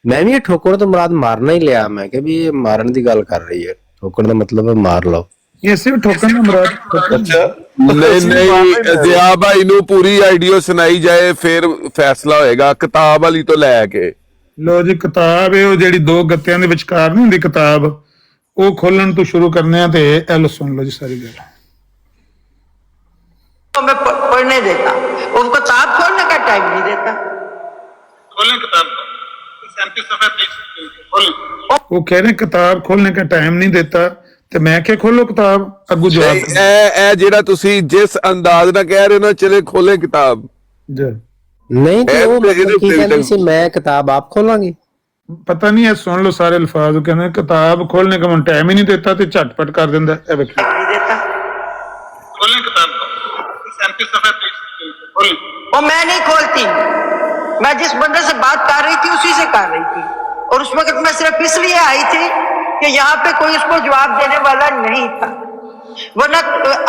ਮੈਂ ਵੀ ਇਹ ਠੋਕਣ ਤੋਂ ਮੁਰਾਦ ਮਾਰਨਾ ਹੀ ਲਿਆ। ਮੈਂ ਕਿ ਵੀ ਇਹ ਮਾਰਨ ਦੀ ਗੱਲ ਕਰ ਰਹੀ ਹੈ, ਠੋਕਣ ਦਾ ਮਤਲਬ ਹੈ ਮਾਰ ਲਓ। ਇਹ ਸਿਰਫ ਠੋਕਣ ਦਾ ਮੁਰਾਦ। ਅੱਛਾ ਨਹੀਂ ਜ਼ਿਆ ਭਾਈ ਨੂੰ ਪੂਰੀ ਆਡੀਓ ਸੁਣਾਈ ਜਾਏ ਫਿਰ ਫੈਸਲਾ ਹੋਏਗਾ, ਕਿਤਾਬ ਵਾਲੀ ਤੋਂ ਲੈ ਕੇ। ਲੋ ਜੀ ਕਿਤਾਬ ਹੈ ਉਹ ਜਿਹੜੀ 2 ਗੱਤਿਆਂ ਦੇ ਵਿਚਕਾਰ ਨਹੀਂ ਹੁੰਦੀ ਕਿਤਾਬ, ਉਹ ਖੋਲਣ ਤੋਂ ਸ਼ੁਰੂ ਕਰਨੇ ਆ ਤੇ ਇਹ ਲੋ ਸੁਣ ਲਓ ਜੀ ਸਾਰੀ ਗੱਲ। मैं पढ़ने देता, उनको किताब खोलने का टाइम नहीं देता। खोलें किताब, वो कह रहे किताब खोलने का टाइम नहीं देता, ਤੇ ਮੈਂ ਕਿਹਾ ਖੋਲੋ ਕਿਤਾਬ। ਅੱਗੂ ਜਵਾਬ ਇਹ ਜਿਹੜਾ ਤੁਸੀਂ ਜਿਸ ਅੰਦਾਜ਼ ਨਾਲ ਕਹਿ ਰਹੇ ਹੋ ਨਾ, ਚਲੇ ਖੋਲੇ ਕਿਤਾਬ। ਨਹੀਂ ਤੇ ਉਹ ਮਤਲਬ ਕੀ ਕਹਿੰਦੀ ਸੀ, ਮੈਂ ਕਿਤਾਬ ਆਪ खोलांगी। पता नहीं है, सुन लो सारे अल्फाज। कहने किताब खोलने का मन टाइम ही नहीं देता तो झटपट कर देता है। वो मैं नहीं खोलती, मैं जिस बंदे से बात कर रही थी उसी से कर रही थी, और उस वक्त मैं सिर्फ इसलिए आई थी कि यहाँ पे कोई उसको जवाब देने वाला नहीं था, वरना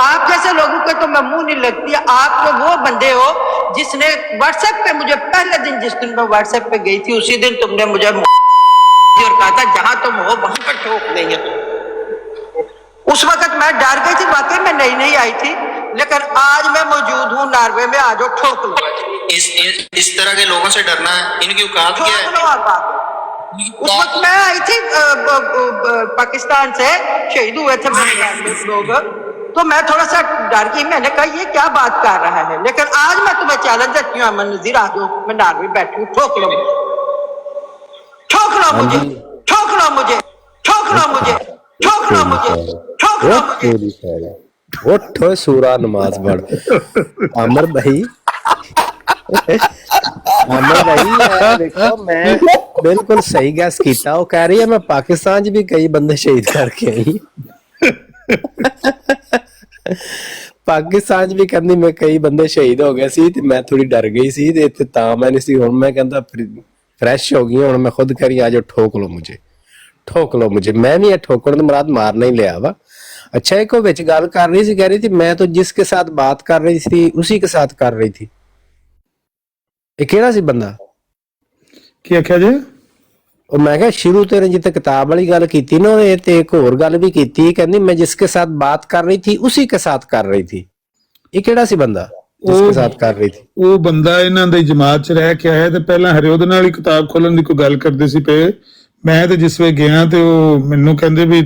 आप जैसे लोगों के तो मैं मुंह नहीं लगती। आप तो वो बंदे हो जिसने व्हाट्सएप पे मुझे पहले दिन, जिस दिन मैं व्हाट्सएप पे गई थी, उसी दिन तुमने मुझे और कहा था जहां तुम हो वहां पर ठोक देंगे। उस वक्त मैं डर गई थी, वाकई में नई आई थी, लेकिन आज मैं मौजूद हूँ नॉर्वे में, आज ठोक लो। इस तरह के लोगों से डरना है, इनकी औकात क्या है? उस वक्त मैं आई थी पाकिस्तान से, शहीद हुए थे मेरे लोग, तो मैं थोड़ा सा डर गई। मैंने कहा ये क्या बात कर रहा है, लेकिन आज मैं तुम्हें चैलेंज देती हूँ, अमन नजीर आ जाओ, मैं नॉर्वे बैठी हूँ, ठोक लो मुझे, ठोक लो मुझे, ठोक लो मुझे, ठोक लो मुझे, ठोक लो मुझे, ठोक लो मुझे। उठो सूरा नमाज पढ़। अमर भाई देखो मैं बिल्कुल सही गैस किया। वो कह रही है मैं पाकिस्तान भी कई बंदे शहीद करके आई। पाकिस्तान भी कहती मैं कई बंदे शहीद हो गए सी, मैं थोड़ी डर गई सी ते ता मैं नहीं सी। हुण मैं कहता फ्रैश हो गई, हुण मैं खुद करी आज ठोक लो मुझे, ठोक लो मुझे। मैं भी ठोकण दा मुराद मारना ही लिया वा। अच्छा एक विच गल कर रही सी, कह रही थी मैं तो जिसके साथ बात कर रही थी उसी के साथ कर रही थी। ਇਹ ਕਿਹੜਾ ਸੀ ਬੰਦਾ? ਕੀ ਆਖਿਆ ਜੀ? ਉਹ ਮੈਂ ਕਿਹਾ ਸ਼ੁਰੂ ਤੇ ਜਿੱਤੇ ਕਿਤਾਬ ਵਾਲੀ ਗੱਲ ਕੀਤੀ ਨਾ, ਇਹ ਤੇ ਇੱਕ ਹੋਰ ਗੱਲ ਵੀ ਕੀਤੀ, ਕਹਿੰਦੀ ਮੈਂ ਜਿਸਕੇ ਸਾਥ ਬਾਤ ਕਰ ਰਹੀ ਥੀ ਉसी के साथ कर रही थी। ਇਹ ਕਿਹੜਾ ਸੀ ਬੰਦਾ ਜਿਸਕੇ ਸਾਥ ਕਰ ਰਹੀ ਥੀ? ਉਹ ਬੰਦਾ ਇਹਨਾਂ ਦੀ ਜਮਾਤ ਚ ਰਹਿ ਕੇ ਆਇਆ ਤੇ ਪਹਿਲਾਂ ਹਰੇ ਉਹਦੇ ਨਾਲ ਹੀ ਕਿਤਾਬ ਖੋਲਣ ਦੀ ਕੋਈ ਗੱਲ ਕਰਦੇ ਸੀ ਪਏ। ਮੈਂ ਤੇ ਜਿਸ ਵੇ ਗਿਆ ਤੇ ਉਹ ਮੈਨੂੰ ਕਹਿੰਦੇ ਵੀ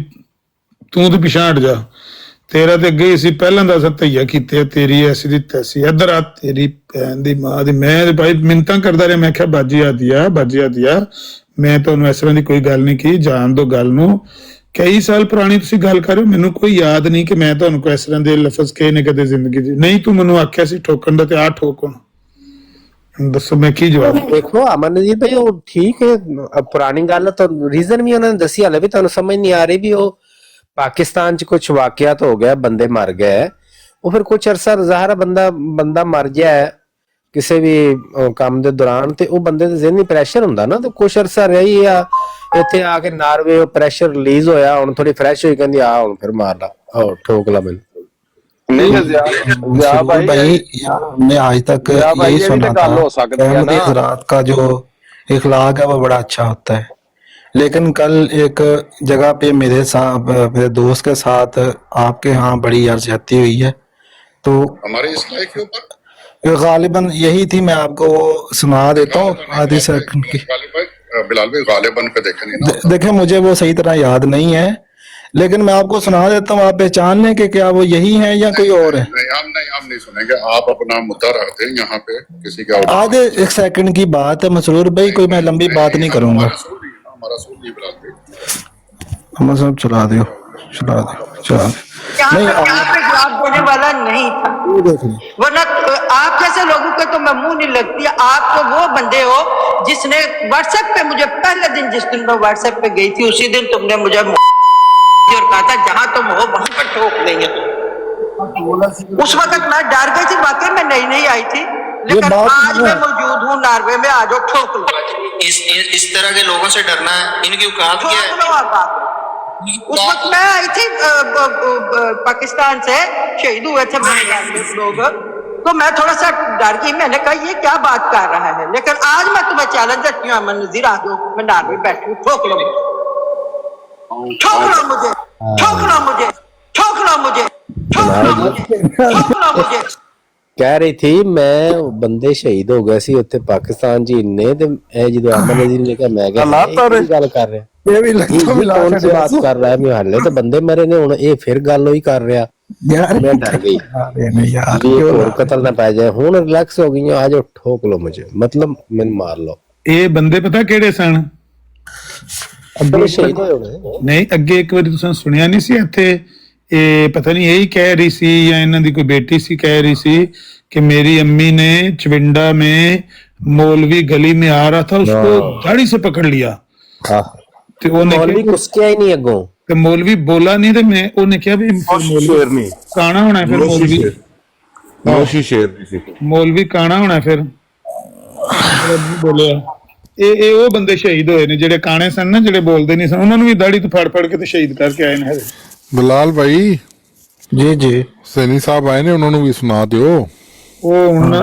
ਤੂੰ ਤੇ ਪਿਛਾਂ ਹਟ ਜਾ, ਤੇਰਾ ਤੇ ਅੱਗੇ ਹੀ ਸੀ, ਪਹਿਲਾਂ ਦਾ ਅਸਾਂ ਧਈਆ ਕੀਤੇ, ਤੇਰੀ ਐਸੀ ਦੀ ਤੈਸੀ, ਇੱਧਰ ਆ ਤੇਰੀ ਭੈਣ ਦੀ ਮਾਂ ਦੀ। ਮੈਂ ਤੇ ਭਾਈ ਮਿੰਨਤਾਂ ਕਰਦਾ ਰਿਹਾ, ਮੈਂ ਕਿਹਾ ਬਾਜੀ ਆਦੀਆ, ਬਾਜੀ ਆਦੀਆ, ਮੈਂ ਤੁਹਾਨੂੰ ਇਸ ਤਰ੍ਹਾਂ ਦੀ ਕੋਈ ਗੱਲ ਨਹੀਂ ਕੀ, ਜਾਣ ਦੋ ਗੱਲ ਨੂੰ। ਕਈ ਸਾਲ ਪੁਰਾਣੀ ਤੁਸੀਂ ਗੱਲ ਕਰ ਰਹੇ ਹੋ, ਮੈਨੂੰ ਕੋਈ ਯਾਦ ਨਹੀਂ ਕਿ ਮੈਂ ਤੁਹਾਨੂੰ ਕੋਈ ਇਸ ਤਰ੍ਹਾਂ ਦੇ ਲਫ਼ਜ਼ ਕਹੇ ਨੇ ਕਦੇ ਜ਼ਿੰਦਗੀ 'ਚ। ਨਹੀਂ ਤੂੰ ਮੈਨੂੰ ਆਖਿਆ ਸੀ ਠੋਕਣ ਦਾ ਤੇ ਆ ਠੋਕ ਹੁਣ। ਦੱਸੋ ਮੈਂ ਕੀ ਜਵਾਬ। ਦੇਖੋ ਅਮਨਜੀਤ ਭਾਈ ਉਹ ਠੀਕ ਹੈ, ਪੁਰਾਣੀ ਗੱਲ ਤਾਂ ਰੀਜ਼ਨ ਵੀ ਉਹਨਾਂ ਨੇ ਦੱਸੀ, ਹਾਲੇ ਵੀ ਤੁਹਾਨੂੰ ਸਮਝ ਨਹੀਂ ਆ ਰਹੀ ਵੀ ਉਹ ਪਾਕਿਸਤਾਨ ਚ ਕੁਝ ਵਾਕਿਆਤ ਹੋ ਗਿਆ, ਬੰਦੇ ਮਰ ਗਏ, ਉਹ ਫਿਰ ਕੁਝ ਅਰਸਾ ਜ਼ਾਹਰ ਬੰਦਾ ਮਰ ਗਿਆ ਹੈ ਕਿਸੇ ਵੀ ਕੰਮ ਦੇ ਦੌਰਾਨ, ਤੇ ਉਹ ਬੰਦੇ ਦੇ ਜ਼ਿਹਨੀ ਪ੍ਰੈਸ਼ਰ ਹੁੰਦਾ ਨਾ, ਤੇ ਕੁਝ ਅਰਸਾ ਰਹੀ ਆ ਇੱਥੇ ਆ ਕੇ ਨਾਰਵੇ, ਉਹ ਪ੍ਰੈਸ਼ਰ ਰਿਲੀਜ਼ ਹੋਇਆ, ਹੁਣ ਥੋੜੀ ਫਰੈਸ਼ ਹੋਈ, ਕਹਿੰਦੀ ਆ ਹੁਣ ਫਿਰ ਮਾਰ ਲਾ, ठोक ला मैंने। नहीं भाई मैं आज तक यही सुना था अहमदी हजरात का जो इखलाक है वो बड़ा अच्छा होता है, लेकिन कल एक जगह पे मेरे साथ, मेरे दोस्त के साथ आपके यहाँ बड़ी ज्यादती हुई है, तो हमारे इस्लाम के ऊपर गालिबन यही थी, मैं आपको सुना देता हूँ आधी सेकंड की। बिलाल भाई गालिबन पे देखे नहीं ना, देखें मुझे वो सही तरह याद नहीं है, लेकिन मैं आपको सुना देता हूँ, आप पहचान लें कि क्या वो यही है या कोई और है। हम नहीं सुनेंगे, आप अपना मुद्दा रखते हैं यहाँ पे किसी का। आधे एक सेकंड की बात है मसरूर भाई, कोई मैं लंबी बात नहीं करूंगा। हमारा सूल नहीं बिलाल भाई, हम सब चला दो यहाँ पे जवाब देने वाला नहीं था, वरना आप जैसे लोगों के तो मैं मुंह नहीं लगती। आप तो वो बंदे हो जिसने व्हाट्सएप पे मुझे पहले दिन, जिस दिन मैं व्हाट्सएप पे गई थी, उसी दिन तुमने मुझे और कहा था जहां तुम हो वहां पर ठोक नहीं है। उस वक्त मैं डर गई थी, वाकई में नहीं आई थी, लेकिन आज मैं मौजूद हूँ नार्वे में, आज ठोक लो। इस तरह के लोगों से डरना है, इनकी औकात क्या है? उस वक्त मैं आई थी पाकिस्तान से, शहीद हुए थे मेरे लोग, तो मैं थोड़ा सा डर गई, मैंने कहा ये क्या बात कर रहा है, लेकिन आज मैं तुम्हें चैलेंज देती हूँ, अमन नजीर आ जाओ, मैं नार्वे बैठी हूँ, ठोक लो मुझे, ठोक लो मुझे, ठोक लो मुझे, ठोक लो मुझे, ठोक लो मुझे, ठोक लो मुझे। कह रही थी मैं बंदे शहीद हो गए सी उत्थे पाकिस्तान जी इन्ने, ते ए जदों अमन जी ने कहा, मैं क्या गल कर रहा, ये भी कौन सी बात कर रहा है, मैं हाले तो बंदे मरे ने, हुण ये फिर गल ही कर रहा, मैं डर गई और कतल ना पै जाए, हुण रिलैक्स हो गई, आज ठोक लो मुझे, मतलब मैंने मार लो। ਇਹ ਬੰਦੇ ਪਤਾ ਕਿਹੜੇ ਸਨ? ਨਹੀਂ ਅੱਗੇ ਇੱਕ ਵਾਰੀ ਤੁਸੀਂ ਸੁਣਿਆ ਨਹੀਂ ਸੀ ਇੱਥੇ, ਇਹ ਪਤਾ ਨਹੀਂ ਇਹੀ ਕਹਿ ਰਹੀ ਸੀ ਜਾਂ ਇਹਨਾਂ ਦੀ ਕੋਈ ਬੇਟੀ ਸੀ, ਕਹਿ ਰਹੀ ਸੀ कि मेरी अम्मी ने चविंडा में मौलवी गली में आ रहा था, उसको दाढ़ी से पकड़ लिया, तो मौलवी कुस्किया ही नहीं अगों, तो मौलवी बोला नहीं, तो मैं उन्हें क्या भी मौलवी काना होना है, फिर मौलवी काना होना है, फिर बोलिया ਇਹ ਉਹ ਬੰਦੇ ਸ਼ਹੀਦ ਹੋਏ ਨੇ ਜਿਹੜੇ ਕਾਣੇ ਸਨ ਨਾ, ਜਿਹੜੇ ਬੋਲਦੇ ਨਹੀਂ ਸਨ, ਉਹਨਾਂ ਨੂੰ ਵੀ ਦਾੜੀ ਤੋਂ ਫੜ ਫੜ ਕੇ ਤੇ ਸ਼ਹੀਦ ਕਰਕੇ ਆਏ ਨੇ। ਬਿਲਾਲ ਭਾਈ ਜੀ ਸੈਣੀ ਸਾਹਿਬ ਆਏ ਨੇ, ਉਹਨਾਂ ਨੂੰ ਵੀ ਸੁਣਾ ਦਿਓ। ਉਹ ਹੁਣ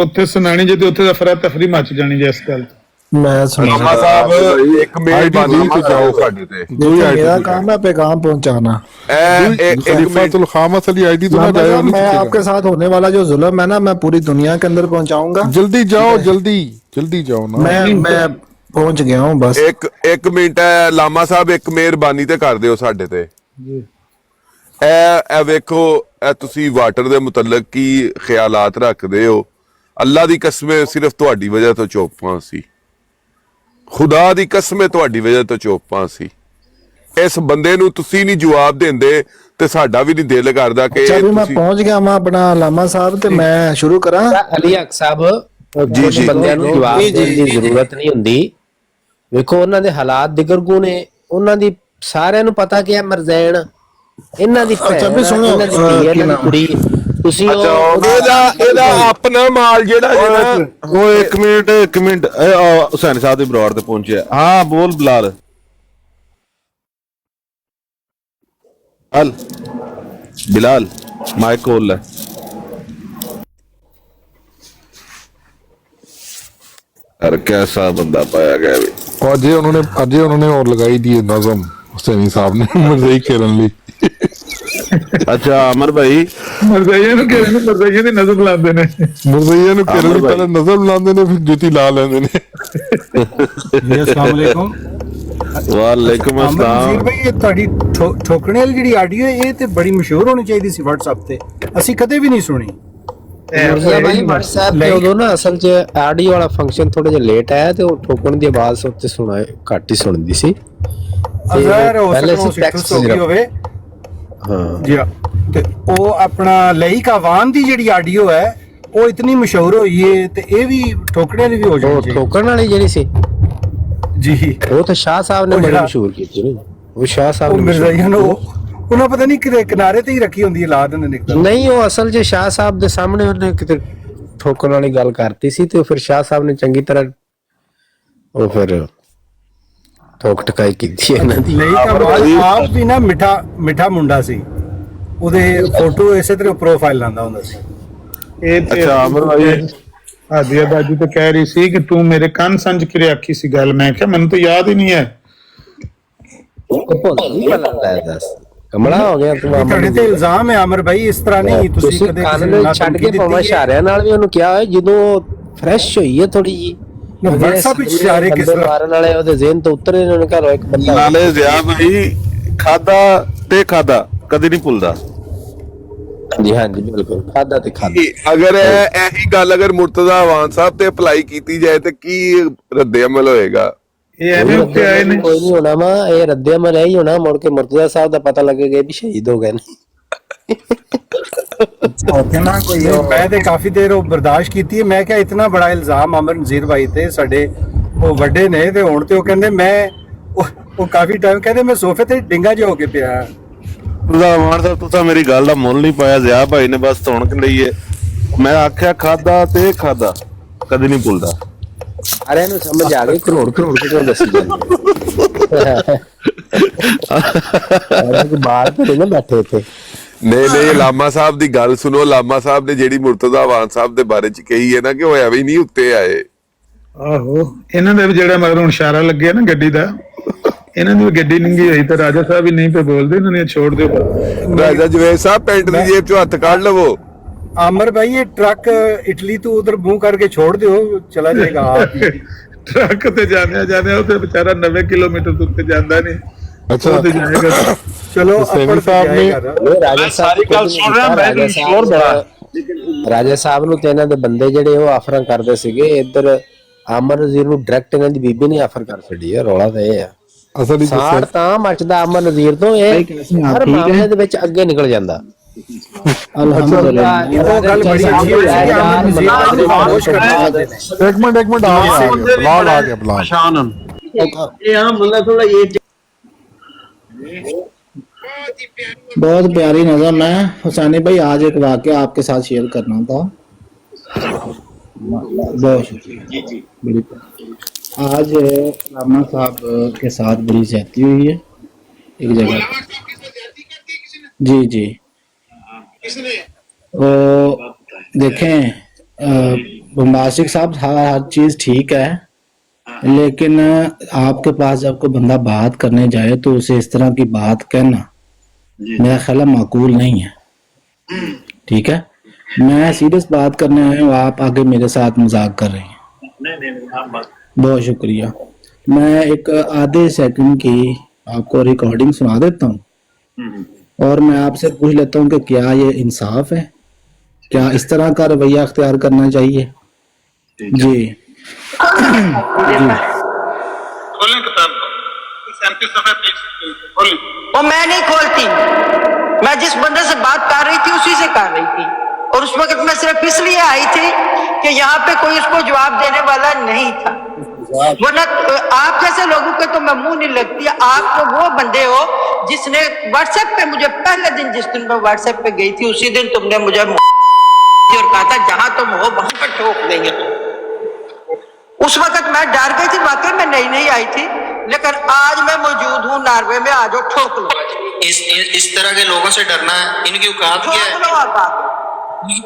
ਉੱਥੇ ਸੁਣਾਣੀ ਜੇ, ਤੇ ਉੱਥੇ ਦਾ ਫਰਾ ਤਫਰੀ ਮੱਚ ਜਾਣੀ ਜੇ ਇਸ ਗੱਲ मैं लामा साहब एक मेहरबानी तो जाओ साडे ते, मेरा काम है पैगाम पहुंचाना। मैं आपके साथ होने वाला जो जुल्म है ना, मैं पूरी दुनिया के अंदर पहुंचाऊंगा। जल्दी जाओ, जल्दी जाओ ना, मैं पहुंच गया हूं बस। एक मिनट है लामा साहब, एक मेहरबानी ते कर दियो साडे ते जी। ए वेखो, तुसी वाटर दे मुतल्लक की ख्यालात रखदे हो, अल्लाह दी कसम सिर्फ तुहाडी वजह तो चौपां सी, खुदा दी कसम तुहाडी वजह तो चौपां सी। इस बंदे नूं तुसी नहीं जवाब देंदे ते साडा भी नहीं दिल करदा कि मैं पहुंच गया मैं अपना लामा साहब, ते मैं शुरू करा। अली हक साहब जी बंदियां नूं जवाब देण दी जरूरत नहीं हुंदी, ਵੇਖੋ ਉਹਨਾਂ ਦੇ ਹਾਲਾਤ ਦਿਗਰਗੂ ਨੇ, ਉਹਨਾਂ ਦੀ ਸਾਰਿਆਂ ਨੂੰ ਪਤਾ ਕਿ ਇਹ ਮਰਜ਼ੈਨ ਇਹਨਾਂ ਦੀ ਭੈਣ, ਇਹਨਾਂ ਦੀ ਧੀ, ਇਹਨਾਂ ਦੀ ਕੁੜੀ, ਤੁਸੀਂ ਇਹਦਾ ਆਪਣਾ ਮਾਲ ਜਿਹੜਾ ਉਹ ਇੱਕ ਮਿੰਟ ਹੁਸੈਨ ਸਾਹਿਬ ਦੇ ਬਰਾੜ ਤੇ ਪਹੁੰਚਿਆ। ਹਾਂ ਬੋਲ ਬਿਲਾਲ। ਬਿਲਾਲ ਮਾਈਕ ਖੋਲ ਲੈ। अरे कैसा बंदा पाया गया भी। अज उन्होंने और लगाई दी नज़म हुसैनी साहब ने मरज़ई खेलन ली। अच्छा अमर भाई, मरज़इया नु दी नज़म लांदे ने, मरज़इया नु खेलन ली, पहले नज़म लांदे ने, फिर जुती ला लेंदे ने। अस्सलाम वालेकुम। वालेकुम अस्सलाम भाई, ये ਤੁਹਾਡੀ ਠੋਕਣੇ ਵਾਲੀ ਜਿਹੜੀ ਆਡੀਓ ਇਹ ਤੇ ਬੜੀ ਮਸ਼ਹੂਰ ਹੋਣੀ ਚਾਹੀਦੀ ਸੀ WhatsApp ਤੇ, ਅਸੀਂ ਕਦੇ ਵੀ ਨਹੀਂ ਸੁਣੀ। भाई WhatsApp पे उदों ना असल च ऑडियो वाला फंक्शन थोड़ा जिहा लेट आया, ते वो ठोकण दी आवाज उत्ते सुना घट ही सुनदी सी, अज़हर पहले से टेक्स्ट हो गई होवे। हां जी, ते ओ अपना लईक आवान दी जेडी ऑडियो है ਉਹ ਇਤਨੀ ਮਸ਼ਹੂਰ ਹੋਈ ਹੈ ਤੇ ਇਹ ਵੀ ਠੋਕਣੇ ਵਾਲੀ ਵੀ ਹੋ ਜਾਣੀ ਚਾਹੀਦੀ। ਠੋਕਣ ਵਾਲੀ ਜਿਹੜੀ ਸੀ ਜੀ, ਉਹ ਤਾਂ ਸ਼ਾਹ ਸਾਹਿਬ ਨੇ ਬੜੀ ਮਸ਼ਹੂਰ ਕੀਤੀ ਨੇ। ਉਹ ਸ਼ਾਹ ਸਾਹਿਬ ਉਹ ਨੇ ਮਿਰਜ਼ਾਈਆਂ ਨੂੰ ਉਹਨਾਂ ਪਤਾ ਨਹੀਂ ਕਿਤੇ ਕਿਨਾਰੇ ਤੇ ਹੀ ਰੱਖੀ ਹੁੰਦੀ ਹੈ, ਲਾ ਦਿੰਦੇ ਨੇ ਇੱਕਦਮ। ਨਹੀਂ, ਉਹ ਅਸਲ 'ਚ ਸ਼ਾਹ ਸਾਹਿਬ ਦੇ ਸਾਹਮਣੇ ਉਹਨੇ ਕਿਤੇ ਠੋਕਣ ਵਾਲੀ ਗੱਲ ਕਰਤੀ ਸੀ ਤੇ ਫਿਰ ਸ਼ਾਹ ਸਾਹਿਬ ਨੇ ਚੰਗੀ ਤਰ੍ਹਾਂ ਉਹ ਫਿਰ ਠੋਕ ਟਕਾਈ ਕੀਤੀ ਇਹਨਾਂ ਦੀ। ਨਹੀਂ ਤਾਂ ਆਪ ਵੀ ਨਾ ਮਿੱਠਾ ਮੁੰਡਾ ਸੀ, ਉਹਦੇ ਫੋਟੋ ਇਸੇ ਤਰ੍ਹਾਂ ਪ੍ਰੋਫਾਈਲ ਲਾਉਂਦਾ ਹੁੰਦਾ ਸੀ। ਇਹ ਅੱਛਾ ਅਮਰ ਭਾਈ ਆਦੀਆ ਬਾਜੀ ਤੇ ਕਹਿ ਰਹੀ ਸੀ ਕਿ ਤੂੰ ਮੇਰੇ ਕੰਨ ਸੰਜ ਕੇ ਆਖੀ ਸੀ ਗੱਲ, ਮੈਂ ਕਿਹਾ ਮੈਨੂੰ ਤਾਂ ਯਾਦ ਹੀ ਨਹੀਂ ਹੈ। ਕਮਲਾ ਹੋ ਗਿਆ ਤੂੰ। ਤੁਹਾਡੇ ਤੇ ਇਲਜ਼ਾਮ ਹੈ ਆਮਰ ਭਾਈ, ਇਸ ਤਰ੍ਹਾਂ ਨਹੀਂ ਤੁਸੀਂ ਕਦੇ ਕੰਨ ਛੱਡ ਕੇ ਭਾਵੇਂ ਇਸ਼ਾਰਿਆਂ ਨਾਲ ਵੀ ਉਹਨੂੰ ਕਿਹਾ ਹੋਇਆ ਜਦੋਂ ਫਰੈਸ਼ ਹੋਈ ਹੈ ਥੋੜੀ ਜੀ WhatsApp ਵਿੱਚ ਇਸ਼ਾਰੇ ਕਿਸ ਤਰ੍ਹਾਂ ਮਾਰਨ ਵਾਲੇ ਉਹਦੇ ਜ਼ਿਹਨ ਤੋਂ ਉਤਰੇ ਨੇ। ਉਹਨੇ ਘਰੋਂ ਇੱਕ ਬੰਦਾ ਨਾਲੇ ਜ਼ਿਆ ਭਾਈ ਖਾਦਾ ਤੇ ਖਾਦਾ ਕਦੇ ਨਹੀਂ ਭੁੱਲਦਾ। ਜੀ ਹਾਂਜੀ ਬਿਲਕੁਲ, ਖਾਦਾ ਤੇ ਖਾਦਾ। ਅਗਰ ਇਹੀ ਗੱਲ ਅਗਰ ਮੁਰਤਜ਼ਾ ਅਵਾਨ ਸਾਹਿਬ ਤੇ ਅਪਲਾਈ ਕੀਤੀ ਜਾਏ ਤੇ ਕੀ ਰੱਦੇ ਅਮਲ ਹੋਏਗਾ? ਇਹ ਐਵੇਂ ਉੱਤੇ ਆਏ ਨੇ। ਕੋਈ ਨਹੀਂ ਹੋਣਾ ਵਾ, ਇਹ ਰੱਦੇ ਅਮਲ ਹੀ ਹੋਣਾ। ਮੁੜ ਕੇ ਮੁਰਤਜ਼ਾ ਸਾਹਿਬ ਦਾ ਪਤਾ ਲੱਗੇਗਾ ਵੀ ਸ਼ਹੀਦ ਹੋ ਗਏ ਨੇ। ਮੈਂ ਤੇ ਕਾਫੀ ਦੇਰ ਉਹ ਬਰਦਾਸ਼ਤ ਕੀਤੀ ਹੈ। ਮੈਂ ਕਿਹਾ ਇਤਨਾ ਬੜਾ ਇਲਜ਼ਾਮ ਅਮਰ ਨਜ਼ੀਰ ਭਾਈ ਤੇ ਸਾਡੇ ਉਹ ਵੱਡੇ ਨੇ, ਤੇ ਹੁਣ ਤੇ ਉਹ ਕਹਿੰਦੇ ਮੈਂ ਉਹ ਕਾਫੀ ਟਾਈਮ ਕਹਿੰਦੇ ਮੈਂ ਸੋਫੇ ਤੇ ਡਿੰਗਾ ਜਿਹਾ ਹੋ ਕੇ ਪਿਆ। ਮਾਨ ਸਾਹਿਬ ਤੁਸੀਂ ਮੇਰੀ ਗੱਲ ਦਾ ਮੁੱਲ ਨਹੀਂ ਪਾਇਆ। ਜ਼ਿਆ ਭਾਈ ਨੇ ਬਸ ਧੌਣਕ ਲਈ ਹੈ। ਮੈਂ ਆਖਿਆ ਖਾਦਾ ਤੇ ਖਾਦਾ ਕਦੇ ਨਹੀਂ ਭੁੱਲਦਾ। ਸਾਰਿਆਂ ਨੂੰ ਸਮਝ ਆ ਗਈ, ਕਰੋੜ ਕਿਉਂ ਦੱਸੀ ਜਾਂਦੇ ਬਾਹਰ ਤੇ ਨਾ ਬੈਠੇ ਇੱਥੇ। ਨਹੀਂ ਲਾਮਾ ਸਾਹਿਬ ਦੀ ਗੱਲ ਸੁਣੋ। ਲਾਮਾ ਸਾਹਿਬ ਨੇ ਜਿਹੜੀ ਮੁਰਤਜ਼ਾ ਅਵਾਨ ਸਾਹਿਬ ਦੇ ਬਾਰੇ ਚ ਕਹੀ ਹੈ ਨਾ ਕਿ ਉਹ ਐਵੇਂ ਨਹੀਂ ਉੱਤੇ ਆਏ। ਆਹੋ, ਇਹਨਾਂ ਦਾ ਵੀ ਜਿਹੜਾ ਮਗਰ ਹੁਣ ਇਸ਼ਾਰਾ ਲੱਗਿਆ ਨਾ ਗੱਡੀ ਦਾ, ਇਹਨਾਂ ਦੀ ਗੱਡੀ ਨੰਗੀ ਹੋਈ ਤਾਂ ਰਾਜਾ ਸਾਹਿਬ ਵੀ ਨਹੀਂ ਪੇ ਬੋਲਦੇ, ਇਹਨਾਂ ਨੇ ਛੋੜ ਦਿਓ। ਰਾਜਾ ਜਵੇਦ ਸਾਹਿਬ ਪੈਂਟ ਦੀ ਜੇਬ ਚੋਂ ਹੱਥ ਕੱਢ ਲਵੋ। आमर भाई ये ट्रक इटली तो उधर मुंह करके छोड़ दो, चला जाएगा आप ही। ट्रक ते जाने उते बेचारा 90 किलोमीटर दूर ते जांदा नहीं। अच्छा चलो सैनी साहब ने ਰਾਜਾ ਸਾਰੀ ਗੱਲ ਸੁਣ ਰਿਹਾ ਮੈਂ, ਸ਼ੋਰ ਬੜਾ। ਰਾਜਾ ਸਾਹਿਬ ਨੂੰ ਤੇ ਇਹਨਾਂ ਦੇ ਬੰਦੇ ਜਿਹੜੇ ਉਹ ਆਫਰਾਂ ਕਰਦੇ ਸੀਗੇ। ਇੱਧਰ ਅਮਰ ਨਜ਼ੀਰ ਨੂੰ ਡਾਇਰੈਕਟ ਇਹਨਾਂ ਦੀ ਬੀਬੀ ਨੇ ਆਫਰ ਕਰ ਛੱਡੀ ਆ। ਰੌਲਾ ਤਾਂ ਇਹ ਆ ਅਸਲ ਵਿੱਚ ਸਾੜ ਤਾਂ ਮੱਚਦਾ ਅਮਰ ਨਜ਼ੀਰ ਤੋਂ। ਇਹ ਹਰ ਮਾਮਲੇ ਦੇ ਵਿੱਚ ਅੱਗੇ ਨਿਕਲ ਜਾਂਦਾ। अल्हम्दुलिल्लाह वो गल बड़ी अच्छी हुई है कि अमर नज़ीर का खामोश करना चाहते हैं। एक मिनट बिलाल आ गया बिलाल। ये हां मुल्ला थोड़ा ये बहुत प्यारी नज़म है हुसैनी भाई। आज एक वाकया आपके साथ शेयर करना था। बहुत शुक्रिया। बड़ी आज रामा साहब के साथ बड़ी ज्यादती हुई है एक जगह। जी वो देखें बम्बास्टिक साहब हर चीज़ ठीक है, लेकिन आपके पास जब कोई बंदा बात करने जाए तो उसे इस तरह की बात कहना मेरा ख्याल माकूल नहीं है। ठीक है, मैं सीरियस बात करने आया हूँ, आप आगे मेरे साथ मजाक कर रहे हैं। बहुत शुक्रिया। मैं एक आधे सेकंड की आपको रिकॉर्डिंग सुना देता हूँ और मैं आपसे पूछ लेता हूँ कि क्या ये इंसाफ है, क्या इस तरह का रवैया अख्तियार करना चाहिए? जी वो मैं नहीं खोलती, मैं जिस बंदे से बात कर रही थी उसी से कर रही थी। और उस वक्त मैं सिर्फ इसलिए आई थी कि यहाँ पे कोई उसको जवाब देने वाला नहीं था, वरना आप जैसे लोगों के तो मैं मुंह नहीं लगती। आप तो वो बंदे हो जिसने व्हाट्सएप पे मुझे पहले दिन, जिस दिन मैं व्हाट्सएप पे गई थी उसी दिन तुमने मुझे और कहा था जहां तुम हो वहां पर ठोक देंगे। उस वक्त मैं डर गई थी, वाकई में नहीं आई थी, लेकिन आज मैं मौजूद हूँ नॉर्वे में। आज ठोक लो। इस तरह के लोगों से डरना इनकी औकात क्या है?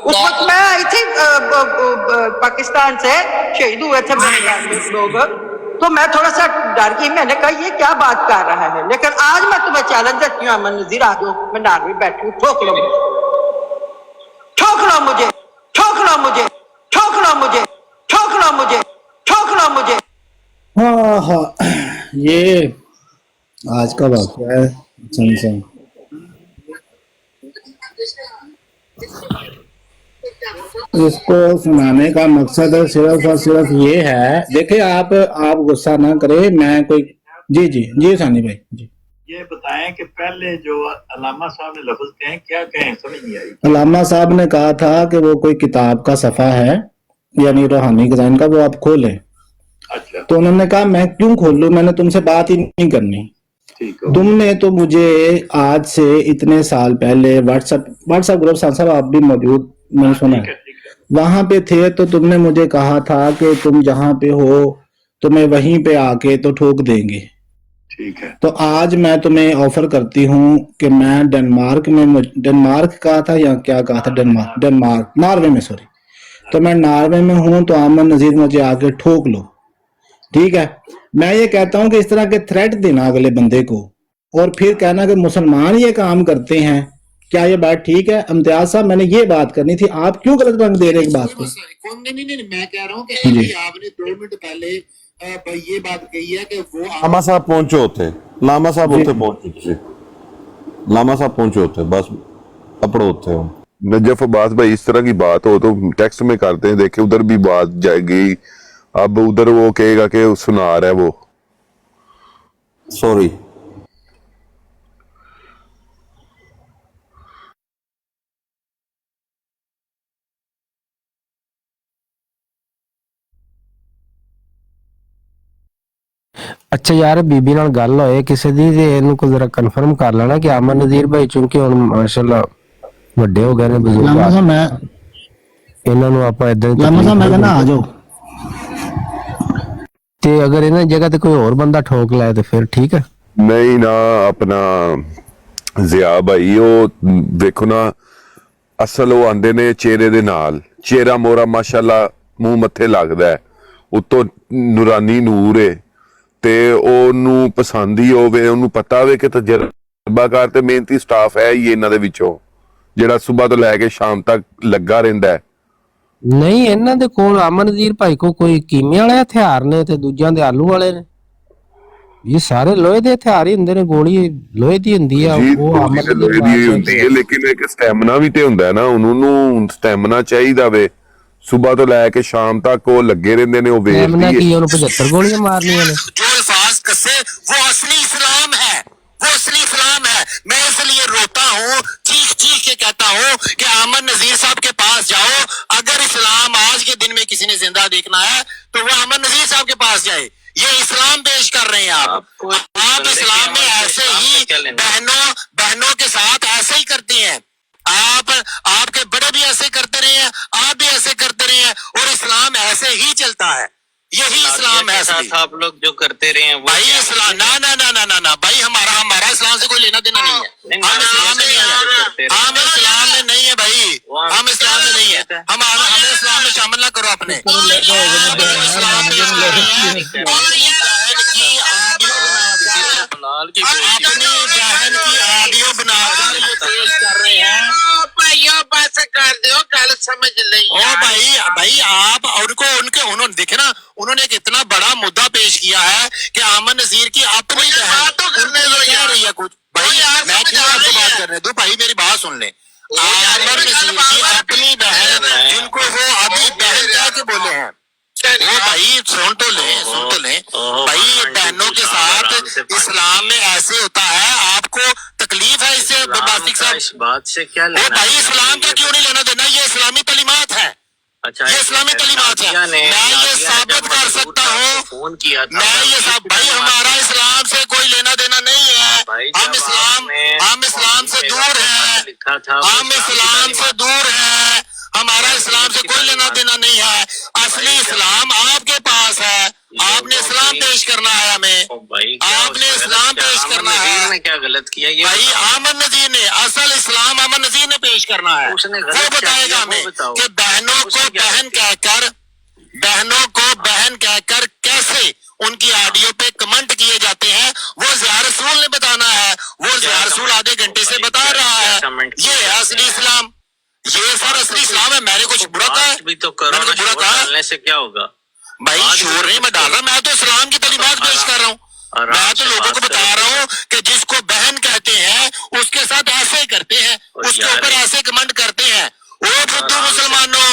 उस वक्त मैं आई थी पाकिस्तान से, शहीद हुए थे मेरे लोग, तो मैं थोड़ा सा डर गई। मैंने कहा ये क्या बात कर रहा है, लेकिन आज मैं तुम्हें चैलेंज देती हूँ अमन नज़ीर, आ जाओ, मैं नारवी बैठी हूँ, ठोक लो मुझे, ठोक लो मुझे, ठोक लो मुझे, ठोक लो मुझे, ठोक लो मुझे, ठोक लो मुझे। हाँ ये आज का वाक़या है। सही इसको सुनाने का मकसद सिर्फ और सिर्फ ये है, देखिए आप गुस्सा ना करें, मैं कोई जी सानी भाई जी ये बताएं कि पहले जो अल्लामा साहब ने लफ्ज कहे क्या कहें, समझ नहीं आई। अल्लामा साहब ने कहा था कि वो कोई किताब का सफ़ा है यानी रूहानी खजाइन का, वो आप खोलें। अच्छा। तो उन्होंने कहा मैं क्यों खोलूं, मैंने तुमसे बात ही नहीं करनी। तुमने तो मुझे आज से इतने साल पहले व्हाट्सएप ग्रुप साहब आप भी मौजूद, मैंने सुना है वहां पे थे, तो तुमने मुझे कहा था कि तुम जहां पे हो तुम्हें वहीं पे आके तो ठोक देंगे। ठीक है। तो आज मैं तुम्हें ऑफर करती हूँ कि मैं डेनमार्क कहा था या क्या कहा था, नार्वे में, सॉरी, तो मैं नार्वे में हूँ, तो अमन नजीर मुझे आके ठोक लो, ठीक है। मैं ये कहता हूँ कि इस तरह के थ्रेट देना अगले बंदे को और फिर कहना कि मुसलमान ये काम करते हैं, क्या ये बात ठीक है? इम्तियाज साहब, मैंने ये बात करनी थी, आप क्यों गलत रंग दे रहे हैं बात को? नहीं, मैं कह रहा हूँ कि अभी आपने 2 मिनट पहले ये बात कही है कि वो लामा साहब पहुंचे होते, लामा साहब होते पहुंचे, लामा साहब पहुंचे होते, बस अपड़ो होते हो। नजफ अब्बास भाई, इस तरह की बात हो तो टेक्स्ट में करते हैं, देखे उधर भी बात जाएगी। अब उधर वो कहेगा कि सुना रहा है वो, सॉरी। ਅੱਛਾ ਯਾਰ, ਬੀਬੀ ਨਾਲ ਗੱਲ ਹੋਏ ਕਿਸੇ ਦੀ ਤੇ ਇਹਨੂੰ ਕੋਈ ਜ਼ਰਾ ਕਨਫਰਮ ਕਰ ਲੈਣਾ ਕਿ ਅਮਨ ਨਜ਼ੀਰ ਭਾਈ ਚੁੰਕਿ ਹੁਣ ਮਾਸ਼ਾਅੱਲਾ ਵੱਡੇ ਹੋ ਗਏ ਨੇ, ਬਜ਼ੁਰਗ, ਇਹਨਾਂ ਨੂੰ ਆਪਾਂ ਇਦਾਂ ਮੈਂ ਕਹਿੰਦਾ ਆ ਜਾਓ, ਤੇ ਅਗਰ ਇਹਨਾਂ ਦੀ ਜਗ੍ਹਾ ਤੇ ਕੋਈ ਹੋਰ ਬੰਦਾ ਠੋਕ ਲਾਏ ਤੇ ਫਿਰ ਠੀਕ ਹੈ। ਨਹੀਂ ਨਾ, ਆਪਣਾ ਜ਼ਿਆ ਭਾਈ, ਉਹ ਵੇਖੋ ਨਾ, ਅਸਲ ਉਹ ਆਂਦੇ ਨੇ ਚਿਹਰੇ ਦੇ ਨਾਲ, ਚਿਹਰਾ ਮੋਰਾ ਮਾਸ਼ਾਅੱਲਾ ਮੂੰਹ ਮੱਥੇ ਲੱਗਦਾ ਹੈ, ਉੱਤੋਂ ਨੂਰਾਨੀ ਨੂਰ ਏ, ਤੇ ਉਹਨੂੰ ਪਸੰਦ ਹੀ ਹੋਵੇ, ਉਹਨੂੰ ਪਤਾ ਹੋਵੇ ਕਿ ਤਜਰਬਾਕਾਰ ਤੇ ਮਿਹਨਤੀ ਸਟਾਫ ਹੈ ਹੀ ਇਹਨਾਂ ਦੇ ਵਿੱਚੋਂ, ਜਿਹੜਾ ਸਵੇਰ ਤੋਂ ਲੈ ਕੇ ਸ਼ਾਮ ਤੱਕ ਲੱਗਾ ਰਹਿੰਦਾ ਹੈ। ਨਹੀਂ, ਇਹਨਾਂ ਦੇ ਕੋਲ ਅਮਨ ਨਜ਼ੀਰ ਭਾਈ ਕੋ ਕੋਈ ਕੀਮੇ ਵਾਲੇ ਹਥਿਆਰ ਨੇ ਤੇ ਦੂਜਿਆਂ ਦੇ ਆਲੂ ਵਾਲੇ ਨੇ। ਇਹ ਸਾਰੇ ਲੋਹੇ ਦੇ ਹਥਿਆਰ ਹੀ ਹੁੰਦੇ ਨੇ, ਗੋਲੀ ਲੋਹੇ ਦੀ ਹੁੰਦੀ ਆ, ਉਹ ਅਮਨ ਲੋਹੇ ਦੀ ਹੁੰਦੀ ਹੈ, ਲੇਕਿਨ ਇੱਕ ਸਟੈਮਨਾ ਵੀ ਤੇ ਹੁੰਦਾ ਨਾ, ਉਹਨੂੰ ਸਟੈਮਨਾ ਚਾਹੀਦਾ ਵੇ, ਸੁਬਹ ਤੋਂ ਲੈ ਕੇ ਸ਼ਾਮ ਤੱਕ ਉਹ ਲੱਗੇ ਰਹਿੰਦੇ ਨੇ, ਉਹ ਵੇਖਦੀ ਹੈ ਕੀ ਉਹਨੂੰ 75 ਗੋਲੀਆਂ ਮਾਰਨੀਆਂ ਨੇ। जो अल्फाज कसे वो असली इस्लाम है, वो असली इस्लाम है। मैं इसलिए रोता हूँ, चीख चीख के कहता हूँ कि अमन नजीर साहब के पास जाओ। अगर इस्लाम आज के दिन में किसी ने जिंदा देखना है तो वो अमन नजीर साहब के पास जाए। ये इस्लाम पेश कर रहे हैं आप इस्लाम में ऐसे ही बहनों के साथ ऐसे ही करते हैं। आपके बड़े भी ऐसे करते रहे हैं, आप भी ऐसे करते रहे हैं, और इस्लाम ऐसे ही चलता है। यही इस्लाम है असली। आप लोग जो करते रहे हैं भाई इस्लाम ना ना ना ना ना ना भाई, हमारा इस्लाम से कोई लेना देना नहीं है। हम इस्लाम में नहीं है, हम इस्लाम में नहीं है भाई, हम इस्लाम में नहीं है, हमें इस्लाम में शामिल ना करो अपने। अपनी बहन की ऑडियो बनाकर ये पेश कर रहे हैं। बस कर दो, गल समझ ली। ओ भाई आप उन्होंने देखे ना, उन्होंने एक इतना बड़ा मुद्दा पेश किया है कि अमन नजीर की अपनी बहन तो करने दो यार, रही है कुछ भाई, मैं क्यों आपसे बात करने दो भाई, मेरी बात सुन ले। अमन नजीर की अपनी बहन, जिनको वो अभी बहन कह के बोले हैं, वो भाई सुन तो ले भाई, बहनों के साथ इस्लाम में ऐसे होता है। आपको तकलीफ है इससे बासिक साहब? इस बात से क्या लेना भाई इस्लाम का क्यों नहीं लेना देना, ये इस्लामी तालीमात है। अच्छा, ये इस्लामी तालीमात है। मैं ये साबित कर सकता हूँ, फोन किया था, मैं ये सब भाई, हमारा इस्लाम से कोई लेना देना नहीं है। हम इस्लाम से दूर हैं, हम इस्लाम से दूर हैं, हमारा इस्लाम से कोई लेना देना नहीं है। असली इस्लाम आपके पास है, आपने इस्लाम पेश करना है हमें, आपने इस्लाम पेश करना है। क्या गलत किया ये भाई? अमन नजीर ने असल इस्लाम अमन नजीर ने पेश करना है, वो बताएगा हमें कि बहनों को बहन कहकर कैसे उनकी ऑडियो पे कमेंट किए जाते हैं, वो ज़िया रसूल ने बताना है। वो ज़िया रसूल आधे घंटे से बता रहा है, ये है असली इस्लाम, ये सर असली इस्लाम है। मैंने कुछ बुरा कहा है? भी तो करो, बुरा डालने से क्या होगा भाई? शोर नहीं मैं डाल रहा, मैं तो इस्लाम की तालीमात पेश कर रहा हूँ। मैं तो लोगों को बता रहा हूँ कि जिसको बहन कहते हैं उसके साथ ऐसे ही करते हैं, उसके ऊपर ऐसे कमेंट करते हैं। वो बुद्धू मुसलमानों,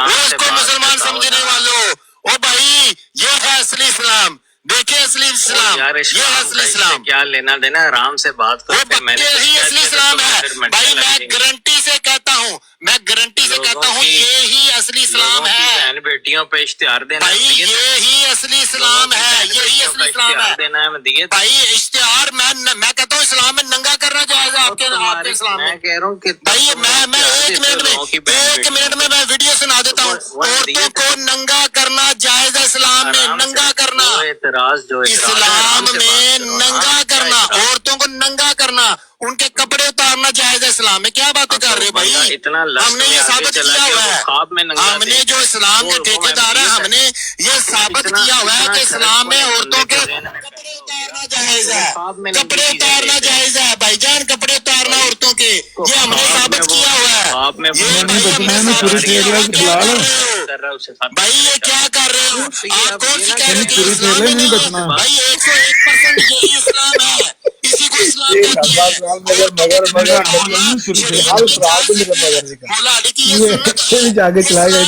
वो इसको मुसलमान समझने वालों, ओ भाई ये है असली इस्लाम। देखिए असली इस्लाम, यार ये है असली इस्लाम। क्या लेना देना, आराम से बात करते। मैंने यही असली इस्लाम है भाई, मैं गारंटी से कहता हूँ, मैं गारंटी से कहता हूँ, ये ही असली इस्लाम है। बहन बेटियों पे इश्तिहार देना भाई, ये ही असली इस्लाम है, यही असली इस्लाम है। देना है दिए भाई इश्तिहार मैं कहता हूँ इस्लाम में नंगा करना जायज है आपके इस्लाम में। मैं कह रहा हूँ कि भाई मैं एक मिनट में मैं वीडियो सुना देता हूँ। औरतों को नंगा करना जायज है इस्लाम में, नंगा करना इस्लाम में, नंगा करना, औरतों को नंगा करना, उनके कपड़े उतारना जायज है इस्लाम में। क्या बातें कर रहे हो भाई? हमने ये साबित किया हुआ है, हमने जो इस्लाम के ठेकेदार है, हमने ये साबित किया हुआ है कि इस्लाम में औरतों के कपड़े उतारना जायज है, कपड़े उतारना जायज है भाईजान, कपड़े उतारना औरतों के, ये हमने साबित किया हुआ है। भाई ये क्या कर रहे हो आप? कौन सी कह रहे हो कि इस्लाम में नहीं है? भाई 101% यही इस्लाम है, इसी को इस्लाम कहते हैं। जाके चलाएगा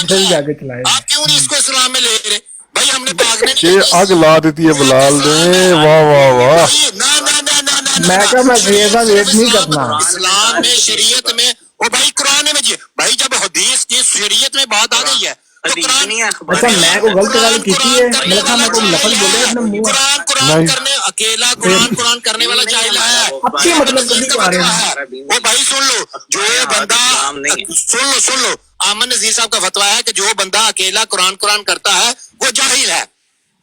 आप क्यों नहीं इसको इस्लाम में ले रहे भाई? हमने भागने अग ला देती है बिलाल ने, वाह वाह वाह। मैं क्या, मैं वेट नहीं करना। इस्लाम में, शरीयत में, वो भाई कुरान में जी भाई, जब हदीस की शरीयत में बात आ गई है तो अच्छा मैं को गलत गल की है, मैं कहा मैं को लफज बोले अपने मुंह कुरान करने, अकेला कुरान करने वाला जाहिल है। अच्छी मतलब कभी आ रहे हैं वो भाई सुन लो, जो बंदा सुन लो आमन नजीर साहब का फतवा है कि जो बंदा अकेला कुरान करता है वो जाहिल है।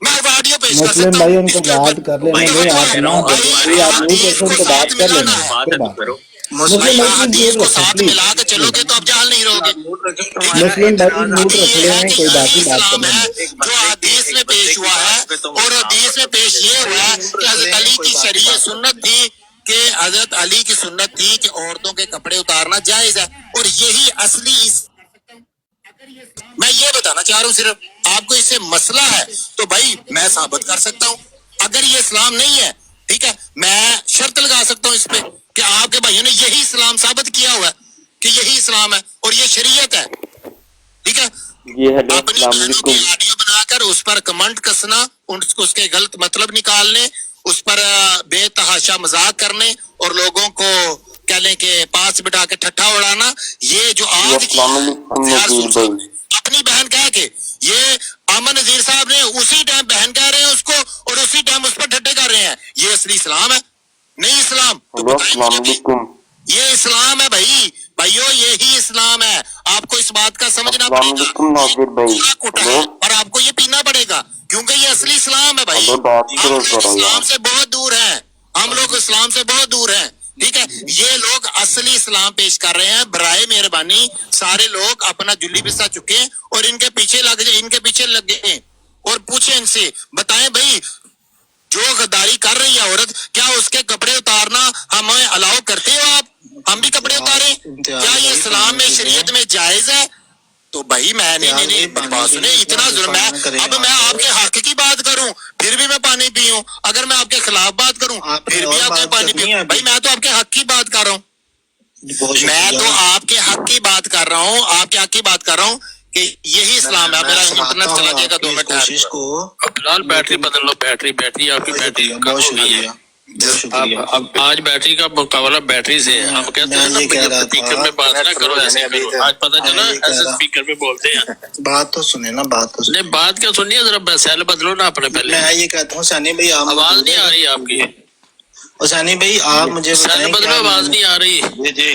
मैं ऑडियो पेश कर सकता हूं भाई, उनको बात कर लेने दो, आप ना बोलिए, आप नहीं कहते उनको बात कर लेना, फिर बात करो। मुस्लिम को साथ मिला के चलोगे तो आप जाहिल नहीं रहोगे। मुस्लिम भाई मूड रख लें, कोई बात नहीं, बात कर लेंगे। जो हदीस में पेश हुआ है, और हदीस में पेश ये हुआ है कि हजरत अली की शरीयत सुन्नत थी, कि हजरत अली की सुन्नत थी कि औरतों के कपड़े उतारना जायज है, और यही असली मैं ये बताना चाह रहा हूँ सिर्फ आपको, इससे मसला है तो भाई मैं साबित कर सकता हूँ। अगर ये इस्लाम नहीं है, ठीक है, मैं शर्त लगा सकता हूँ इस पे कि आपके भाइयों ने यही इस्लाम साबित किया हुआ है कि यही इस्लाम है और ये शरीयत है, ठीक है। अपनी बहनों की ऑडियो बनाकर उस पर कमेंट कसना, उसके गलत मतलब निकालने, उस पर बेतहाशा मजाक करने और लोगों को कह लें कि पास बिठा के ठट्ठा उड़ाना, ये जो आज की अपनी बहन कह के, ये अमन नजीर साहब ने उसी टाइम बहन कह रहे हैं उसको, और उसी टाइम उस पर ठट्ठे कर रहे हैं। ये असली इस्लाम है? नहीं इस्लाम तो ये इस्लाम है भाई, भाइयों यही इस्लाम है। आपको इस बात का समझना पड़ेगा और आपको ये पीना पड़ेगा, क्योंकि ये असली इस्लाम है भाई। हम इस्लाम से बहुत दूर हैं, हम लोग इस्लाम से बहुत दूर हैं, ठीक है। ये लोग असली इस्लाम पेश कर रहे हैं। बराए मेहरबानी सारे लोग अपना जुल्ली बिस्सा चुके और इनके पीछे लग गए और पूछे इनसे, बताएं भाई जो गद्दारी कर रही है औरत, क्या उसके कपड़े उतारना हमें अलाउ करते हो आप? हम भी कपड़े उतारें? क्या ये इस्लाम में शरीयत में जायज है? तो भाई नहीं बात सुने, इतना जुल्म है। अब मैं आपके हक की बात करूं फिर भी मैं पानी पीऊं, अगर मैं आपके खिलाफ बात करूं फिर भी आप पानी पीऊं। भाई मैं तो आपके हक की बात कर रहा हूं, मैं तो आपके हक की बात कर रहा हूं, आपके हक की बात कर रहा हूं कि यही इस्लाम है। मेरा इंटरनेट चला जाएगा 2 मिनट को। फिलहाल बैटरी बदल लो, बैटरी आपकी बैटरी कम हो गई है। अब आज बैटरी का मुकाबला बैटरी से है। हम कहते हैं ना स्पीकर में बात ना करो, ऐसे करो। आज पता चला ऐसे स्पीकर में बोलते हैं। बात तो सुने ना, बात तो नहीं, बात क्या सुनिए, जरा सेल बदलो ना अपने पहले। मैं ये कहता हूँ सानी भाई, आवाज नहीं आ रही आपकी। और सानी भाई आप मुझे सेल बदलो, आवाज नहीं आ रही जी।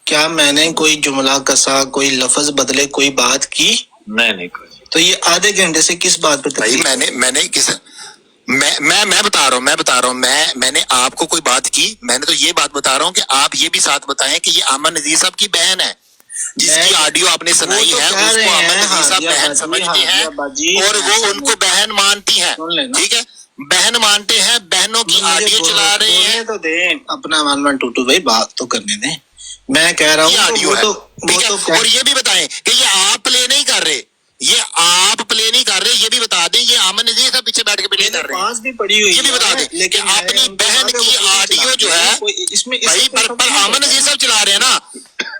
क्या मैंने कोई जुमला कसा, कोई लफ्ज बदले, कोई बात की? नहीं तो ये आधे घंटे से किस बात पे? भाई मैंने किस मैं बता रहा हूँ मैंने आपको कोई बात की? मैंने तो ये बात बता रहा हूँ कि आप ये भी साथ बताएं कि ये अमन नजीर साहब की बहन है, जिसकी ऑडियो आपने सुनाई है, उसको अमन नजीर साहब बहन समझते हैं और वो उनको बहन मानती हैं, ठीक है, बहन मानते हैं, बहनों की ऑडियो चला रहे हैं। तो दे अपना 1122 भाई, बात तो करने दें। मैं कह रहा हूँ ऑडियो है, ठीक है। और ये भी बताएं कि ये आप प्ले नहीं कर रहे, ये भी बता दें, ये अमन नजीर साहब पीछे बैठ के प्ले कर रहे हैं, पड़ी हुई, ये भी बता दें कि अपनी बहन की ऑडियो जो है इसमें भाई पर अमन नजीर साहब चला रहे हैं ना,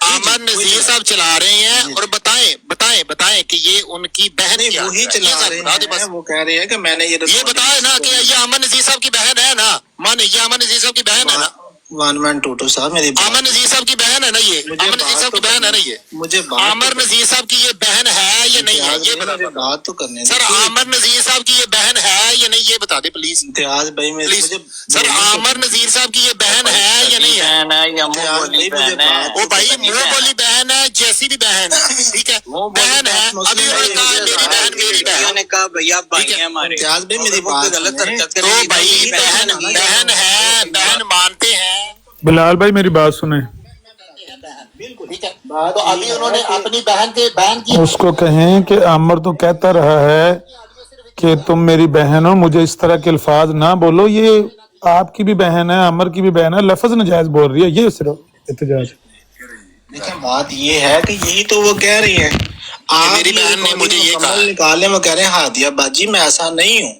अमन नजीर साहब चला रहे हैं और बताएं कि ये उनकी बहन क्या वही चला रहे हैं। वो कह रहे हैं कि मैंने ये बताए ना कि ये अमन नजीर साहब की बहन है ना, माने ये अमन नजीर साहब की बहन है ना। 1-1-2-2 साहब मेरी अमन नजीर साहब की बहन है ना, ये अमन नजीर साहब की बहन है ना, ये मुझे आमर नजीर साहब की ये बहन है या नहीं है, ये बता बात तो करने सर। आमर नजीर साहब की ये बहन है या नहीं, ये बता दे प्लीज। इम्तियाज भाई प्लीज सर, आमर नजीर साहब की ये बहन है या नहीं है? वो भाई मुंह बोली बहन है, जैसी भी बहन है, ठीक है, बहन है। अभी उन्होंने कहा मेरी बहन ने कहा भैया भाई है हमारे। इम्तियाज भाई मेरी बात गलत हरकत तो भाई बहन है, बहन मानते हैं। बिलाल भाई मेरी बात सुने, ठीक है, तो अभी उन्होंने अपनी बहन की उसको कहें कि आमर तो कहता रहा है कि तुम मेरी बहन हो, मुझे इस तरह के अल्फाज ना बोलो, ये आपकी भी बहन है, आमर की भी बहन है, लफ्ज नाजायज बोल रही है, ये सिर्फ एहतजाज। देखिए बात ये है कि यही तो वो कह रही है, मेरी बहन ने मुझे ये कहा निकाले, वो कह रहे हैं हादिया बाजी मैं ऐसा नहीं हूँ,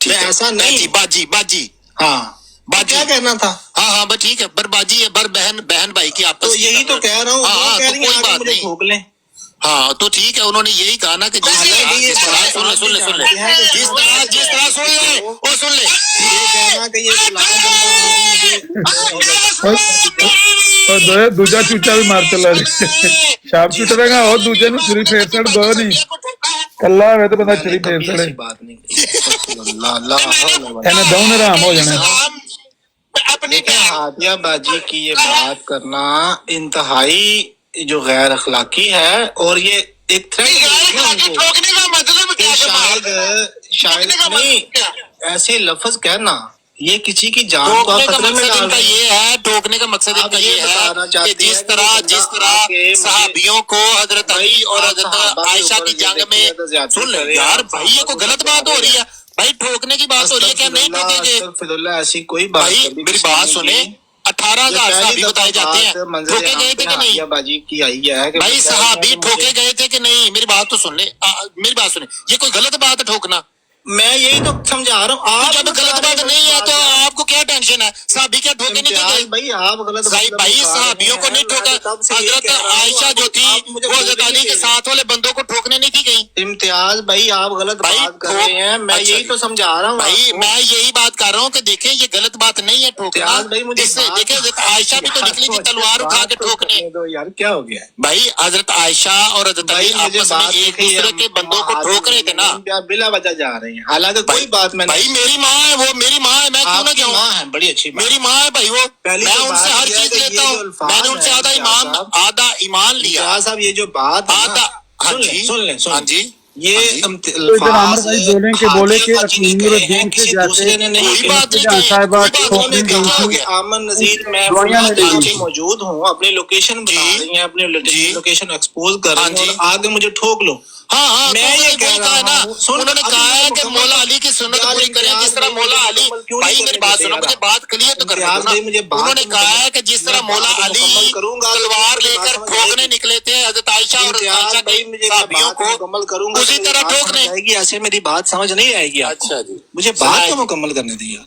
मैं ऐसा नहीं बाजी हाँ बात क्या कहना था। हाँ बस ठीक है, पर बाजी है, पर बहन भाई की आपस तो यही तो कह रहा हूँ। हाँ तो कोई बात नहीं, ठोक लें। हाँ तो ठीक है, उन्होंने यही कहा ना कि जिस तरह सुन ले जिस तरह सुन ले ये कहना कि ये दूजा चूचा भी मार चला शाप चुटरेगा और दूजे ਨੂੰ ਛੁਰੀ ਫੇਰ ਛੜ ਦੋ ਨਹੀਂ ਕੱਲਾ ਹੋਵੇ ਤਾਂ ਬੰਦਾ ਛੁਰੀ ਫੇਰ ਛੜੇ ਇਹਨੇ ਦੋਨੇ ਆਰਾਮ ਹੋ ਜਾਣੇ। हादिया बाजी की ये बात करना इंतहाई जो गैर अखलाकी है, और ये एक ठोकने का मतलब शायद नहीं ऐसे लफ्ज कहना ये किसी की जान को खतरे में डाल रहा है। ये है टोकने का मकसद इनका ये है कि जिस तरह सहाबियों को हजरत अली और हजरत आयशा की जंग में सुन यार भाई ये कोई गलत बात हो रही है भाई, ठोकने की बात हो रही है, क्या नहीं ठोकेंगे ऐसी कोई बात भाई। मेरी बात सुने, 18,000 सहाबी बताए जाते हैं, ठोके गए थे कि नहीं बाजी की आई है भाई, सहाबी ठोके गए थे कि नहीं, मेरी बात तो सुन ले, मेरी बात सुने, ये कोई गलत बात है ठोकना, मैं यही तो समझा रहा हूँ। आप जब गलत बात नहीं है तो आपको क्या टेंशन है, सहाबी क्या ठोके नहीं थे भाई, आप गलत भाई सहाबियों को नहीं ठोका, हजरत आयशा जो थी वो हजरत अली के साथ वाले बंदों को ठोकने नहीं थी गई। इम्तियाज भाई आप गलत बात कर रहे हैं, मैं यही तो समझा रहा हूँ भाई, मैं यही बात कर रहा हूँ कि देखें ये गलत बात नहीं है ठोकना भाई, मुझे देखें आयशा भी तो निकली थी तलवार उठा के ठोकने, यार क्या हो गया भाई, हजरत आयशा और हजरत अली आपस में एक दूसरे के बंदों को ठोक रहे थे ना, बिला वजह जा रहे हैं। हालांकि कोई बात मैं भाई मेरी माँ है, वो मेरी माँ है, मैं क्यों ना जाऊँ, माँ है बड़ी अच्छी मेरी माँ है भाई, वो मैं उनसे हर चीज लेता हूँ, मैंने उनसे आधा ईमान लिया साहब। ये जो बात आधा सुन ले ये बोले कि नूरुद्दीन से जाते आमन नजीर मैं मौजूद हूँ, अपनी लोकेशन बता रही हैं, अपनी लोकेशन एक्सपोज कर रही हैं, आगे मुझे ठोक लो। हाँ मैं ये कह रहा है ना, उन्होंने कहा है कि मौला अली की सुन्नत पूरी करें, जिस तरह मौला अली भाई मेरी बात सुनो, मुझे बात क्लियर तो करना ना। उन्होंने कहा है कि जिस तरह मौला अली तलवार लेकर ठोकने निकले थे हजरत आयशा और आयशा की सहाबियों को, मुकम्मल करूंगा उसी तरह ठोकने आएगी, ऐसे मेरी बात समझ नहीं आएगी। अच्छा जी मुझे बात तो मुकम्मल करने दी यार,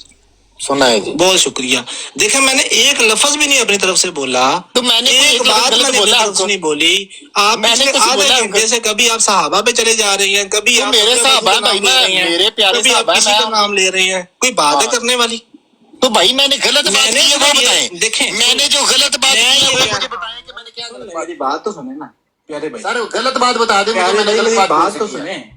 सुना है जी, बहुत शुक्रिया। देखे मैंने एक लफ्ज भी नहीं अपनी तरफ से बोला, तो मैंने एक बात मैंने नहीं बोली, आप मैंने आधे घंटे से कभी आप सहाबा पे चले जा रही हैं, कभी आप मेरे सहाबा भाई मेरे प्यारे सहाबा किसी का नाम ले रही हैं, कोई बात है करने वाली। तो भाई मैंने गलत बात की है वो बताएं, देखें मैंने जो गलत बात की है वो मुझे बताएं कि मैंने क्या गलत बात, बात तो सुने ना प्यारे भाई, सर गलत बात बता दे मुझे, मैंने गलत बात तो सुने।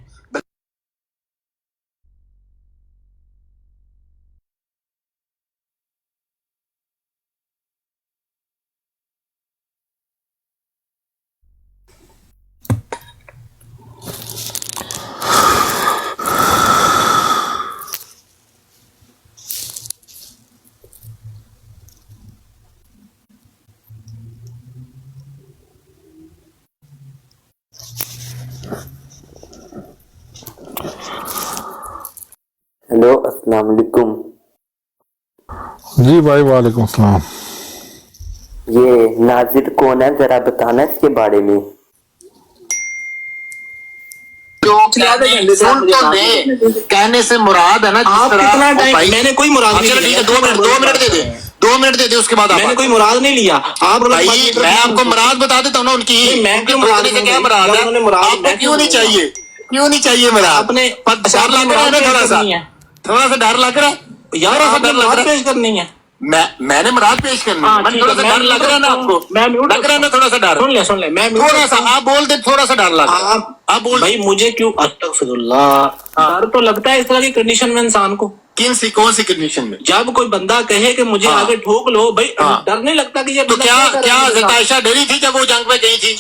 हेलो अस्सलाम वालेकुम। जी भाई वालेकुम सलाम। ये नाजिर कौन है जरा बताना इसके बारे में। सुन तो दे, कहने से मुराद है ना जिस तरह मैंने कोई मुराद नहीं, 2 मिनट दे दे, 2 मिनट दे दे, उसके बाद मैंने कोई मुराद नहीं लिया। आप भाई मैं आपको मुराद बता देता हूँ ना उनकी, मैं क्यों मुराद से क्या मुराद है, आपको क्यों नहीं चाहिए, क्यों नहीं चाहिए मुराद? अपने डर लग रहा है ना, थोड़ा सा डर लग रहा है यार, डर लग रहा है पेश करनी है, मैंने मुराद पेश करनी है, थोड़ा सा डर लग रहा है ना आपको, लग रहा है ना थोड़ा सा डर, सुन ले मैं थोड़ा सा, आप बोल दे थोड़ा सा डर लग रहा है, आप बोल भाई मुझे क्यों, अस्तगफिरुल्लाह, डर तो लगता है इस तरह की कंडीशन में इंसान को। कौन सी कंडीशन में? जब कोई बंदा कहे कि मुझे आगे ठोक लो, भाई डर नहीं लगता कि ये तो क्या हज़रत आयशा डरी थी जब वो जंग में गई थी?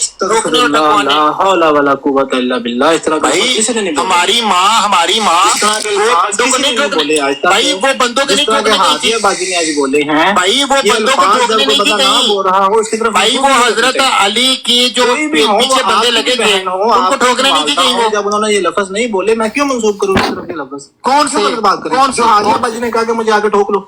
हौला वला कुव्वत इल्ला बिल्लाह। इस तरह भाई हमारी माँ बंदों को नहीं बोले, भाई वो बंदों के नहीं ठोकने बाजी ने आज बोले हैं, भाई वो बंदों को ठोकने नहीं की गई, भाई वो हजरत अली की जो पीछे बंदे लगे थे उनको ठोकने नहीं की गई। जब उन्होंने ये लफ्ज नहीं बोले, मैं क्यों मंसूब करूँ इस तरह के लफ्ज? कौन से बात करें? कौन से? हाजिर बाजी ने कहा कि मुझे आगे ठोक लो,